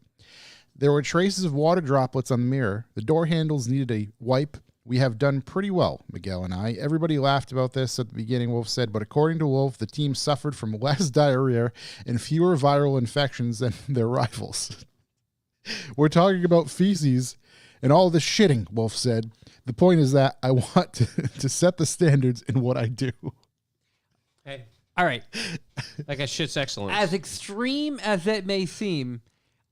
S3: There were traces of water droplets on the mirror. The door handles needed a wipe. We have done pretty well, Miguel and I. Everybody laughed about this at the beginning, Wolff said, but according to Wolff, the team suffered from less diarrhea and fewer viral infections than their rivals. We're talking about feces and all this shitting, Wolff said. The point is that I want to set the standards in what I do.
S1: Hey,
S2: All right.
S1: that guy shit's excellent.
S2: As extreme as it may seem,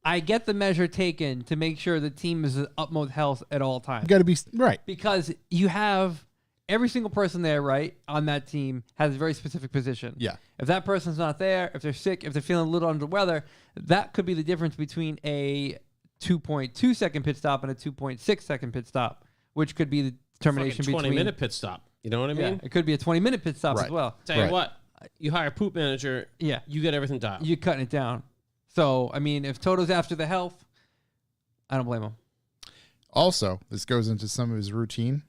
S2: I get the measure taken to make sure the team is at utmost health at all times.
S3: You got to be right.
S2: Because you have every single person there, right, on that team has a very specific position.
S3: Yeah.
S2: If that person's not there, if they're sick, if they're feeling a little under the weather, that could be the difference between a 2.2 second pit stop and a 2.6 second pit stop, which could be the determination
S1: Fucking
S2: between
S1: 20-minute pit stop. You know what I
S2: Yeah,
S1: mean?
S2: it could be a 20-minute pit stop
S3: Right.
S2: as well.
S1: Tell you
S3: Right.
S1: what, you hire a poop manager,
S2: Yeah.
S1: you get everything dialed.
S2: You're cutting it down. So, I mean, if Toto's after the health, I don't blame him.
S3: Also, this goes into some of his routine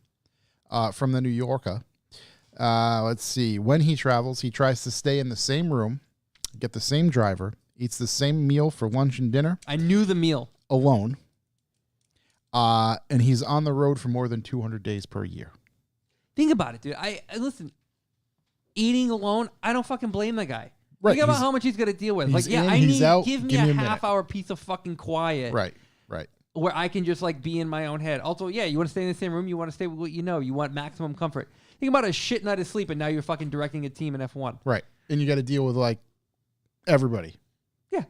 S3: from the New Yorker. Let's see. When he travels, he tries to stay in the same room, get the same driver, eats the same meal for lunch and dinner
S2: I knew the meal.
S3: alone. And he's on the road for more than 200 days per year.
S2: Think about it, dude. I listen. Eating alone, I don't fucking blame the guy.
S3: Right,
S2: Think about
S3: he's-
S2: how much he's gonna deal with.
S3: he's
S2: Like, yeah,
S3: in,
S2: I
S3: he's
S2: need
S3: out,
S2: give me
S3: give
S2: a
S3: me a minute.
S2: half-hour piece of fucking quiet,
S3: Right.
S2: where I can just like be in my own head. Also, yeah, you want to stay in the same room. You want to stay with what you know. You want maximum comfort. Think about a shit night of sleep, and now you're fucking directing a team in F1.
S3: Right. And you got to deal with like everybody.
S2: Yeah,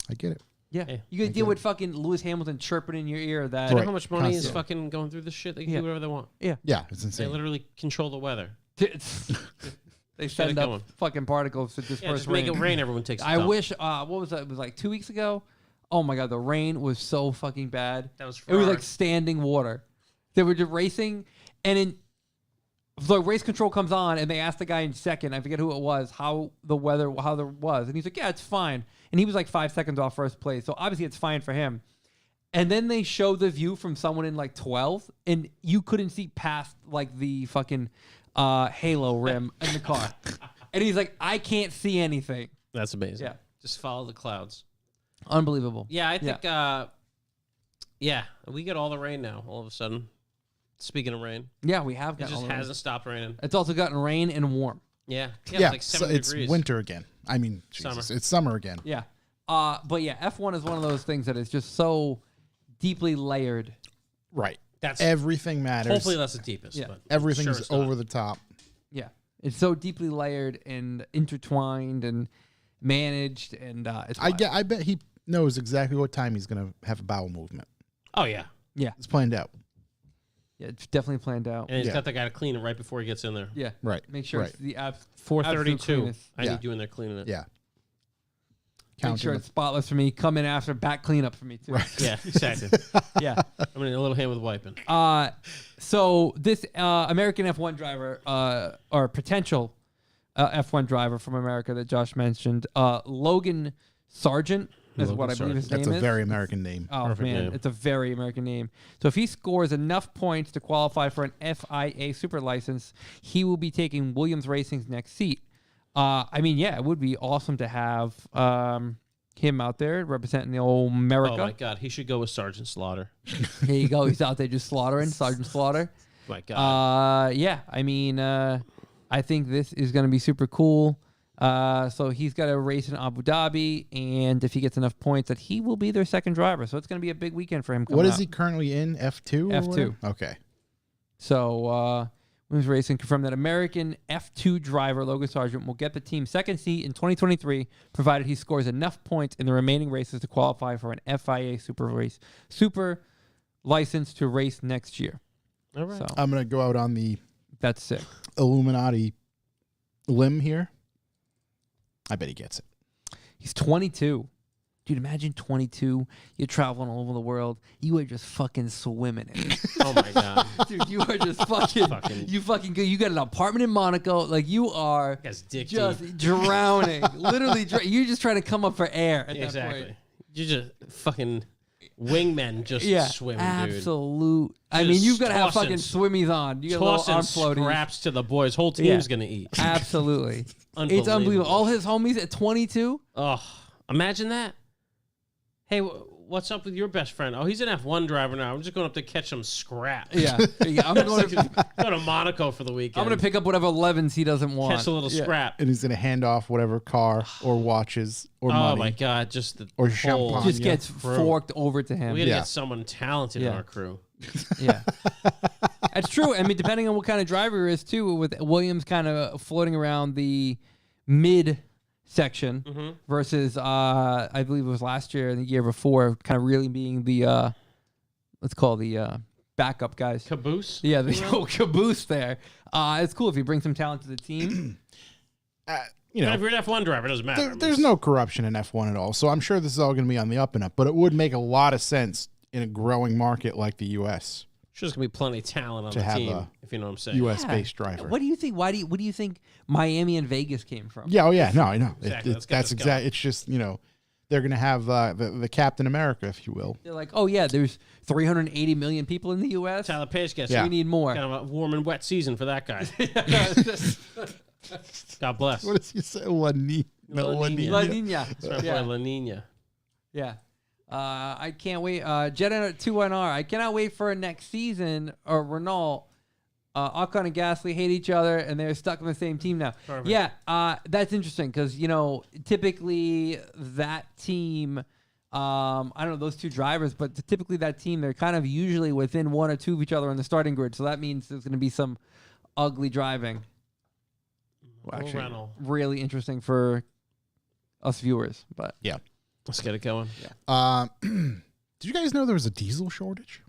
S3: I get it.
S2: yeah.
S1: Hey,
S2: You gotta
S3: I
S2: deal
S3: get
S2: with fucking Lewis Hamilton chirping in your ear that
S1: You know
S3: Right.
S1: how much money is
S3: Constant.
S1: fucking going through this shit? They can
S2: Yeah.
S1: do whatever they want.
S3: Yeah, it's
S1: They
S3: insane.
S1: literally control the weather.
S2: they send
S1: it
S2: up
S1: going.
S2: fucking particles to
S1: Yeah,
S2: disperse
S1: just make
S2: rain.
S1: it rain. Everyone takes.
S2: I
S1: a dump.
S2: wish. What was that? It was like 2 weeks ago. Oh my god, the rain was so fucking bad.
S1: That was
S2: It was
S1: Ferrari.
S2: like standing water. They were just racing, and the race control comes on, and they asked the guy in second, I forget who it was, how there was, and he's like, yeah, it's fine, and he was like 5 seconds off first place, so obviously it's fine for him. And then they show the view from someone in like 12th, and you couldn't see past like the fucking halo rim in the car, and he's like, I can't see anything.
S1: That's amazing.
S2: Yeah.
S1: Just follow the clouds.
S2: Unbelievable.
S1: Yeah, I think. Yeah, we get all the rain now. All of a sudden. Speaking of rain,
S2: Yeah, we have
S1: it
S2: gotten
S1: just
S2: all the rain.
S1: hasn't stopped raining.
S2: It's also gotten rain and warm.
S1: Yeah,
S3: Yeah,
S1: it's like
S3: so
S1: 7
S3: it's
S1: degrees.
S3: winter again. I mean, Jesus,
S1: Summer.
S3: it's summer again.
S2: Yeah. But yeah, F1 is one of those things that is just so deeply layered.
S3: Right.
S1: That's
S3: Everything matters.
S1: hopefully that's the deepest.
S2: Yeah.
S1: But
S3: Everything's
S1: sure it's not.
S3: over the top.
S2: Yeah. It's so deeply layered and intertwined and managed, and it's wild.
S3: I bet he knows exactly what time he's going to have a bowel movement.
S1: Oh yeah,
S2: Yeah.
S3: It's planned out.
S2: Yeah, it's definitely planned out.
S1: And he's
S3: Yeah.
S1: got the guy to clean it right before he gets in there.
S2: Yeah.
S3: Right.
S2: Make sure
S3: Right.
S2: it's the absolute
S1: 4:32.
S2: cleanest.
S1: I
S3: Yeah.
S1: need you in there cleaning it.
S3: Yeah.
S2: Make
S3: Counting
S2: sure
S3: the-
S2: it's spotless for me. Come in after, back cleanup for me too.
S3: Right.
S1: Yeah, exactly.
S2: Yeah.
S1: I'm in a little hand with wiping.
S2: So this American F1 driver, or potential F1 driver from America that Josh mentioned, Logan Sargent is
S1: Logan
S2: what I believe his
S3: That's
S2: name
S3: a
S2: is.
S3: very American name.
S2: Oh
S1: Perfect
S2: man,
S1: name.
S2: it's a very American name. So if he scores enough points to qualify for an FIA super license, he will be taking Williams Racing's next seat. I mean, yeah, it would be awesome to have him out there representing the old America.
S1: Oh my God, he should go with Sergeant Slaughter.
S2: There you go. He's out there just slaughtering, Sergeant Slaughter.
S1: My God.
S2: Yeah, I mean, I think this is going to be super cool. So he's got a race in Abu Dhabi, and if he gets enough points, that he will be their second driver. So it's going to be a big weekend for him.
S3: What is
S2: out.
S3: he currently in? F2? or
S2: F2.
S3: whatever? Okay.
S2: So Williams Racing confirmed that American F2 driver Logan Sargent will get the team's second seat in 2023, provided he scores enough points in the remaining races to qualify for an FIA super license to race next year.
S1: All right.
S2: So
S3: I'm going to go out on the
S2: that's sick.
S3: Illuminati limb here. I bet he gets it.
S2: He's 22. Dude, imagine 22. You're traveling all over the world. You are just fucking swimming in it.
S1: Oh my God.
S2: Dude, you are just fucking you fucking good. You got an apartment in Monaco. Like, you are
S1: Guy's dick
S2: just
S1: deep.
S2: drowning. Literally, you're just trying to come up for air at that
S1: Exactly.
S2: point.
S1: You just fucking wingmen just
S2: Yeah,
S1: swimming, dude.
S2: absolute. I
S1: Just
S2: mean, you've got to have
S1: tossing-
S2: fucking swimmies on. You got little
S1: Tossing
S2: arm floaties.
S1: scraps to the boys. Whole team's gonna eat.
S2: Absolutely. It's
S1: Unbelievable.
S2: unbelievable. All his homies at 22.
S1: Oh, imagine that. Hey, what's up with your best friend? Oh, he's an F1 driver now. I'm just going up to catch some scraps.
S2: Yeah. I'm going to
S1: Go to Monaco for the weekend.
S2: I'm gonna pick up whatever 11s he doesn't want.
S1: catch a little
S2: Yeah.
S1: scrap.
S3: And he's going to hand off whatever car or watches or
S1: Oh
S3: money.
S1: my God, just the
S3: Or
S1: whole
S3: champagne.
S2: Just
S3: Yeah.
S2: gets
S1: Crew.
S2: forked over to him.
S1: We gotta
S3: Yeah.
S1: get someone talented in
S2: Yeah.
S1: our crew.
S2: Yeah, that's true. I mean, depending on what kind of driver he is too, with Williams kind of floating around the mid section versus I believe it was last year and the year before, kind of really being the let's call the backup guys.
S1: Caboose.
S2: Yeah, the whole caboose there. It's cool if you bring some talent to the team.
S3: You know,
S1: If you're an F1 driver, it doesn't matter.
S3: there's no corruption in F1 at all. So I'm sure this is all going to be on the up and up. But it would make a lot of sense in a growing market like the U.S.
S1: Sure, there's gonna be plenty of talent on
S3: To
S1: the
S3: have
S1: team,
S3: a
S1: if you know what I'm saying.
S3: U.S.-based driver.
S2: What do you think? What do you think Miami and Vegas came from?
S3: Yeah, oh yeah, no, I know.
S1: Exactly, let's get
S3: That's
S1: this
S3: exact. It's just, you know, they're going to have the Captain America, if you will.
S2: They're like, oh yeah, there's 380 million people in the U.S.
S1: Tyler Page gets
S3: Yeah.
S2: We need more.
S1: kind of a warm and wet season for that guy. God bless.
S3: What does he say? La Nina.
S1: La Nina.
S2: La Nina.
S1: That's my
S2: Yeah.
S1: boy La Nina.
S2: Yeah. I can't wait. Jetta 2NR. I cannot wait for next season. Or Renault, Ocon and Gasly hate each other, and they're stuck on the same team now.
S1: Perfect.
S2: Yeah, that's interesting because typically that team. I don't know those two drivers, but typically that team they're kind of usually within one or two of each other on the starting grid. So that means there's going to be some ugly driving.
S3: Well, actually,
S1: Renault.
S2: Really interesting for us viewers, but
S3: yeah.
S1: Let's get it going.
S3: Did you guys know there was a diesel shortage?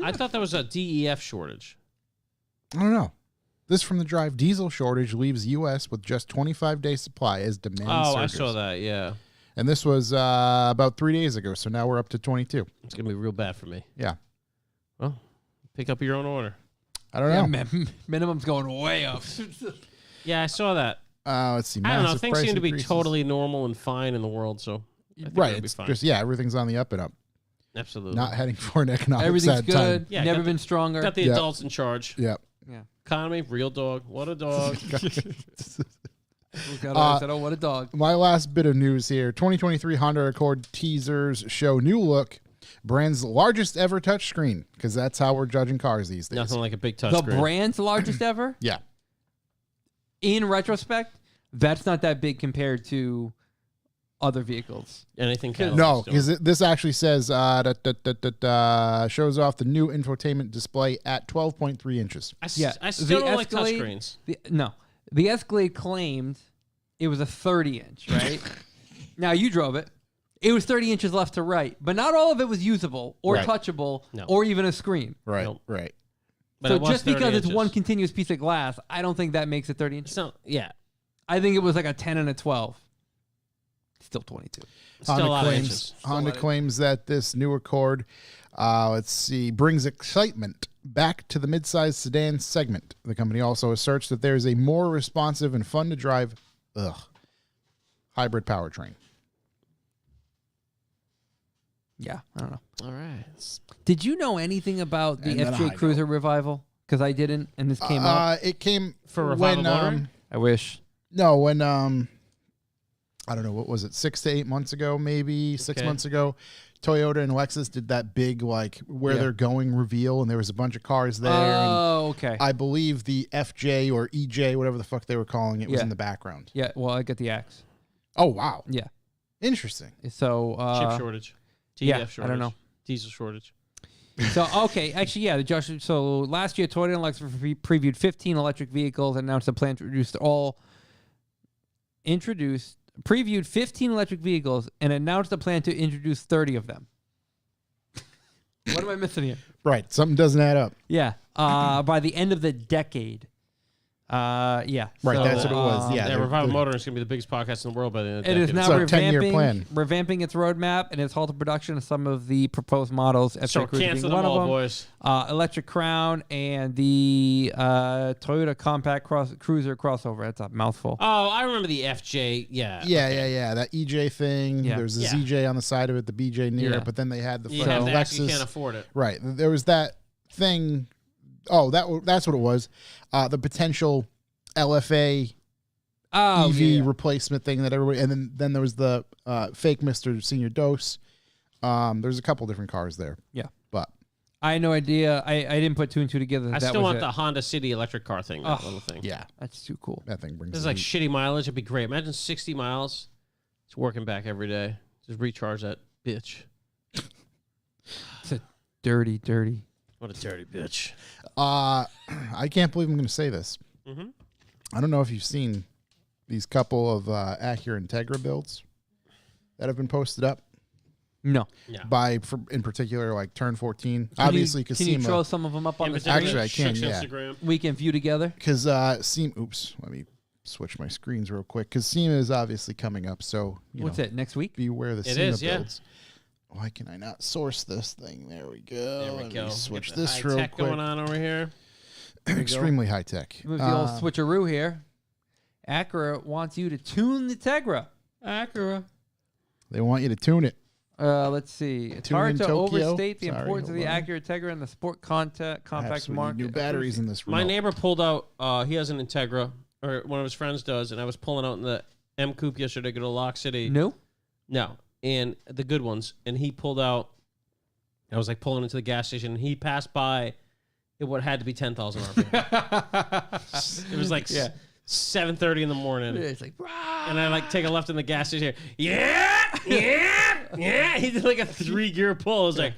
S1: I thought that was a DEF shortage.
S3: I don't know. This from the drive. Diesel shortage leaves U.S. with just 25-day supply as demand
S1: Oh, I
S3: surges.
S1: saw that. Yeah,
S3: And this was about 3 days ago, so now we're up to 22.
S1: it's gonna be real bad for me.
S3: Yeah.
S1: Well, pick up your own order.
S3: I don't know.
S2: minimum's going way up.
S1: Yeah, I saw that.
S3: Let's see.
S1: I don't know.
S3: massive
S1: Things
S3: price
S1: seem to be
S3: increases.
S1: totally normal and fine in the world, so I think
S3: Right.
S1: it'll be
S3: It's
S1: fine.
S3: just, yeah, everything's on the up and up.
S1: Absolutely.
S3: Not heading for an economic
S2: Everything's
S3: sad
S2: good.
S3: time.
S1: Yeah,
S2: Never
S1: got the-
S2: been stronger.
S1: Got the
S3: Yeah.
S1: adults in charge.
S3: Yeah.
S2: Yeah.
S1: Economy, real dog. What a dog.
S2: I said, oh, what a dog.
S3: My last bit of news here. 2023 Honda Accord teasers show new look. Brand's largest ever touchscreen, because that's how we're judging cars these days.
S1: Nothing like a big
S2: The
S1: touchscreen.
S2: brand's largest ever.
S3: Yeah.
S2: In retrospect, that's not that big compared to other vehicles.
S1: Anything counts.
S3: No, because this actually says shows off the new infotainment display at 12.3 inches.
S2: Yeah,
S1: I still
S2: the
S1: don't like
S2: Escalade-
S1: touchscreens.
S2: The Escalade claimed it was a 30-inch, right? Now you drove it. It was 30 inches left to right, but not all of it was usable or
S3: Right.
S2: touchable
S1: No.
S2: or even a screen.
S3: Right,
S1: Nope.
S3: right.
S1: But
S2: So
S1: it was
S2: just
S1: 30
S2: because it's
S1: inches.
S2: one continuous piece of glass, I don't think that makes it 30 inches.
S1: It's not, yeah.
S2: I think it was like a 10 and a 12. Still 22.
S1: It's still a lot of
S3: claims
S1: inches.
S3: Honda claims that this new Accord, brings excitement back to the midsize sedan segment. The company also asserts that there is a more responsive and fun to drive hybrid powertrain.
S2: Yeah, I don't know.
S1: All right.
S2: Did you know anything about the
S3: And then
S2: FJ
S3: I
S2: Cruiser revival? Because I didn't, and this came up.
S3: It came
S1: For Revival
S3: when
S1: Motoring?
S2: I wish.
S3: no, when I don't know, what was it, 6 to 8 months ago, maybe 6
S1: Okay.
S3: months ago, Toyota and Lexus did that big like where
S2: Yeah.
S3: they're going reveal, and there was a bunch of cars there. and
S2: Oh, okay.
S3: I believe the FJ or EJ, whatever the fuck they were calling it, was
S2: Yeah.
S3: in the background.
S2: Yeah, well, I get the axe.
S3: Oh wow,
S2: Yeah.
S3: interesting.
S2: So,
S1: Chip shortage. TDF
S2: yeah, I
S1: shortage.
S2: don't know.
S1: Diesel shortage.
S2: So okay, actually, yeah. Josh. So last year, Toyota and Lexus previewed 15 electric vehicles and announced a plan to previewed 15 electric vehicles and announced a plan to introduce 30 of them. What am I missing here?
S3: Right, something doesn't add up.
S2: Yeah. By the end of the decade. Yeah.
S3: Right, that's what it was. Yeah,
S1: Yeah,
S3: they're-
S1: Revival
S3: they're-
S1: Motoring is going to be the biggest podcast in the world by the end of the
S2: It is
S1: decade.
S2: now
S3: So, 10-year plan.
S2: revamping its roadmap and its halted production of some of the proposed models. FJ
S1: So
S2: Cruiser
S1: cancel
S2: being
S1: them
S2: one
S1: all,
S2: of them.
S1: boys.
S2: Electric Crown and the Toyota Compact Cruiser crossover. That's a mouthful.
S1: Oh, I remember the FJ. Yeah.
S3: Yeah. That EJ thing.
S2: Yeah.
S3: There's a
S1: Yeah.
S3: ZJ on the side of it, the BJ near
S2: Yeah.
S3: it, but then they had the
S1: You
S3: fucking
S1: have to ask, you
S3: Lexus.
S1: can't afford it.
S3: Right, there was that thing. Oh, that's what it was. The potential LFA
S2: Oh,
S3: EV
S2: yeah.
S3: replacement thing that everybody, and then there was the fake Mr. Senior Dose. There's a couple different cars there.
S2: Yeah.
S3: But
S2: I had no idea. I didn't put two and two together.
S1: I
S2: that
S1: still
S2: was
S1: want
S2: it.
S1: the Honda City electric car thing. That
S2: Ugh.
S1: little thing.
S3: yeah,
S2: That's too cool.
S3: that thing brings.
S1: This is
S3: the
S1: like
S3: heat.
S1: shitty mileage. It'd be great. Imagine 60 miles. It's working back every day. Just recharge that bitch.
S2: It's a dirty.
S1: What a dirty bitch.
S3: I can't believe I'm going to say this.
S1: Mm-hmm.
S3: I don't know if you've seen these couple of Acura Integra builds that have been posted up
S2: No.
S1: Yeah.
S3: in particular, like Turn 14.
S2: Can
S3: Obviously,
S2: you throw
S3: Casima.
S2: some of them up on the
S1: Invitation,
S2: screen?
S3: Actually, I can,
S1: Shik's
S3: yeah.
S1: Instagram.
S2: We can view together.
S3: Because oops, let me switch my screens real quick. Because SEMA is obviously coming up, so
S2: What's
S3: know,
S2: it? Next week?
S3: be aware of the
S1: It
S3: SEMA
S1: is, yeah.
S3: builds. Why can I not source this thing? There we go.
S1: There we
S3: Let
S1: go.
S3: me switch
S1: Get the
S3: this
S1: high
S3: real
S1: tech
S3: quick.
S1: going on over here.
S3: Extremely high tech.
S2: Move the old switcheroo here. Acura wants you to tune the Tegra. Acura.
S3: They want you to tune it.
S2: Let's see. It's
S3: Tune
S2: hard
S3: in
S2: to
S3: Tokyo.
S2: overstate the
S3: Sorry,
S2: importance of the
S3: hold on.
S2: Acura Tegra and the sport compact
S3: Perhaps we need
S2: market.
S3: new batteries in this
S1: My
S3: remote.
S1: neighbor pulled out, he has an Integra, or one of his friends does, and I was pulling out in the M Coupe yesterday to go to Lock City.
S2: No?
S1: No. And the good ones. And he pulled out, I was like pulling into the gas station, and he passed by what had to be 10,000 RPM. It was like
S2: Yeah.
S1: 7:30 in the morning.
S2: It's like,
S1: And I like take a left in the gas station. Yeah. He did like a 3-gear pull. I was like,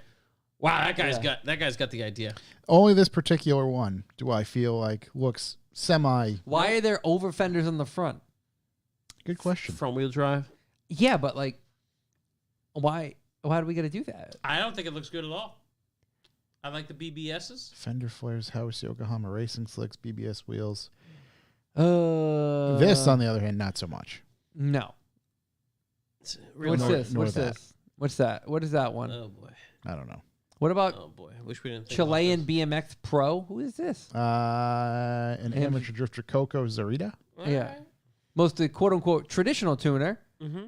S1: wow, that guy's got the idea.
S3: Only this particular one do I feel like looks semi.
S2: why are there over fenders on the front?
S3: Good question.
S1: Front wheel drive.
S2: Yeah, but like, why do we got to do that?
S1: I don't think it looks good at all. I like the BBSs.
S3: Fender flares, House Yokohama racing slicks, BBS wheels.
S2: This,
S3: On the other hand, not so much.
S2: No.
S1: It's
S2: What's
S3: nor-
S2: this?
S3: nor
S2: What's
S3: that.
S2: this? What's that? What is that one?
S1: Oh boy.
S3: I don't know.
S2: What about
S1: Oh boy. I wish we didn't. Think
S2: Chilean
S1: about
S2: BMX Pro? Who is this?
S3: An amateur drifter, Coco Zarita.
S1: this.
S2: Yeah. Most the quote unquote traditional tuner.
S1: Mm-hmm.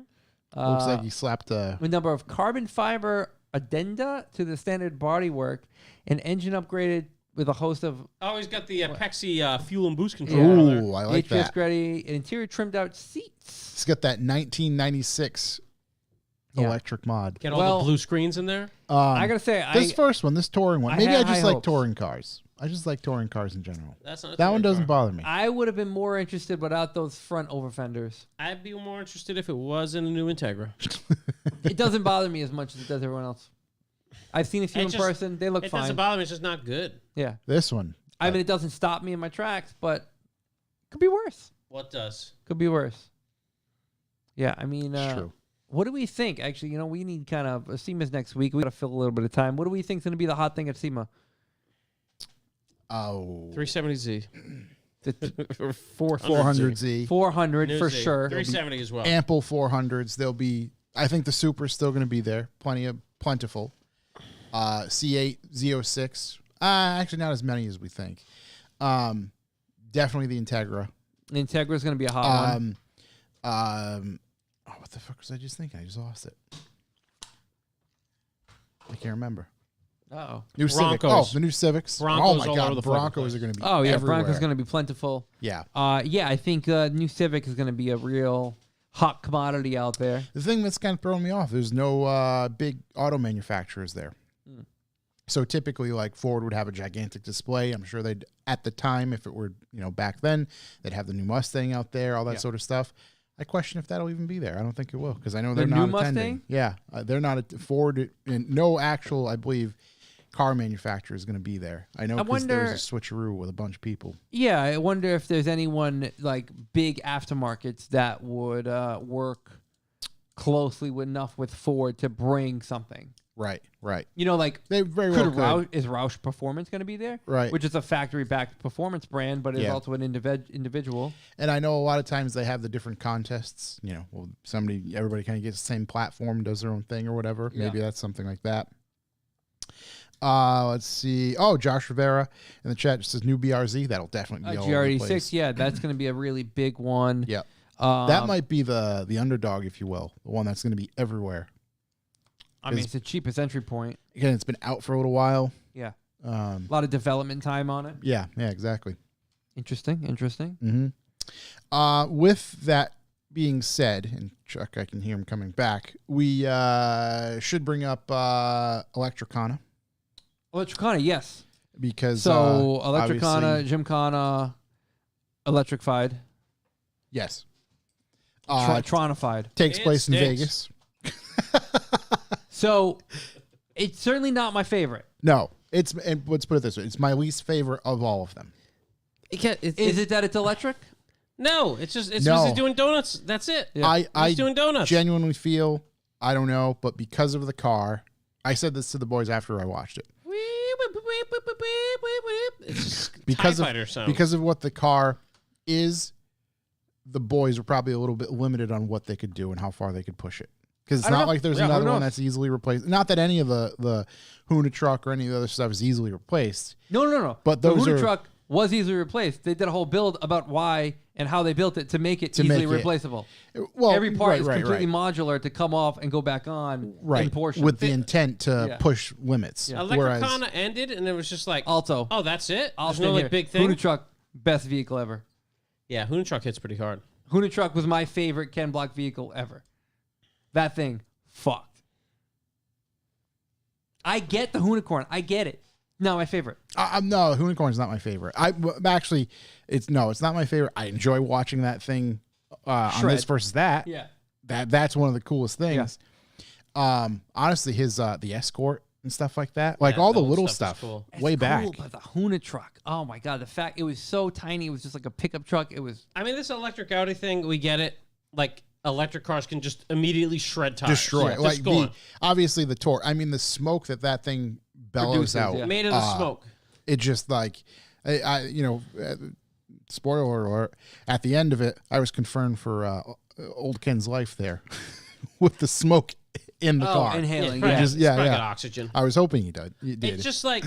S3: Looks like he slapped a.
S2: With number of carbon fiber addenda to the standard bodywork, an engine upgraded with a host of
S1: Oh, he's got the Pexi fuel and boost control. there.
S3: Ooh, I like
S2: HPS
S3: that.
S2: ready, an interior trimmed out seats.
S3: He's got that 1996
S2: Yeah.
S3: electric mod.
S1: Get all
S2: Well-
S1: the blue screens in there.
S2: I gotta say,
S3: This first one, this touring one.
S2: I
S3: Maybe
S2: had
S3: I just
S2: high
S3: like
S2: hopes.
S3: touring cars. I just like touring cars in general.
S1: That's not a
S3: That one
S1: touring
S3: doesn't
S1: car.
S3: bother me.
S2: I would have been more interested without those front over fenders.
S1: I'd be more interested if it was in a new Integra.
S2: It doesn't bother me as much as it does everyone else. I've seen a few
S1: It
S2: in
S1: just-
S2: person. They look
S1: It
S2: fine.
S1: doesn't bother me. It's just not good.
S2: Yeah.
S3: This one.
S2: I mean, it doesn't stop me in my tracks, but could be worse.
S1: What does?
S2: Could be worse. Yeah, I mean,
S3: It's true.
S2: What do we think? Actually, we need kind of SEMA's next week. We got to fill a little bit of time. What do we think is going to be the hot thing at SEMA?
S3: Oh,
S1: 370Z.
S3: 400Z.
S2: 400
S1: New
S2: for
S1: Z.
S2: sure.
S1: 370 as well.
S3: Ample 400s. There'll be. I think the Super's still going to be there. Plentiful. C8, Z06. Actually, not as many as we think. Definitely the Integra.
S2: The Integra is going to be a hot one.
S3: What the fuck was I just thinking? I just lost it. I can't remember.
S2: Uh-oh.
S3: New Civic.
S1: Broncos.
S3: Oh, the new Civics.
S1: Broncos
S3: oh my
S1: all
S3: god,
S1: over the fucking
S3: Broncos
S1: place.
S3: are going to be.
S2: Oh, yeah.
S3: everywhere.
S2: Bronco's going to be plentiful.
S3: Yeah.
S2: Yeah, I think new Civic is going to be a real hot commodity out there.
S3: The thing that's kind of throwing me off, there's no big auto manufacturers there. So typically, like Ford would have a gigantic display. I'm sure they'd, at the time, if it were back then, they'd have the new Mustang out there, all that sort of stuff. I question if that'll even be there. I don't think it will because I know they're
S2: The
S3: not
S2: new
S3: attending.
S2: Mustang?
S3: Yeah, they're not at Ford. And no actual, I believe, car manufacturer is going to be there. I know because there was a switcheroo with a bunch of people.
S2: Yeah, I wonder if there's anyone like big aftermarkets that would work closely enough with Ford to bring something.
S3: Right.
S2: Like
S3: They very well could.
S2: Is Roush Performance going to be there?
S3: Right.
S2: Which is a factory-backed performance brand, but is
S3: Yeah.
S2: also an individual.
S3: And I know a lot of times they have the different contests. Everybody kind of gets the same platform, does their own thing or whatever.
S2: Yeah.
S3: Maybe that's something like that. Let's see. Oh, Josh Rivera in the chat just says new BRZ. That'll definitely be all over the place.
S2: GRD6, yeah, that's going to be a really big one.
S3: Yep. That might be the underdog, if you will, the one that's going to be everywhere.
S2: I mean, it's the cheapest entry point.
S3: Again, it's been out for a little while.
S2: Yeah. A lot of development time on it.
S3: Yeah, exactly.
S2: Interesting.
S3: Mm-hmm. With that being said, and Chuck, I can hear him coming back, we should bring up Electricana.
S2: Electricana, yes.
S3: Because
S2: So Electricana,
S3: obviously-
S2: Gymkhana, Electrified,
S3: Yes.
S2: Tronified.
S3: Takes
S1: It
S3: place in
S1: stinks.
S3: Vegas.
S2: So it's certainly not my favorite.
S3: No, and let's put it this way: it's my least favorite of all of them.
S2: Is it that it's electric?
S1: No, it's just
S3: No.
S1: he's doing donuts. That's it.
S2: Yeah.
S3: I
S1: He's doing donuts.
S3: genuinely feel, I don't know, but because of the car, I said this to the boys after I watched it.
S1: It's just
S3: Because
S1: TIE
S3: of
S1: fighter sound.
S3: because of what the car is, the boys were probably a little bit limited on what they could do and how far they could push it. Because it's
S2: I don't
S3: not
S2: know.
S3: like there's
S2: Yeah, who
S3: another one
S2: knows?
S3: that's easily replaced. Not that any of the Huna truck or any of the other stuff is easily replaced.
S2: No.
S3: But
S2: the
S3: those
S2: Huda
S3: are-
S2: truck was easily replaced. They did a whole build about why and how they built it to make it
S3: To
S2: easily
S3: make it-
S2: replaceable.
S3: Well,
S2: Every part is
S3: right,
S2: completely modular to come off and go back on
S3: right,
S2: in portion.
S3: with the intent to
S2: Yeah.
S3: push limits.
S2: Yeah.
S3: Whereas,
S1: Electricana ended, and it was just like,
S2: Also,
S1: oh, that's it.
S2: I'll
S1: There's
S2: stand
S1: no
S2: here.
S1: big thing.
S2: Huda truck, best vehicle ever.
S1: Yeah, Hoon Truck hits pretty hard.
S2: Huda truck was my favorite Ken Block vehicle ever. That thing fucked. I get the Unicorn. I get it. Not my favorite.
S3: no, Unicorn's not my favorite. Actually, it's not my favorite. I enjoy watching that thing on
S2: Shred.
S3: this versus that.
S2: Yeah.
S3: That's one of the coolest things. Honestly, his the Escort and stuff like that, like
S1: Yeah,
S3: all the
S1: the old
S3: little
S1: stuff is
S3: stuff,
S1: cool.
S3: way
S2: It's
S3: back.
S2: cool, but the Huna truck. Oh my god, the fact it was so tiny. It was just like a pickup truck. It was
S1: I mean, this electric Audi thing, we get it. Like, electric cars can just immediately shred tires.
S3: Destroy it.
S1: Just
S3: Like
S1: go on.
S3: obviously the torque. I mean, the smoke that thing bellows
S2: Produces,
S3: out.
S2: yeah.
S1: Made of the smoke.
S3: It just like, spoiler alert. At the end of it, I was confirmed for old Ken's life there, with the smoke in the car.
S2: inhaling.
S1: probably-
S2: Yeah.
S3: Just-
S1: it's
S3: yeah,
S1: probably
S3: yeah.
S1: got oxygen.
S3: I was hoping he did. You did.
S1: It's just like,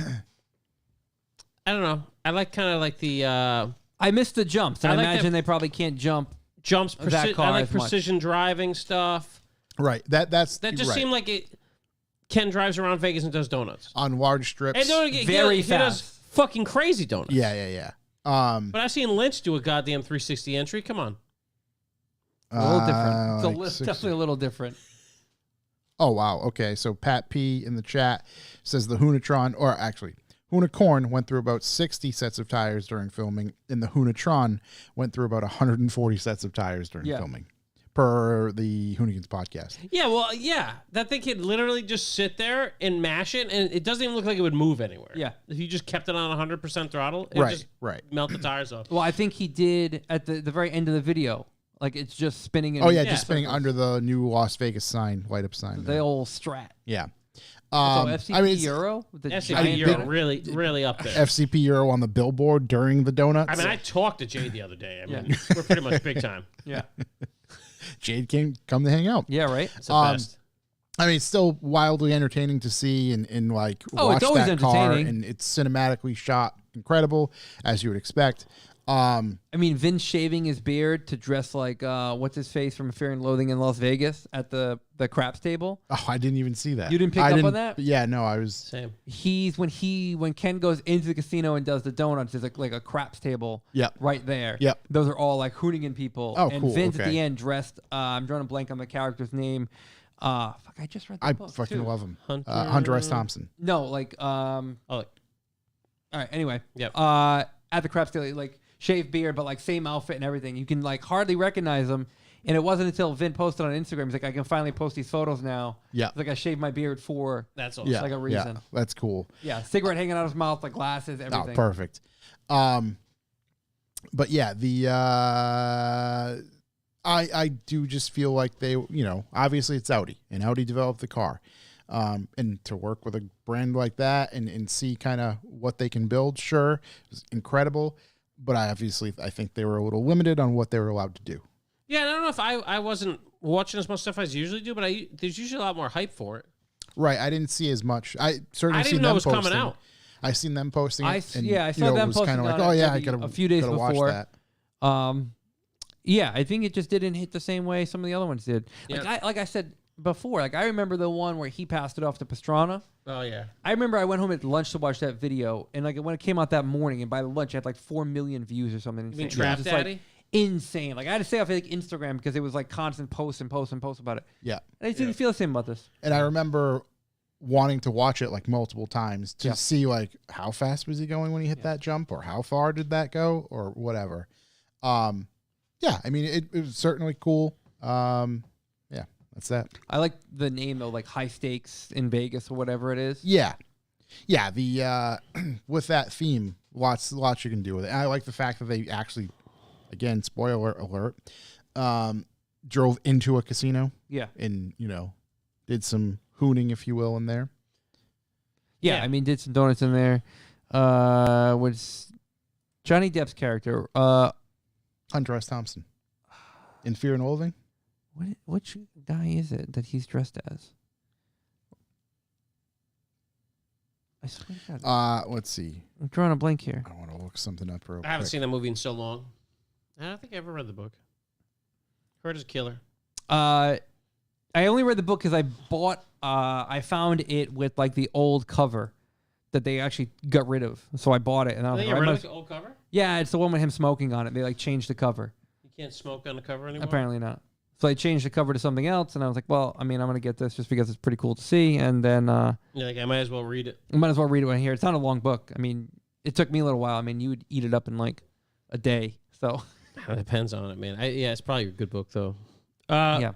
S1: I don't know. I like kind of like the
S2: I missed the jumps, and I
S1: I like
S2: imagine
S1: that-
S2: they probably can't jump.
S1: jumps.
S2: That car
S1: I like
S2: as much.
S1: precision driving stuff.
S3: right. That's
S1: That just
S3: right.
S1: seemed like it. Ken drives around Vegas and does donuts.
S3: on large strips.
S1: And don't
S2: Very
S1: he does
S2: fast.
S1: fucking crazy donuts.
S3: Yeah.
S1: But I've seen Lynch do a goddamn 360 entry. Come on.
S2: A little different. It's a
S3: like
S2: li-
S3: 60.
S2: definitely a little different.
S3: Oh wow. Okay. So Pat P in the chat says the Hunatron, or actually Hunicorn, went through about 60 sets of tires during filming, and the Hunatron went through about 140 sets of tires during
S2: Yeah.
S3: filming, per the Hoonigans podcast.
S1: Yeah, well, yeah. That thing could literally just sit there and mash it, and it doesn't even look like it would move anywhere.
S2: Yeah.
S1: If you just kept it on 100% throttle, it would
S3: Right.
S1: just
S3: Right.
S1: melt the tires off.
S2: Well, I think he did at the very end of the video. Like it's just spinning. In
S3: Oh yeah,
S1: Yeah.
S3: just spinning
S2: circles.
S3: under the new Las Vegas sign, light up sign.
S2: the old Strat.
S3: Yeah.
S2: So FCP
S3: I mean, it's
S2: Euro. With the
S1: FCP
S2: giant
S1: Euro
S2: bit-
S1: really up there.
S3: FCP Euro on the billboard during the donuts.
S1: I mean, I talked to Jade the other day. I mean, we're pretty much big time.
S2: Yeah.
S3: Jade came come to hang out.
S2: Yeah. Right.
S1: It's the best.
S3: I mean, it's still wildly entertaining to see and like
S2: Oh,
S3: watch
S2: it's always
S3: that car,
S2: entertaining.
S3: and it's cinematically shot, incredible as you would expect.
S2: I mean, Vince shaving his beard to dress like what's his face from Fear and Loathing in Las Vegas at the craps table.
S3: Oh, I didn't even see that.
S2: You didn't pick
S3: I
S2: up on
S3: didn't-
S2: that?
S3: Yeah, no, I was.
S1: Same.
S2: He's when Ken goes into the casino and does the donuts, there's like a craps table
S3: Yep.
S2: right there.
S3: Yep.
S2: Those are all like Hoonigan people.
S3: Oh,
S2: and
S3: cool,
S2: Vince at
S3: okay.
S2: the end dressed I'm drawing a blank on the character's name. Fuck, I just read the
S3: I
S2: book.
S3: fucking
S2: too.
S3: love him.
S1: Hunter-
S3: Hunter S. Thompson.
S2: No, like
S1: Oh,
S2: all right, anyway.
S1: Yep.
S2: At the craps table, like shaved beard, but like same outfit and everything. You can like hardly recognize him. And it wasn't until Vin posted on Instagram, he's like, I can finally post these photos now.
S3: Yeah.
S2: It's like I shaved my beard for
S1: that's awesome.
S3: Yeah,
S2: like a reason.
S3: Yeah, that's cool.
S2: Cigarette hanging out of his mouth, like glasses,
S3: Oh,
S2: everything.
S3: perfect. But yeah, the I do just feel like they, obviously it's Audi, and Audi developed the car. And to work with a brand like that and see kind of what they can build, sure, it was incredible. But I think they were a little limited on what they were allowed to do.
S1: Yeah, and I don't know if I wasn't watching as much stuff as I usually do, but there's usually a lot more hype for it.
S3: Right, I didn't see as much. I certainly
S1: I didn't
S3: seen
S1: know
S3: them
S1: it was
S3: posting.
S1: coming out.
S3: I seen them posting.
S2: I
S3: it, and,
S2: saw them
S3: it was
S2: posting
S3: kind of like,
S2: on
S3: oh
S2: it
S3: yeah, I
S2: maybe
S3: gotta
S2: a few days
S3: gotta
S2: before.
S3: watch that.
S2: Yeah, I think it just didn't hit the same way some of the other ones did. Like I said before, like I remember the one where he passed it off to Pastrana.
S1: Oh yeah.
S2: I remember I went home at lunch to watch that video, and like when it came out that morning, and by the lunch, it had like 4 million views or something.
S1: You mean
S2: insane.
S1: Trap
S2: It was just, like,
S1: Daddy?
S2: insane. Like I had to stay off like Instagram because it was like constant posts about it.
S3: Yeah,
S2: And I didn't feel the same about this.
S3: and I remember wanting to watch it like multiple times to see like how fast was he going when he hit that jump, or how far did that go, or whatever. Yeah, I mean it was certainly cool. Yeah, that's that.
S2: I like the name though, like High Stakes in Vegas or whatever it is.
S3: Yeah, the with that theme, lots you can do with it. And I like the fact that they actually, again, spoiler alert, drove into a casino
S2: Yeah.
S3: and did some hooning, if you will, in there.
S2: Yeah,
S1: Yeah.
S2: I mean, did some donuts in there. Was Johnny Depp's character?
S3: Hunter S. Thompson in Fear and Loathing.
S2: Which guy is it that he's dressed as? I swear to God,
S3: Let's see.
S2: I'm drawing a blank here.
S3: I want to look something up real
S1: I haven't
S3: quick.
S1: seen that movie in so long. I don't think I ever read the book. Heard it's killer.
S2: I only read the book because I bought. I found it with like the old cover that they actually got rid of, so I bought it. And I
S1: I
S2: was
S1: think
S2: like,
S1: I
S2: I
S1: read
S2: must-
S1: the old cover.
S2: yeah, it's the one with him smoking on it. They like changed the cover.
S1: You can't smoke on the cover anymore.
S2: Apparently not. So I changed the cover to something else, and I was like, well, I mean, I'm gonna get this just because it's pretty cool to see, and then
S1: You're like, I might as well read it.
S2: I might as well read it when here. It's not a long book. I mean, it took me a little while. I mean, you would eat it up in like a day. So
S1: It depends on it, man. Yeah, it's probably a good book though.
S2: yeah.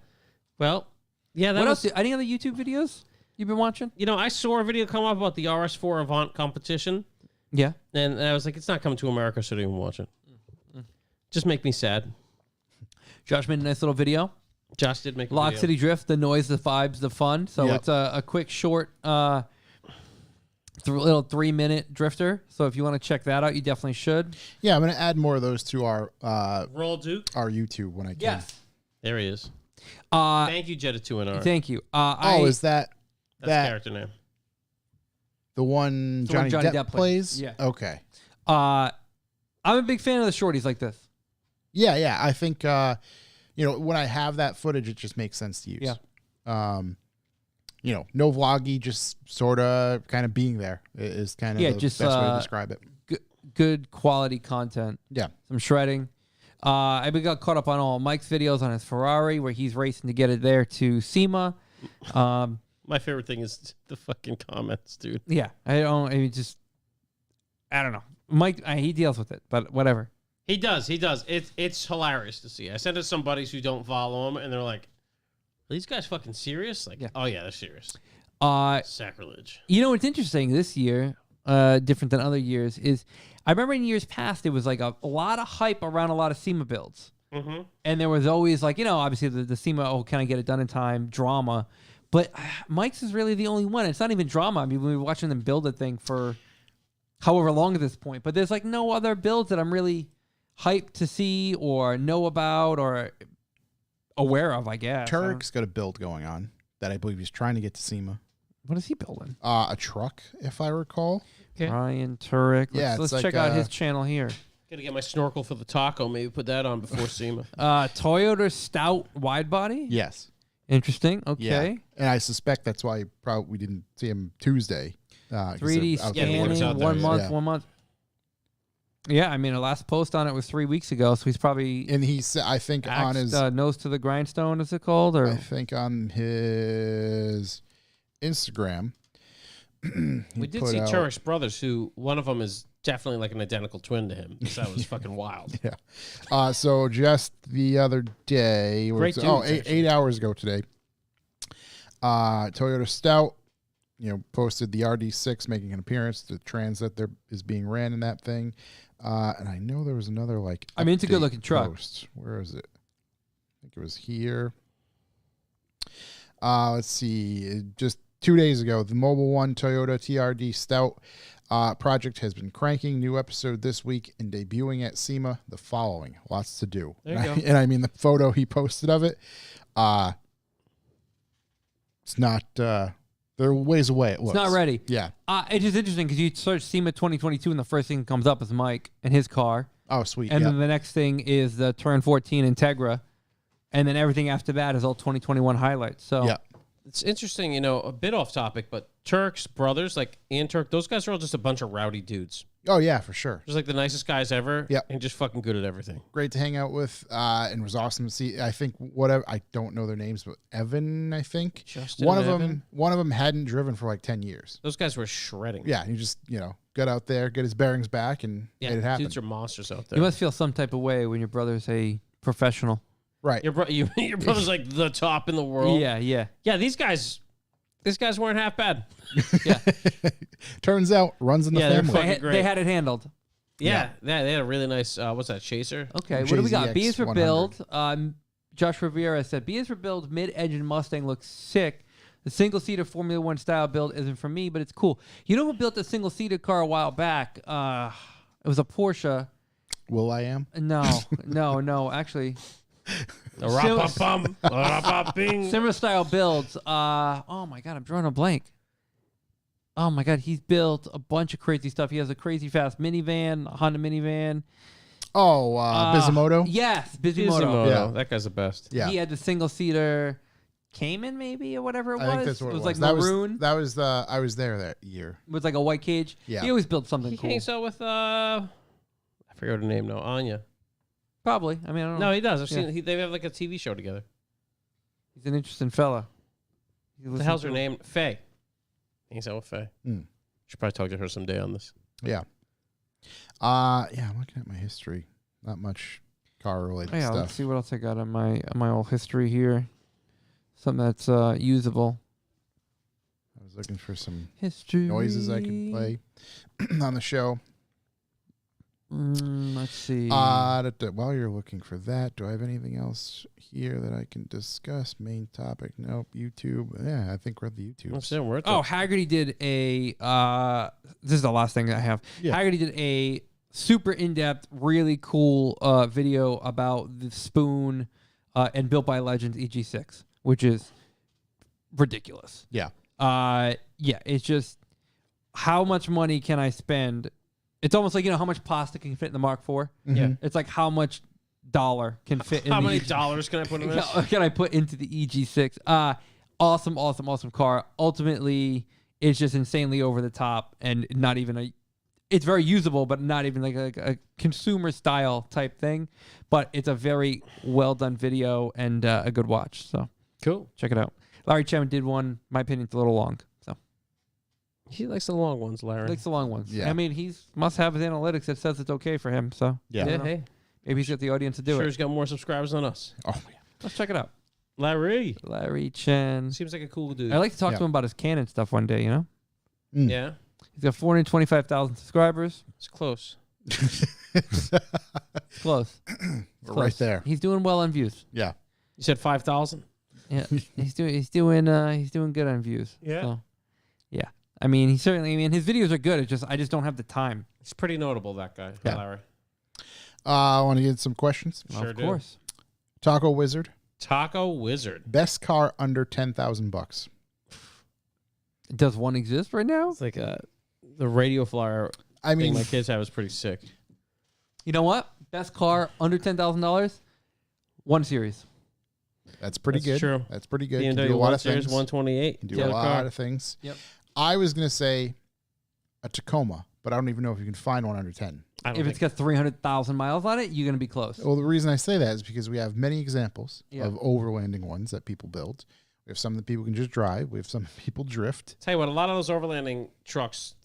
S1: Well, yeah. That
S2: What
S1: was,
S2: else? Any other YouTube videos you've been watching?
S1: I saw a video come up about the RS4 Avant competition,
S2: Yeah.
S1: and I was like, it's not coming to America, so I didn't even watch it. Just make me sad.
S2: Josh made a nice little video.
S1: Josh did make a
S2: Lock
S1: video.
S2: City Drift, the noise, the vibes, the fun. So
S3: Yep.
S2: it's a quick, short, little 3-minute drifter. So if you want to check that out, you definitely should.
S3: Yeah, I'm going to add more of those to our
S1: Roll Duke.
S3: YouTube when I can.
S1: There he is.
S2: Uh,
S1: Thank you, Jetta 2NR.
S2: thank you.
S3: Is that
S1: That's
S3: that
S1: character name.
S3: the one
S2: the one
S3: Johnny, Depp plays?
S2: Yeah.
S3: Okay.
S2: I'm a big fan of the shorties like this.
S3: Yeah. I think when I have that footage, it just makes sense to use.
S2: Yeah.
S3: No vloggy, just sort of kind of being there is kind of the
S2: just,
S3: best way to describe it.
S2: Good quality content.
S3: Yeah.
S2: Some shredding. I got caught up on all Mike's videos on his Ferrari where he's racing to get it there to SEMA.
S1: My favorite thing is the fucking comments, dude.
S2: Yeah, I don't know. Mike, he deals with it, but whatever.
S1: He does. It's hilarious to see. I sent it to some buddies who don't follow him, and they're like, "Are these guys fucking serious?" Like,
S2: Yeah.
S1: oh yeah, they're serious. Sacrilege.
S2: You know what's interesting this year, different than other years, is I remember in years past it was like a lot of hype around a lot of SEMA builds.
S1: Mm-hmm.
S2: And there was always like, obviously the SEMA, can I get it done in time? Drama. But Mike's is really the only one. It's not even drama. I mean, we were watching them build a thing for however long at this point. But there's like no other builds that I'm really hyped to see or know about or aware of, I guess.
S3: Turek's got a build going on that I believe he's trying to get to SEMA.
S2: What is he building?
S3: A truck, if I recall.
S1: Okay.
S2: Ryan Turek.
S3: Yeah,
S2: Let's
S3: it's
S2: check
S3: like,
S2: out his channel here.
S1: Gotta get my snorkel for the taco. Maybe put that on before SEMA.
S2: Toyota Stout wide body.
S3: Yes.
S2: Interesting. Okay.
S3: Yeah. And I suspect that's why we didn't see him Tuesday.
S2: 3D
S3: out there.
S2: scanning,
S1: out there,
S2: 1 month,
S3: yeah.
S2: 1 month. Yeah, I mean, the last post on it was 3 weeks ago, so he's probably
S3: And he said, I think on his,
S2: nose to the grindstone, is it called? Or
S3: I think on his Instagram,
S1: We did see Turek's brothers, who one of them is definitely like an identical twin to him. So that was fucking wild.
S3: Yeah. So just the other day,
S1: Great dudes,
S3: eight
S1: actually.
S3: hours ago today, Toyota Stout, posted the RD6 making an appearance. The transit there is being ran in that thing. And I know there was another
S2: I mean, it's a
S3: update
S2: good-looking truck.
S3: post. Where is it? I think it was here. Let's see. Just 2 days ago, the Mobile One Toyota TRD Stout project has been cranking. New episode this week and debuting at SEMA the following. Lots to do.
S1: There you go.
S3: And I mean, the photo he posted of it, it's not, they're ways away. It looks.
S2: it's not ready.
S3: Yeah.
S2: It's just interesting because you search SEMA 2022 and the first thing that comes up is Mike and his car.
S3: Oh, sweet.
S2: And
S3: yeah.
S2: then the next thing is the Turn 14 Integra. And then everything after that is all 2021 highlights. So
S3: Yeah.
S1: It's interesting, a bit off topic, but Turek's brothers, like Ian Turek, those guys are all just a bunch of rowdy dudes.
S3: Oh, yeah, for sure.
S1: Just like the nicest guys ever.
S3: Yep.
S1: And just fucking good at everything.
S3: Great to hang out with. And was awesome to see. I think whatever, I don't know their names, but Evan, I think.
S1: Justin
S3: One
S1: and
S3: of
S1: Evan.
S3: them hadn't driven for like 10 years.
S1: Those guys were shredding.
S3: Yeah. He just, got out there, get his bearings back and
S1: Yeah,
S3: made it happen.
S1: dudes are monsters out there.
S2: you must feel some type of way when your brother's a professional.
S3: Right.
S1: Your brother's like the top in the world.
S2: Yeah.
S1: Yeah, these guys weren't half bad.
S3: Turns out runs in the
S1: Yeah, they're
S3: family.
S1: fucking great.
S2: They had it handled.
S1: Yeah, they had a really nice, what's that, Chaser?
S2: Okay, what do we got?
S3: JZX
S2: B is for
S3: 100.
S2: build. Josh Rivera said, B is for build, mid-engine Mustang looks sick. The single-seater Formula One style build isn't for me, but it's cool. You know who built a single-seater car a while back? It was a Porsche.
S3: Will I am?
S2: No, actually.
S1: Bing.
S2: Similar style builds. Oh my God, I'm drawing a blank. Oh my God, he's built a bunch of crazy stuff. He has a crazy fast minivan, a Honda minivan.
S3: Oh, Bisimoto?
S2: Yes, Bisimoto.
S1: Bisimoto.
S3: Yeah.
S1: That guy's the best.
S3: Yeah.
S2: He had the single seater Cayman, maybe, or whatever it was.
S3: I think that's what it was.
S2: like
S3: that
S2: maroon.
S3: that was the, I was there that year.
S2: With like a white cage.
S3: Yeah.
S2: He always built something
S1: He
S2: cool.
S1: hangs out with, I forget her name now, Anya.
S2: Probably. I mean, I don't know.
S1: No, he does. I've
S2: Yeah.
S1: seen, they have like a TV show together.
S2: He's an interesting fella.
S1: What the hell's her name? Faye. Hangs out with Faye.
S3: Hmm.
S1: Should probably talk to her someday on this.
S3: Yeah. Yeah, I'm looking at my history. Not much car related
S2: Yeah,
S3: stuff.
S2: let's see what else I got on my old history here. Something that's usable.
S3: I was looking for some
S2: History.
S3: noises I could play on the show.
S2: Let's see.
S3: While you're looking for that, do I have anything else here that I can discuss? Main topic? Nope. YouTube. Yeah, I think we're at the YouTube.
S1: That's it. We're at
S2: Oh, Haggerty did a. This is the last thing I have.
S3: Yeah.
S2: Haggerty did a super in-depth, really cool video about the Spoon and Built by Legends EG6, which is ridiculous.
S3: Yeah.
S2: Yeah, it's just how much money can I spend? It's almost like how much pasta can fit in the Mark IV.
S1: Yeah.
S2: It's like how much dollar can fit in
S1: How
S2: the
S1: many
S2: EG6.
S1: dollars can I put in this?
S2: Can I put into the EG6? Awesome car. Ultimately, it's just insanely over the top and not even it's very usable, but not even like a consumer style type thing. But it's a very well done video and a good watch. So
S1: Cool.
S2: check it out. Larry Chapman did one. My opinion, it's a little long. So
S1: He likes the long ones, Larry.
S2: he likes the long ones.
S3: Yeah.
S2: I mean, he must have his analytics that says it's okay for him. So
S3: Yeah.
S2: I
S1: Yeah,
S2: don't know.
S1: hey.
S2: Maybe he's got the audience to do
S1: Sure,
S2: it.
S1: he's got more subscribers than us.
S3: Oh, yeah.
S2: Let's check it out.
S1: Larry.
S2: Larry Chen.
S1: Seems like a cool dude.
S2: I'd like to talk
S3: Yeah.
S2: to him about his Canon stuff one day.
S1: Yeah,
S2: He's got 425,000 subscribers.
S1: it's close.
S2: It's close.
S3: We're
S2: Close.
S3: right there.
S2: He's doing well on views.
S3: Yeah.
S1: You said 5,000.
S2: Yeah, he's doing good on views.
S1: Yeah.
S2: So, yeah. I mean, his videos are good. I just don't have the time.
S1: It's pretty notable, that guy,
S3: Yeah.
S1: Larry.
S3: I want to get some questions.
S1: Sure
S2: of
S1: do.
S2: course.
S3: Taco Wizard.
S1: Taco Wizard.
S3: Best car under $10,000.
S2: Does one exist right now?
S1: It's like the radio flyer
S3: I
S1: thing
S3: mean,
S1: my kids had was pretty sick.
S2: You know what? Best car under $10,000. 1 Series.
S3: that's pretty
S1: That's
S3: good.
S1: true.
S3: That's pretty good. Can do
S1: BMW
S3: a lot
S1: 1
S3: of
S1: Series
S3: things.
S1: 128.
S3: Can do
S1: Tail
S3: a lot
S1: car.
S3: of things.
S2: Yep.
S3: I was gonna say a Tacoma, but I don't even know if you can find one under 10.
S1: I don't
S2: If it's
S1: think-
S2: got 300,000 miles on it, you're gonna be close.
S3: Well, the reason I say that is because we have many examples
S2: Yeah.
S3: of overlanding ones that people build. We have some that people can just drive. We have some that people drift.
S1: Tell you what, a lot of those overlanding trucks,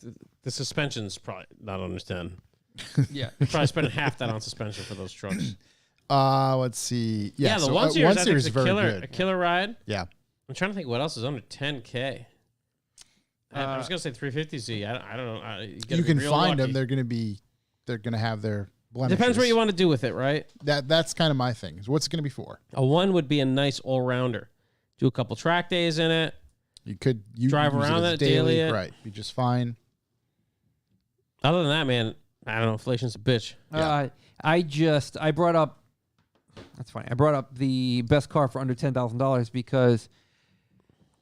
S1: the suspension's probably not understand.
S2: Yeah.
S1: Probably spending half that on suspension for those trucks.
S3: Let's see. Yeah,
S1: the
S3: so,
S1: 1 Series,
S3: 1
S1: I think,
S3: Series
S1: is
S3: is very
S1: a
S3: good.
S1: killer ride.
S3: Yeah.
S1: I'm trying to think what else is under 10K. I was gonna say 350Z. I don't know.
S3: You can find them. They're gonna have their blemishes.
S1: Depends what you want to do with it, right?
S3: That's kind of my thing. Is what's it gonna be for?
S1: A 1 would be a nice all rounder. Do a couple track days in it.
S3: You could
S1: Drive
S3: use
S1: around
S3: it as
S1: it
S3: daily,
S1: daily.
S3: right? Be just fine.
S1: Other than that, man, I don't know. Inflation's a bitch.
S3: Yeah.
S2: I brought up. That's funny. I brought up the best car for under $10,000 because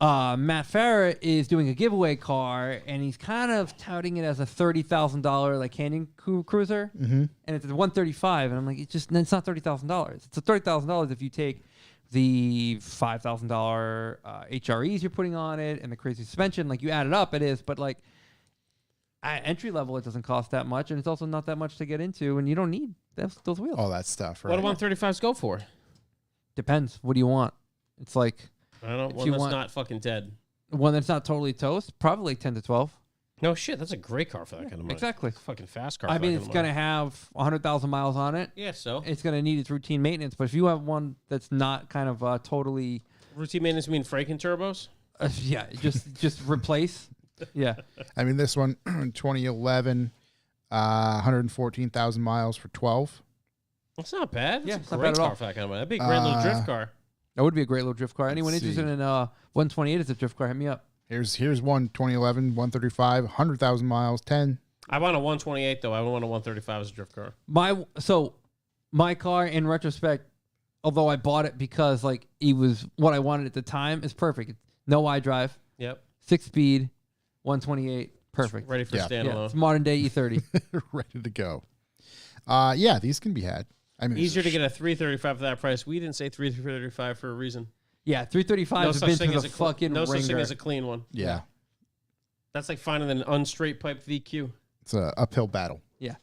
S2: Matt Farah is doing a giveaway car, and he's kind of touting it as a $30,000 like Canyon Cruiser, and it's a 135, and I'm like, it's not $30,000. It's a $30,000 if you take the $5,000 HREs you're putting on it and the crazy suspension. Like you add it up, it is, but like at entry level, it doesn't cost that much, and it's also not that much to get into, and you don't need those wheels.
S3: All that stuff, right?
S1: What do 135s go for?
S2: Depends. What do you want? It's like
S1: I don't know.
S2: If
S1: One
S2: you
S1: that's
S2: want-
S1: not fucking dead.
S2: one that's not totally toast, probably 10 to 12.
S1: No shit. That's a great car for that kind of money.
S2: Exactly.
S1: Fucking fast car.
S2: I
S1: for
S2: mean,
S1: that
S2: it's
S1: kind
S2: going
S1: of
S2: to
S1: money.
S2: have 100,000 miles on it.
S1: Yeah, so
S2: It's going to need its routine maintenance. But if you have one that's not kind of totally,
S1: routine maintenance mean Franken turbos?
S2: yeah, just replace. Yeah.
S3: I mean, this one, 2011, 114,000 miles for 12.
S1: That's not bad.
S2: Yeah,
S1: That's
S2: it's
S1: a
S2: not
S1: great
S2: bad at
S1: car
S2: all.
S1: for that kind of money. That'd be a great little drift car.
S2: That would be a great little drift car. Anyone
S3: Let's
S2: interested
S3: see.
S2: in 128 as a drift car, hit me up.
S3: Here's one, 2011, 135, 100,000 miles, 10.
S1: I want a 128 though. I don't want a 135 as a drift car.
S2: My car, in retrospect, although I bought it because like it was what I wanted at the time, is perfect. No iDrive,
S1: Yep.
S2: 6-speed, 128, perfect.
S1: Ready for
S3: Yeah.
S2: Yeah,
S1: standalone.
S2: it's modern day E30.
S3: Ready to go. Yeah, these can be had. I mean,
S1: Easier to get a 335 for that price. We didn't say 335 for a reason.
S2: Yeah, 335 has been to the fucking
S1: no such thing
S2: ringer.
S1: as a clean one.
S3: Yeah,
S1: That's like finding an unstraight pipe VQ.
S3: it's an uphill battle.
S2: Yeah.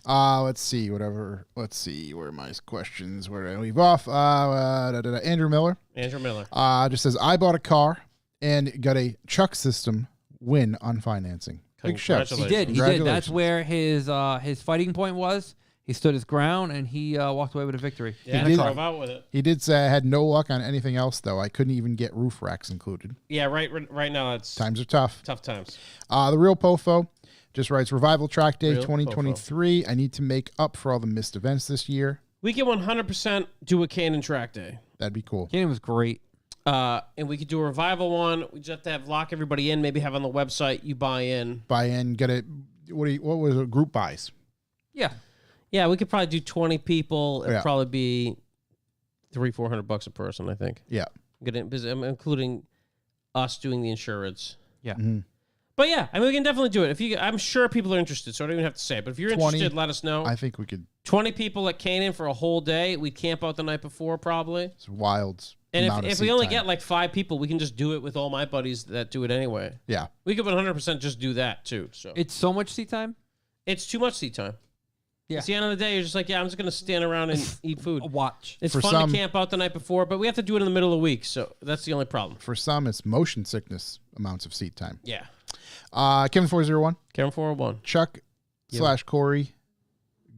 S3: Let's see. Whatever. Let's see. Where are my questions? Where did I leave off? Andrew Miller
S1: Andrew Miller.
S3: just says, I bought a car and got a Chuck System win on financing. Big shouts.
S2: He
S1: Congratulations.
S2: did. That's where his fighting point was. He stood his ground and he walked away with a victory.
S1: Yeah,
S3: did.
S1: I drove out with it.
S3: He did say I had no luck on anything else, though. I couldn't even get roof racks included.
S1: Yeah, right now it's
S3: Times are tough.
S1: tough times.
S3: The Real Pofo just writes, Revival Track Day
S1: Real
S3: 2023. I need to make up for all the missed events this year.
S1: We can 100% do a Cannon track day.
S3: That'd be cool.
S2: Canyon was great.
S1: And we could do a revival one. We just have to lock everybody in. Maybe have on the website you buy in.
S3: Buy in, get it. What was it? Group buys.
S2: Yeah.
S1: Yeah, we could probably do 20 people. It'd
S3: Yeah.
S1: probably be $300-400 a person. I think.
S3: Yeah.
S1: I'm including us doing the insurance.
S2: Yeah.
S1: But yeah, I mean, we can definitely do it. I'm sure people are interested, so I don't even have to say it. But if you're
S3: 20,
S1: interested, let us know.
S3: I think we could.
S1: 20 people at Canaan for a whole day. We'd camp out the night before, probably.
S3: It's wild.
S1: And
S3: amount of
S1: if we
S3: seat
S1: only
S3: time.
S1: get like 5 people, we can just do it with all my buddies that do it anyway.
S3: Yeah.
S1: We could 100% just do that too. So
S2: It's so much seat time.
S1: it's too much seat time.
S2: Yeah.
S1: It's the end of the day. You're just like, yeah, I'm just gonna stand around and eat food.
S2: Watch.
S1: It's
S3: For
S1: fun
S3: some-
S1: to camp out the night before, but we have to do it in the middle of the week, so that's the only problem.
S3: For some, it's motion sickness amounts of seat time.
S1: Yeah.
S3: Kevin 401,
S1: Karen 401.
S3: Chuck / Corey,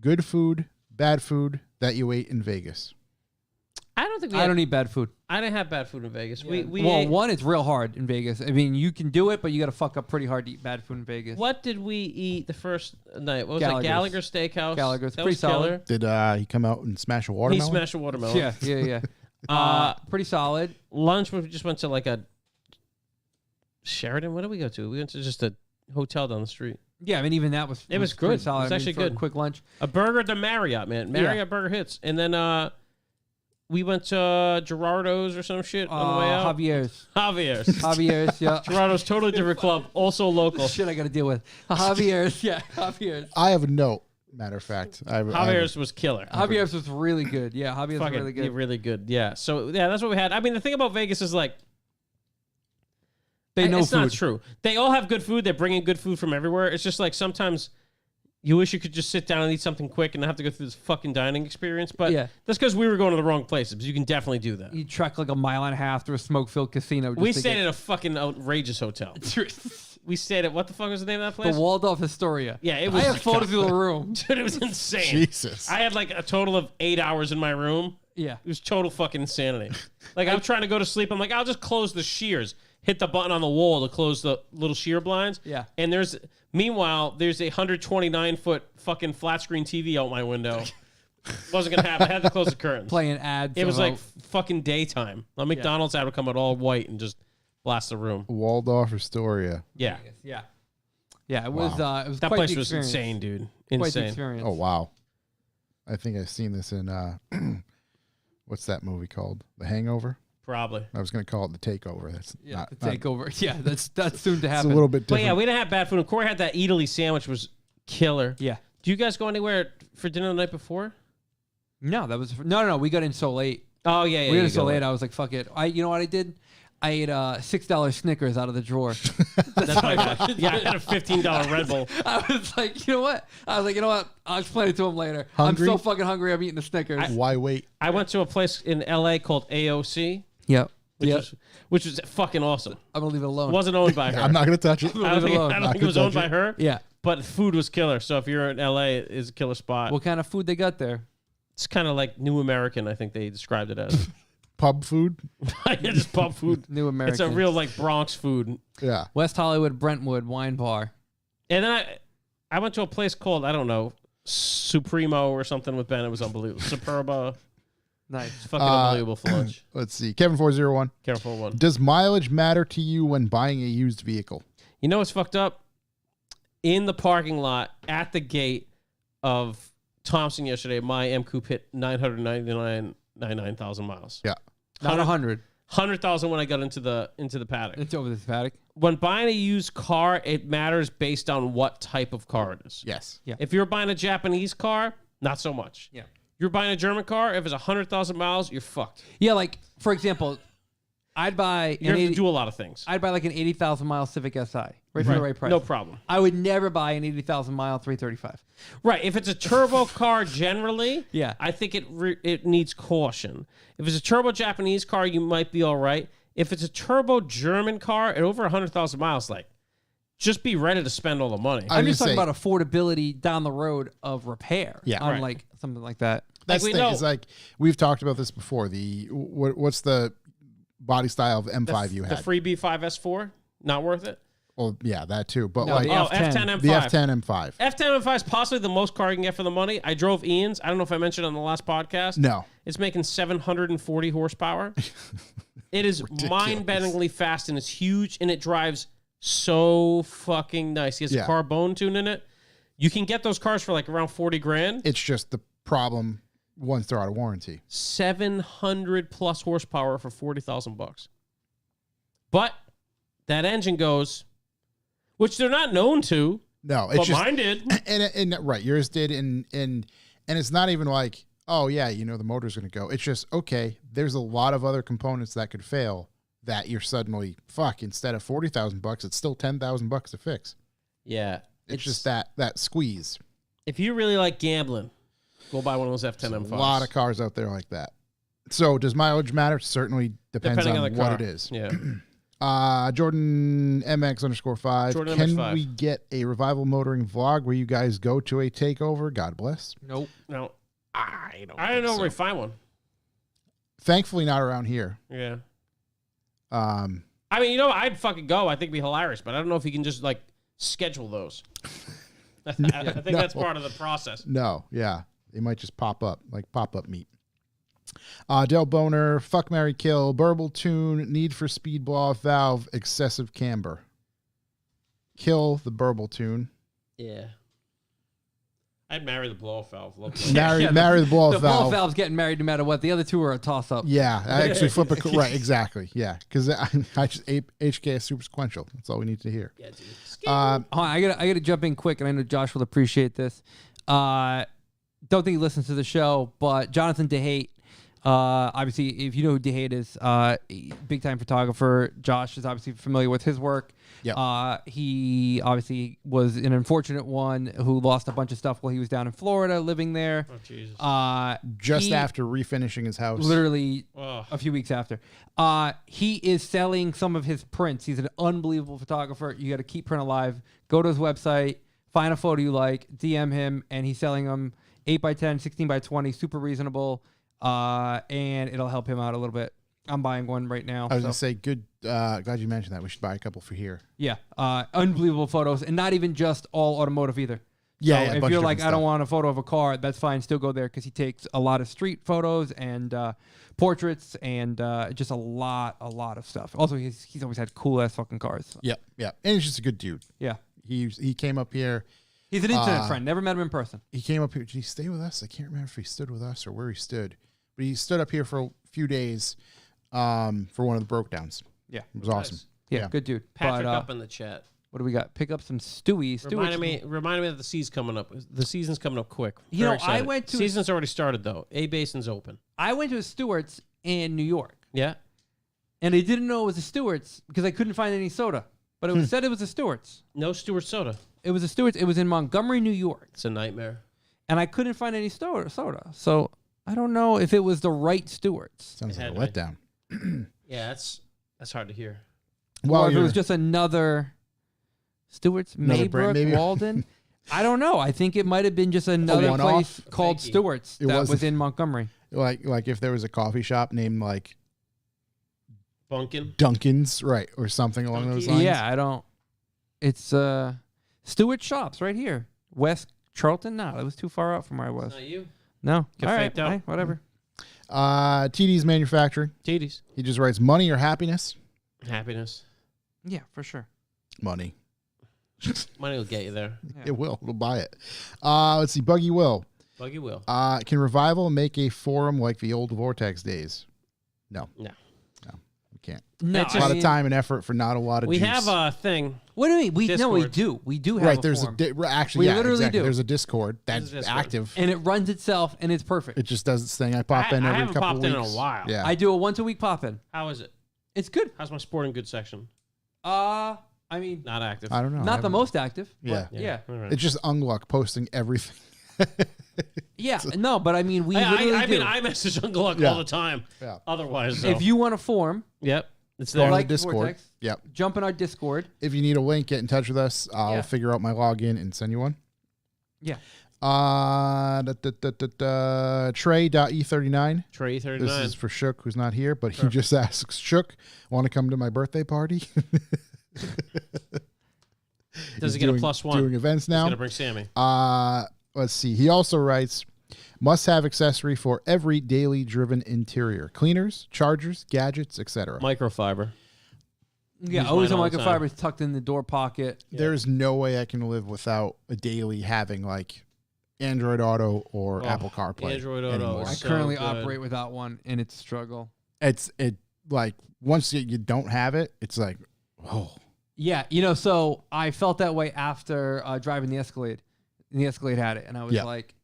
S3: good food, bad food that you ate in Vegas.
S1: I don't think we
S2: I
S1: had,
S2: don't eat bad food.
S1: I didn't have bad food in Vegas. We
S2: Well,
S1: ate,
S2: one, it's real hard in Vegas. I mean, you can do it, but you got to fuck up pretty hard to eat bad food in Vegas.
S1: what did we eat the first night? What was
S2: Gallagher's.
S1: that? Gallagher Steakhouse.
S2: Gallagher's,
S1: That
S2: pretty
S1: was killer.
S2: solid.
S3: Did he come out and smash a
S1: He
S3: watermelon?
S1: smashed a watermelon.
S2: Yeah. Pretty solid.
S1: Lunch, we just went to like a Sheraton. What did we go to? We went to just a hotel down the street.
S2: Yeah, I mean, even that was
S1: It was
S2: pretty
S1: good.
S2: solid.
S1: It was
S2: I mean,
S1: actually
S2: for a
S1: good.
S2: quick lunch.
S1: A burger at the Marriott, man. Marriott burger hits. And then we went to Gerardo's or some shit on the way out.
S2: Javier's, yeah.
S1: Gerardo's totally different club, also local.
S2: Shit, I got to deal with Javier's.
S3: I have a note. Matter of fact,
S1: Javier's was killer.
S2: Javier's was really good. Yeah, Javier's was
S1: Fucking
S2: really good.
S1: really good. Yeah. So yeah, that's what we had. I mean, the thing about Vegas is like
S2: They know
S1: it's
S2: food.
S1: not true. They all have good food. They're bringing good food from everywhere. It's just like sometimes you wish you could just sit down and eat something quick and not have to go through this fucking dining experience. But
S2: Yeah.
S1: that's because we were going to the wrong places. But you can definitely do that.
S2: You trek like a mile and a half through a smoke-filled casino.
S1: We stayed at a fucking outrageous hotel. We stayed at what the fuck was the name of that place?
S2: the Waldorf Astoria.
S1: Yeah, it was.
S2: I have photos of the room.
S1: Dude, it was insane.
S3: Jesus.
S1: I had like a total of 8 hours in my room.
S2: Yeah.
S1: It was total fucking insanity. Like I'm trying to go to sleep. I'm like, I'll just close the shears. Hit the button on the wall to close the little sheer blinds.
S2: Yeah.
S1: And meanwhile, there's a 129-foot fucking flat screen TV out my window. Wasn't gonna happen. I had to close the curtains.
S2: Playing ads.
S1: It was
S2: about-
S1: like fucking daytime. A McDonald's ad would come out all white and just blast the room.
S3: Waldorf Astoria.
S1: Yeah.
S2: Yeah. Yeah, it was. It was
S1: That
S2: quite
S1: place
S2: the
S1: was
S2: experience.
S1: insane, dude.
S2: Quite the
S1: Insane.
S2: experience.
S3: Oh wow. I think I've seen this in what's that movie called? The Hangover.
S1: Probably.
S3: I was going to call it The Takeover. That's
S2: Yeah,
S3: not,
S2: the takeover. Yeah, that's soon to
S3: It's a
S2: happen.
S3: little bit
S1: But
S3: different.
S1: yeah, we didn't have bad food. And Corey had that Italy sandwich, was killer.
S2: Yeah.
S1: Do you guys go anywhere for dinner the night before?
S2: No, that was no. We got in so late.
S1: Oh yeah, yeah.
S2: We got
S1: you
S2: in so
S1: go.
S2: late. I was like, fuck it. You know what I did? I ate $6 Snickers out of the drawer.
S1: That's what I got. Yeah, I had a $15 Red Bull.
S2: I was like, you know what? I'll explain it to him later.
S3: Hungry?
S2: I'm so fucking hungry. I'm eating the Snickers.
S3: Why wait?
S1: I went to a place in LA called AOC,
S2: Yep.
S1: which was fucking awesome.
S2: I'm gonna leave it alone.
S1: It wasn't owned by her.
S3: I'm not going to touch it.
S1: I don't think,
S2: alone.
S1: I don't
S3: Not
S1: think it was
S3: gonna
S1: owned by
S3: touch
S1: her.
S2: Yeah.
S1: But the food was killer. So if you're in LA, it's a killer spot.
S2: What kind of food they got there?
S1: It's kind of like New American, I think they described it as.
S3: Pub food.
S1: Yeah, just pub food.
S2: New American.
S1: It's a real like Bronx food.
S3: Yeah.
S2: West Hollywood Brentwood wine bar.
S1: And then I went to a place called, I don't know, Supremo or something with Ben. It was unbelievable. Superba.
S2: Nice.
S1: It's fucking unbelievable for lunch.
S3: Let's see. Kevin 401.
S1: Careful one.
S3: Does mileage matter to you when buying a used vehicle?
S1: You know what's fucked up? In the parking lot at the gate of Thompson yesterday, my M Coupe hit 999,000 miles.
S3: Yeah.
S2: Not 100.
S1: 100,000 when I got into the paddock.
S2: It's over this paddock.
S1: When buying a used car, it matters based on what type of car it is.
S3: Yes.
S2: Yeah.
S1: If you're buying a Japanese car, not so much.
S2: Yeah.
S1: You're buying a German car, if it's 100,000 miles, you're fucked.
S2: Yeah, like for example, I'd buy
S1: You have to do a lot of things.
S2: I'd buy like an 80,000 mile Civic Si, right for the right price.
S1: No problem.
S2: I would never buy an 80,000 mile 335.
S1: Right. If it's a turbo car, generally,
S2: Yeah.
S1: I think it needs caution. If it's a turbo Japanese car, you might be all right. If it's a turbo German car at over 100,000 miles, like, just be ready to spend all the money.
S2: I'm
S3: just
S2: just talking
S3: saying-
S2: about affordability down the road of repair.
S3: Yeah.
S2: on
S1: Right.
S2: like something like that.
S3: That's
S1: we
S3: the thing.
S1: know-
S3: Is like we've talked about this before. What's the body style of M5 you
S1: The
S3: had?
S1: Freebie 5S4, not worth it.
S3: Well, yeah, that too. But
S2: No,
S3: like
S2: the
S1: Oh,
S2: F10.
S1: F10 M5.
S3: the F10 M5.
S1: F10 M5 is possibly the most car you can get for the money. I drove Ian's. I don't know if I mentioned on the last podcast.
S3: No.
S1: It's making 740 horsepower. It is mind-bendingly fast, and it's huge, and it drives so fucking nice. He has
S3: Yeah.
S1: a carbone tune in it. You can get those cars for like around 40 grand.
S3: It's just the problem once they're out of warranty.
S1: 700 plus horsepower for 40,000 bucks. But that engine goes, which they're not known to,
S3: No, it's
S1: but
S3: just
S1: mine did.
S3: and right, yours did, and it's not even like, oh yeah, you know the motor's going to go. It's just okay. There's a lot of other components that could fail that you're suddenly instead of 40,000 bucks, it's still 10,000 bucks to fix.
S1: Yeah.
S3: It's just that squeeze.
S1: If you really like gambling, go buy one of those F10 M5s.
S3: A lot of cars out there like that. So does mileage matter? Certainly depends
S1: Depending
S3: on
S1: on the
S3: what
S1: car.
S3: it is.
S1: Yeah.
S3: Jordan MX_5.
S1: Jordan
S3: Can
S1: MX5.
S3: we get a revival motoring vlog where you guys go to a takeover? God bless.
S2: Nope.
S1: No.
S3: I don't
S1: I don't know
S3: think
S1: where we
S3: so.
S1: find one.
S3: Thankfully, not around here.
S1: Yeah.
S3: Um,
S1: I mean, I'd fucking go. I think it'd be hilarious, but I don't know if you can just like schedule those. I think that's part of the process.
S3: no, yeah, they might just pop up like pop-up meet. Del Boner, Fuck, Marry, Kill, Burble Tune, Need for Speed Blow Off Valve, Excessive Camber. Kill the Burble Tune.
S1: Yeah. I'd marry the blow-off valve.
S3: Marry the Blow Off
S2: The ball
S3: Valve.
S2: valve's getting married no matter what. The other two are a toss-up.
S3: Yeah, I actually flip it. Right, exactly. Yeah, because I just HK is super sequential. That's all we need to hear.
S1: Yeah, dude.
S2: Hold on, I gotta jump in quick, and I know Josh will appreciate this. Don't think he listens to the show, but Jonathan DeHate, obviously, if you know who DeHate is, big time photographer. Josh is obviously familiar with his work.
S3: Yep.
S2: He obviously was an unfortunate one who lost a bunch of stuff while he was down in Florida living there.
S1: Oh, Jesus.
S3: Just
S2: he-
S3: after refinishing his house.
S2: Literally
S1: Oh.
S2: a few weeks after. He is selling some of his prints. He's an unbelievable photographer. You got to keep print alive. Go to his website, find a photo you like, DM him, and he's selling them 8x10, 16x20, super reasonable, and it'll help him out a little bit. I'm buying one right now.
S3: I was
S2: so.
S3: gonna say, good. Glad you mentioned that. We should buy a couple for here.
S2: Yeah, unbelievable photos, and not even just all automotive either.
S3: Yeah,
S2: So
S3: yeah, a
S2: if
S3: bunch
S2: you're
S3: of
S2: like,
S3: different
S2: I don't
S3: stuff.
S2: want a photo of a car, that's fine. Still go there because he takes a lot of street photos and portraits and just a lot of stuff. Also, he's always had cool ass fucking cars.
S3: Yep, yep. And he's just a good dude.
S2: Yeah,
S3: He came up here.
S2: he's an internet friend. Never met him in person.
S3: He came up here. Did he stay with us? I can't remember if he stood with us or where he stood. But he stood up here for a few days for one of the broke downs.
S2: Yeah,
S3: It was awesome.
S2: yeah,
S3: Yeah.
S2: good dude.
S1: Patrick
S2: but,
S1: up in the chat.
S2: what do we got? Pick up some Stewie.
S1: Reminded me that the season's coming up. The season's coming up quick.
S2: You
S1: Very
S2: know, I
S1: excited.
S2: went to-
S1: Season's already started though. A Basin's open.
S2: I went to a Stewart's in New York,
S1: Yeah.
S2: and I didn't know it was a Stewart's because I couldn't find any soda. But it was said it was a Stewart's.
S1: No Stewart soda.
S2: It was a Stewart's. It was in Montgomery, New York.
S1: It's a nightmare.
S2: And I couldn't find any soda. So I don't know if it was the right Stewart's.
S3: Sounds
S1: It
S3: like a
S1: had to
S3: letdown.
S1: Yeah, that's hard to hear.
S2: Or if it was just another Stewart's,
S3: Another brand,
S2: Maybrook,
S3: maybe.
S2: Walden. I don't know. I think it might have been just another
S3: one-off?
S2: place called
S1: Thank you.
S2: Stewart's
S3: It
S2: that was
S3: wasn't-
S2: in Montgomery.
S3: like if there was a coffee shop named like
S1: Bunkin.
S3: Dunkin's, right, or something along those lines.
S2: Yeah, I don't. It's Stewart Shops right here. West Charlton? No, it was too far out from where I was.
S1: Not you.
S2: No.
S1: Get
S2: All right,
S1: faked out.
S2: hey, whatever.
S3: TD's Manufacturing.
S1: Titties.
S3: He just writes money or happiness.
S1: Happiness.
S2: Yeah, for sure.
S3: Money.
S1: Money will get you there.
S2: Yeah.
S3: It will. We'll buy it. Let's see. Buggy Will.
S1: Buggy will.
S3: Can Revival make a forum like the old Vortex days? No.
S1: No.
S3: We can't.
S2: No,
S1: It's
S3: A
S1: I
S3: lot
S2: mean,
S3: of time and effort for not a lot of
S1: We
S3: juice.
S1: have a thing.
S2: What do we? We
S1: Discord.
S2: do. We do have
S3: right.
S2: a
S3: There's
S2: forum.
S3: actually
S2: We
S3: yeah,
S2: literally
S3: exactly.
S2: do.
S3: There's a Discord
S1: There's
S3: that's
S1: a Discord.
S3: active.
S2: and it runs itself, and it's perfect.
S3: It just does its thing. I pop in
S1: I
S3: every
S1: haven't
S3: couple
S1: popped in
S3: weeks.
S1: in a while.
S3: Yeah.
S2: I do a once a week pop in.
S1: How is it?
S2: It's good.
S1: How's my sporting goods section?
S2: I mean,
S1: Not active.
S3: I don't know. I
S2: not the
S3: haven't-
S2: most active.
S3: Yeah.
S2: But yeah.
S1: All right.
S3: It's just Ungluck posting everything.
S2: Yeah. No, but I mean, we literally
S1: I
S2: do.
S1: mean, I message Uncle Luck
S3: Yeah.
S1: all the time.
S3: Yeah.
S1: Otherwise,
S2: If you want to form,
S1: yep, it's
S3: Go
S1: there.
S3: on
S2: like
S3: the Discord.
S2: Vortex,
S3: Yep.
S2: jump in our Discord.
S3: If you need a link, get in touch with us. I'll
S2: Yeah.
S3: figure out my login and send you one.
S2: Yeah.
S3: Trey.e39.
S1: Trey 39.
S3: This is for Shook, who's not here, but he just asks, Shook, want to come to my birthday party?
S1: Does
S3: He's
S1: he get a
S3: doing-
S1: +1?
S3: Doing events
S1: He's gonna
S3: now.
S1: bring Sammy.
S3: Let's see. He also writes, must have accessory for every daily driven interior. Cleaners, chargers, gadgets, etc.
S1: Microfiber.
S2: Yeah,
S1: Use
S2: always a
S1: mine all the time.
S2: microfiber tucked in the door pocket.
S3: There's no way I can live without a daily having like Android Auto or
S1: Oh,
S3: Apple CarPlay.
S1: Android Auto
S3: anymore.
S1: is
S2: I
S1: so
S2: currently
S1: good.
S2: operate without one, and it's a struggle.
S3: It's like once you don't have it, it's like, oh.
S2: Yeah, so I felt that way after driving the Escalade. And the Escalade had it, and I was
S3: Yeah.
S2: like,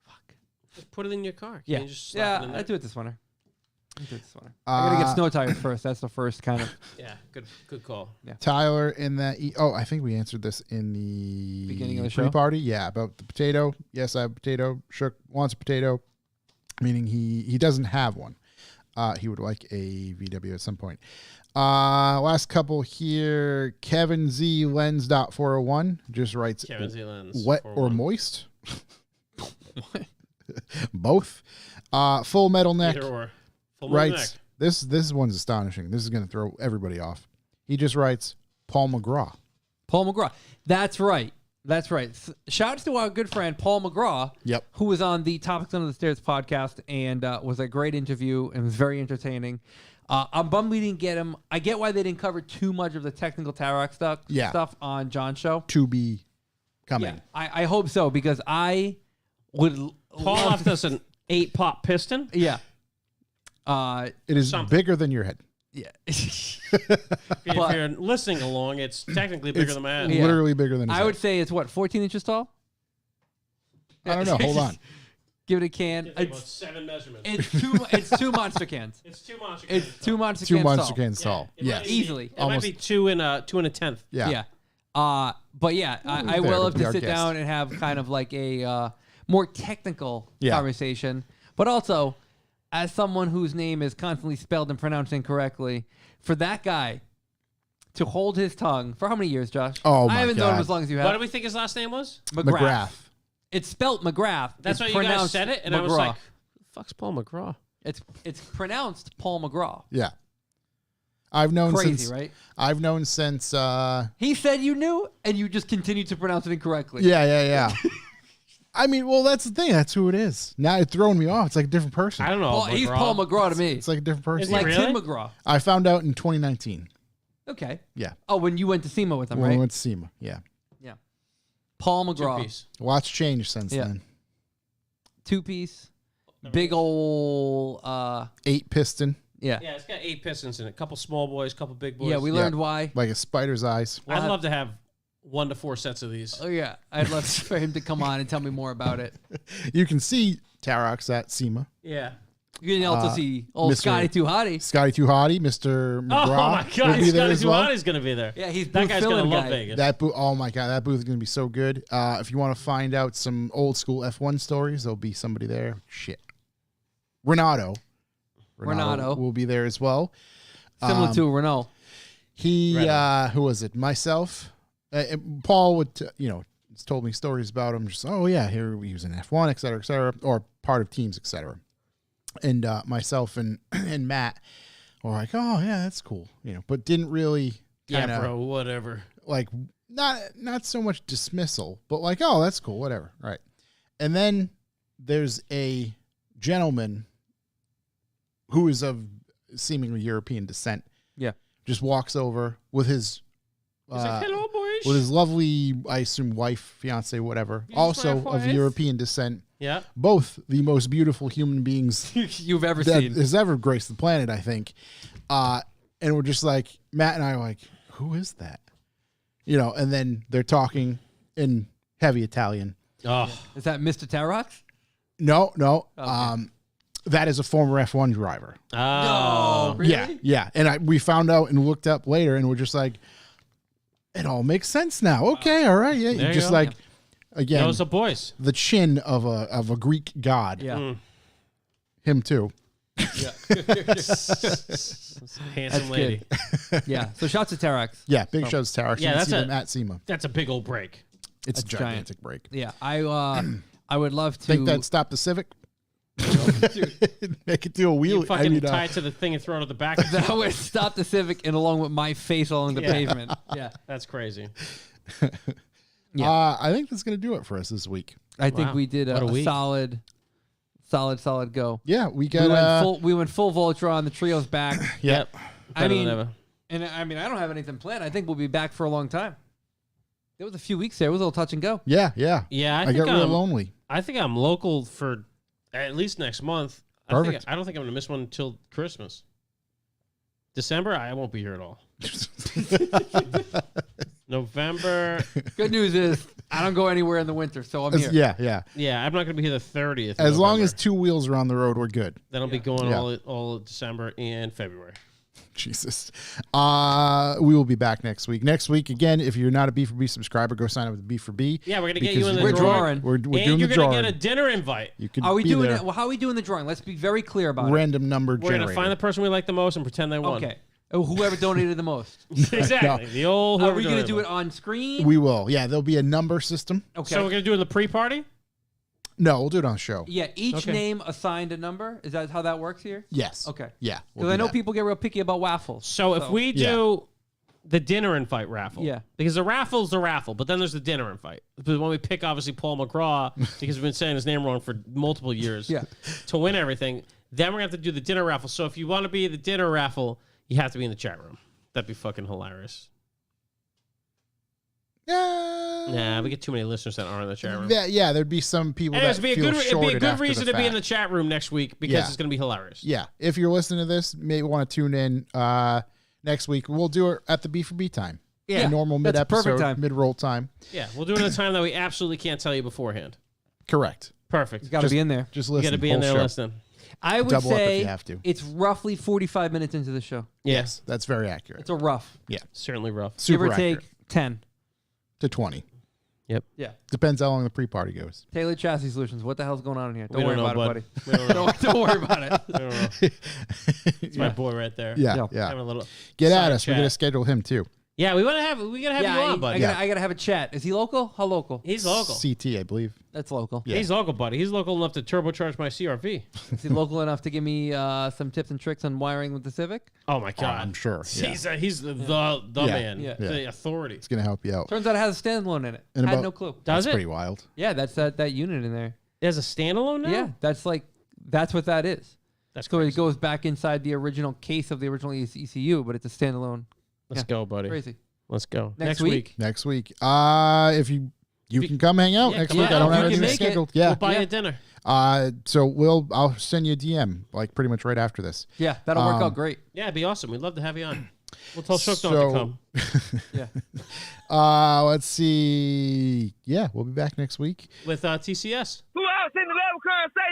S2: fuck.
S1: Just put it in your car. Can't
S2: Yeah,
S1: you just slap it in
S2: I
S1: there?
S2: do it this winter. I gotta get snow tires first. That's the first kind of.
S1: Yeah, good call.
S3: Tyler in that. I think we answered this in the
S2: Beginning of the show?
S3: pre-party. Yeah, about the potato. Yes, I have a potato. Shook wants a potato, meaning he doesn't have one. He would like a VW at some point. Last couple here. Kevin Z Lens.401 just writes
S1: Kevin Zealand's
S3: wet
S1: 4-1.
S3: or moist. Both. Full Metal Neck.
S1: Either or. Pull him in the
S3: writes,
S1: neck.
S3: this one's astonishing. This is going to throw everybody off. He just writes, Paul McGraw.
S2: Paul McGraw. That's right. That's right. Shouts to our good friend Paul McGraw,
S3: Yep.
S2: who was on the Topics Under the Stairs podcast and was a great interview and was very entertaining. I'm bummed we didn't get him. I get why they didn't cover too much of the technical Tarak stuff on John's show.
S3: To be coming.
S2: Yeah, I hope so because I would.
S1: Paul left us an 8-pop piston.
S2: Yeah.
S3: It is bigger than your head.
S2: Yeah.
S1: If you're listening along, it's technically bigger than my head.
S2: Yeah.
S3: Literally bigger than his
S2: I
S3: head.
S2: would say it's what, 14 inches tall?
S3: I don't know. Hold on.
S2: Give it a can.
S1: It's about 7 measurements.
S2: It's two monster cans.
S1: It's 2 monster cans.
S2: It's 2 monster
S3: Two
S2: cans
S3: monster
S2: tall.
S3: cans tall.
S1: It
S3: Yes.
S1: might be-
S2: Easily.
S1: It
S3: Almost.
S1: might be 2 and a 10th.
S3: Yeah.
S2: Yeah. But yeah, I
S3: there
S2: will
S3: to
S2: love
S3: be
S2: to
S3: our
S2: sit
S3: guest.
S2: down and have kind of like a more technical
S3: Yeah.
S2: conversation. But also, as someone whose name is constantly spelled and pronounced incorrectly, for that guy to hold his tongue for how many years, Josh?
S3: Oh,
S2: I
S3: my
S2: haven't known him
S3: God.
S2: as long as you
S1: What
S2: have.
S1: do we think his last name was?
S3: McGrath.
S2: It's spelt McGrath.
S1: That's
S2: It's
S1: why you guys
S2: pronounced
S1: said it, and I was
S2: McGraw.
S1: like, "Fuck's Paul McGraw."
S2: It's pronounced Paul McGraw.
S3: Yeah. I've known
S2: Crazy,
S3: since.
S2: right?
S3: I've known since.
S2: He said you knew, and you just continued to pronounce it incorrectly.
S3: Yeah. I mean, well, that's the thing. That's who it is. Now it's throwing me off. It's like a different person.
S1: I don't know.
S2: Well, he's Paul McGraw to me.
S3: It's like a different person.
S1: Is he
S2: like
S1: really?
S2: Tim McGraw.
S3: I found out in 2019.
S2: Okay.
S3: Yeah.
S2: Oh, when you went to SEMA with him,
S3: When
S2: right?
S3: we went to SEMA. Yeah.
S2: Yeah. Paul McGraw.
S1: Two-piece.
S3: Lots changed since
S2: Yeah.
S3: then.
S2: 2-piece. Big ol'
S3: 8 piston,
S2: yeah.
S1: Yeah, it's got 8 pistons in it. Couple small boys, couple big boys.
S2: Yeah, we learned why.
S3: like a spider's eyes.
S1: I'd love to have 1 to 4 sets of these.
S2: Oh yeah, I'd love for him to come on and tell me more about it.
S3: You can see Tarox at SEMA.
S1: Yeah.
S2: You can also see old
S3: Mr.
S2: Scotty Too Hottie.
S3: Scotty Too Hottie, Mr.
S1: Oh
S3: McGraw
S1: my God,
S3: will be there
S1: Scotty
S3: as well.
S1: Duhani's gonna be there.
S2: Yeah, he's
S1: that
S2: booth
S1: guy's gonna
S2: filling
S1: love
S2: guy.
S1: Vegas.
S3: That booth, oh my God, that booth is going to be so good. If you want to find out some old school F1 stories, there'll be somebody there. Shit. Renato will be there as well.
S2: Similar to Renault.
S3: He,
S1: Right
S3: who was it? Myself. Paul would, has told me stories about him. Just, oh yeah, here he was in F1, et cetera, or part of teams, et cetera. And myself and Matt were like, oh yeah, that's cool, but didn't really,
S1: yeah, bro, whatever.
S3: like not so much dismissal, but like, oh, that's cool, whatever, right? And then there's a gentleman who is of seemingly European descent.
S2: Yeah.
S3: Just walks over with his
S1: He's like, hello, boys.
S3: with his lovely, I assume, wife, fiance, whatever,
S1: Yes,
S3: also
S1: my
S3: of
S1: wife.
S3: European descent.
S1: Yeah.
S3: Both the most beautiful human beings
S2: You've ever
S3: that
S2: seen.
S3: has ever graced the planet, I think. And we're just like, Matt and I are like, who is that? And then they're talking in heavy Italian.
S1: Oh,
S2: Is that Mr. Tarox?
S3: No.
S2: Okay.
S3: That is a former F1 driver.
S1: oh.
S2: Really?
S3: Yeah. And we found out and looked up later, and we're just like, it all makes sense now. Okay, all right, yeah.
S1: There you
S3: Just
S1: go.
S3: like, again,
S1: Those are boys.
S3: the chin of a Greek god.
S2: Yeah.
S3: Him too.
S1: Handsome lady.
S2: Yeah. So shouts to Tarox.
S3: Yeah, big shows to Tarox.
S1: Yeah,
S3: You can
S1: that's
S3: see
S1: a-
S3: them at SEMA.
S1: That's a big old break.
S3: It's a
S2: That's giant.
S3: gigantic break.
S2: Yeah. I would love to.
S3: Think that stop the Civic? Make it do a
S1: You
S3: wheel.
S1: fucking tie it to the thing and throw it at the back.
S2: that would stop the Civic and along with my face along the
S1: Yeah.
S2: pavement. Yeah.
S1: That's crazy.
S2: Yeah.
S3: I think that's going to do it for us this week.
S2: I think
S1: Wow.
S2: we did
S1: What a
S2: a
S1: week.
S2: solid go.
S3: Yeah, we
S2: We
S3: got
S2: went full Voltron. The trio's back.
S3: Yep.
S1: Better
S2: mean-
S1: than ever.
S2: And I mean, I don't have anything planned. I think we'll be back for a long time. There was a few weeks there. It was a little touch and go.
S3: Yeah.
S1: Yeah,
S3: I
S1: think
S3: got real
S1: I'm-
S3: lonely.
S1: I think I'm local for at least next month.
S3: Perfect.
S1: I don't think I'm gonna miss one until Christmas. December, I won't be here at all. November,
S2: Good news is I don't go anywhere in the winter, so I'm here.
S3: Yeah.
S1: yeah, I'm not gonna be here the 30th.
S3: As long
S1: November.
S3: as 2 wheels are on the road, we're good.
S1: then I'll be going
S3: Yeah.
S1: all of December and February.
S3: Jesus. We will be back next week. Next week, again, if you're not a B4B subscriber, go sign up with B4B.
S1: Yeah, we're gonna get
S3: Because
S1: you in the
S2: We're
S1: drawing.
S2: drawing.
S3: We're
S1: and
S3: doing
S1: you're
S3: the
S1: gonna
S3: drawing.
S1: get a dinner invite.
S3: You can
S2: Are we
S3: be
S2: doing
S3: there.
S2: it? Well, how are we doing the drawing? Let's be very clear about
S3: Random number
S1: We're
S3: generator.
S1: gonna find the person we like the most and pretend they
S2: it.
S1: won.
S2: Okay. Oh, whoever donated the most.
S1: Exactly. The old.
S2: Are
S1: whoever
S2: we going to
S1: donated
S2: do
S1: the
S2: it on screen?
S3: We will. Yeah, there'll be a number system.
S1: most.
S2: Okay.
S1: So we're gonna do it in the pre-party.
S3: No, we'll do it on the show.
S2: Yeah, each
S1: Okay.
S2: name assigned a number. Is that how that works here?
S3: Yes.
S2: Okay.
S3: Yeah.
S2: Because I know people get real picky about waffles.
S1: So if we do the dinner and fight raffle,
S2: Yeah.
S1: because the raffle's the raffle, but then there's the dinner and fight. Because when we pick obviously Paul McGraw, because we've been saying his name wrong for multiple years,
S2: Yeah.
S1: to win everything, then we're gonna have to do the dinner raffle. So if you want to be the dinner raffle, you have to be in the chat room. That'd be fucking hilarious. Nah, we get too many listeners that aren't in the chat room.
S3: Yeah, there'd be some people
S1: Anyways,
S3: that
S1: it'd be
S3: feel
S1: a good
S3: shorted after
S1: reason
S3: the
S1: to be in the
S3: fact.
S1: chat room next week because
S3: Yeah.
S1: it's going to be hilarious.
S3: Yeah, if you're listening to this, maybe want to tune in next week. We'll do it at the B4B time.
S2: Yeah,
S3: The normal
S2: that's
S3: mid-episode,
S2: perfect time.
S3: mid-roll time.
S1: Yeah, we'll do it at a time that we absolutely can't tell you beforehand.
S3: Correct.
S1: Perfect.
S2: You got to be in there.
S3: Just
S1: You
S3: listen.
S1: got to be in
S3: whole
S1: there
S3: show.
S1: listening.
S2: I would
S3: Double up if
S2: say
S3: you have to.
S2: it's roughly 45 minutes into the show.
S3: Yes, that's very accurate.
S2: It's a rough.
S1: Certainly rough.
S3: Super
S2: give or take
S3: accurate.
S2: 10.
S3: To 20.
S2: Yeah.
S3: Depends how long the pre-party goes.
S2: Tailored Chassis Solutions. What the hell's going on in here?
S1: We
S2: Don't worry
S1: know,
S2: about
S1: bud.
S2: it, buddy.
S1: We don't know.
S2: Don't worry about it.
S1: I don't know. It's my boy right there.
S3: Yeah,
S2: Yeah.
S1: Having a little
S3: Get
S1: side
S3: at us. We're
S1: chat.
S3: going to schedule him too.
S1: Yeah, we gotta have you on, buddy.
S2: I gotta have a chat. Is he local? How local?
S1: He's local.
S3: CT, I believe.
S2: That's local.
S3: Yeah.
S1: He's local, buddy. He's local enough to turbocharge my CRV.
S2: Is he local enough to give me some tips and tricks on wiring with the Civic?
S1: Oh my god,
S3: I'm sure. Yeah.
S1: He's the
S3: Yeah.
S1: man,
S2: Yeah.
S1: the authority.
S3: It's going to help you out.
S2: Turns out it has a standalone in it.
S3: And
S2: Had
S3: about-
S2: no clue.
S1: Does
S3: That's
S1: it?
S3: pretty wild.
S2: Yeah, that's that unit in there.
S1: There's a standalone now.
S2: Yeah, that's what that is.
S1: that's
S2: So
S1: crazy.
S2: it goes back inside the original case of the original ECU, but it's a standalone.
S1: Let's go, buddy.
S2: Crazy.
S1: Let's go
S2: Next week?
S3: Next week. If you can come hang out
S1: Yeah,
S3: next
S1: come
S3: week.
S1: on.
S3: I don't
S1: We
S3: have
S1: can
S3: anything
S1: make it.
S3: scheduled. Yeah.
S1: We'll buy
S2: Yeah.
S1: you dinner.
S3: So I'll send you a DM like pretty much right after this.
S2: Yeah, that'll work out great.
S1: Yeah, it'd be awesome. We'd love to have you on. We'll tell Shook not
S3: So-
S1: to come.
S2: Yeah.
S3: Let's see. Yeah, we'll be back next week.
S1: With TCS.
S4: Who else in the level car say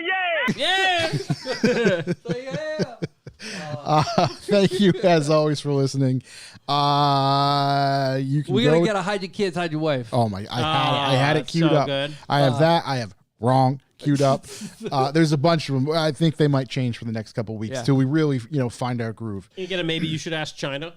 S4: yeah?
S1: Yeah.
S3: Thank you as always for listening. You can
S2: We
S3: go.
S2: gotta get a hide your kids, hide your wife.
S3: Oh my! I had it queued
S1: so
S3: up.
S1: good.
S3: I have that. I have wrong queued up. There's a bunch of them. I think they might change for the next couple of weeks
S2: Yeah.
S3: till we really find our groove.
S1: You get a maybe you should ask China.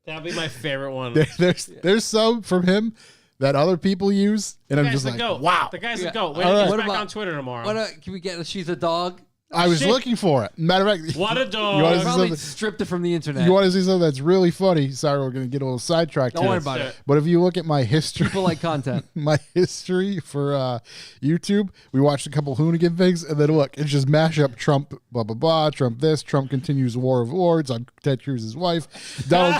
S1: That'd be my favorite one.
S3: There's some from him that other people use, and I'm
S1: Guys
S3: just
S1: that
S3: like,
S1: go.
S3: wow.
S1: The guys that
S2: Yeah.
S1: go. Wait,
S3: All right.
S1: he's
S2: What
S1: back
S2: about-
S1: on Twitter tomorrow.
S2: Can we get? She's a dog.
S3: I was
S1: Shit.
S3: looking for it. Matter of fact,
S1: What a dog.
S3: You wanna see
S2: Probably
S3: something-
S2: stripped it from the internet.
S3: You want to see something that's really funny? Sorry, we're going to get a little sidetracked.
S2: Don't
S3: here.
S2: worry about it.
S3: But if you look at my history,
S2: People like content.
S3: my history for YouTube, we watched a couple Hoonigan things, and then look, it's just mash up Trump, blah blah blah, Trump this, Trump continues war of lords on Ted Cruz's wife, Donald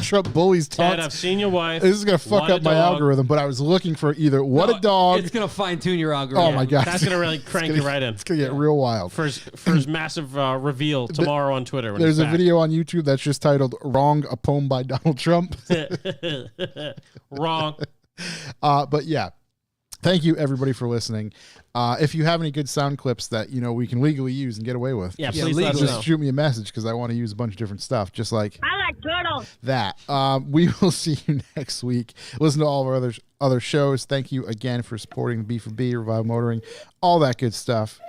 S3: Trump bullies
S1: Ted,
S3: taunts.
S1: I've seen your wife.
S3: This is gonna fuck
S1: What a
S3: up my
S1: dog.
S3: algorithm, but I was looking for either what
S2: No,
S3: a dog.
S2: It's gonna fine tune your algorithm.
S3: Oh my god,
S1: That's gonna really crank you right in
S3: It's gonna get real wild.
S1: for his massive reveal tomorrow on Twitter. When
S3: There's
S1: he's
S3: a
S1: back.
S3: video on YouTube that's just titled "Wrong," a poem by Donald Trump.
S1: Wrong.
S3: But yeah, thank you everybody for listening. If you have any good sound clips that we can legally use and get away with,
S1: Yeah,
S2: Yeah,
S1: please let us
S2: legally.
S1: know.
S3: just shoot me a message because I want to use a bunch of different stuff, just like
S4: I like turtles.
S3: that. We will see you next week. Listen to all of our other shows. Thank you again for supporting B4B, Revive Motoring, all that good stuff.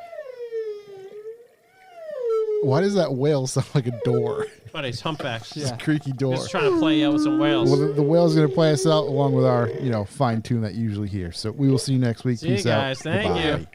S3: Why does that whale sound like a door?
S1: Buddy, it's humpbacks.
S2: Yeah.
S3: Creaky door.
S1: Just trying to play out with some whales.
S3: Well, the whale's going to play us out along with our, fine tune that you usually hear. So we will see you next week.
S1: See you
S3: Peace
S1: guys.
S3: out.
S1: Thank you.
S3: Bye-bye.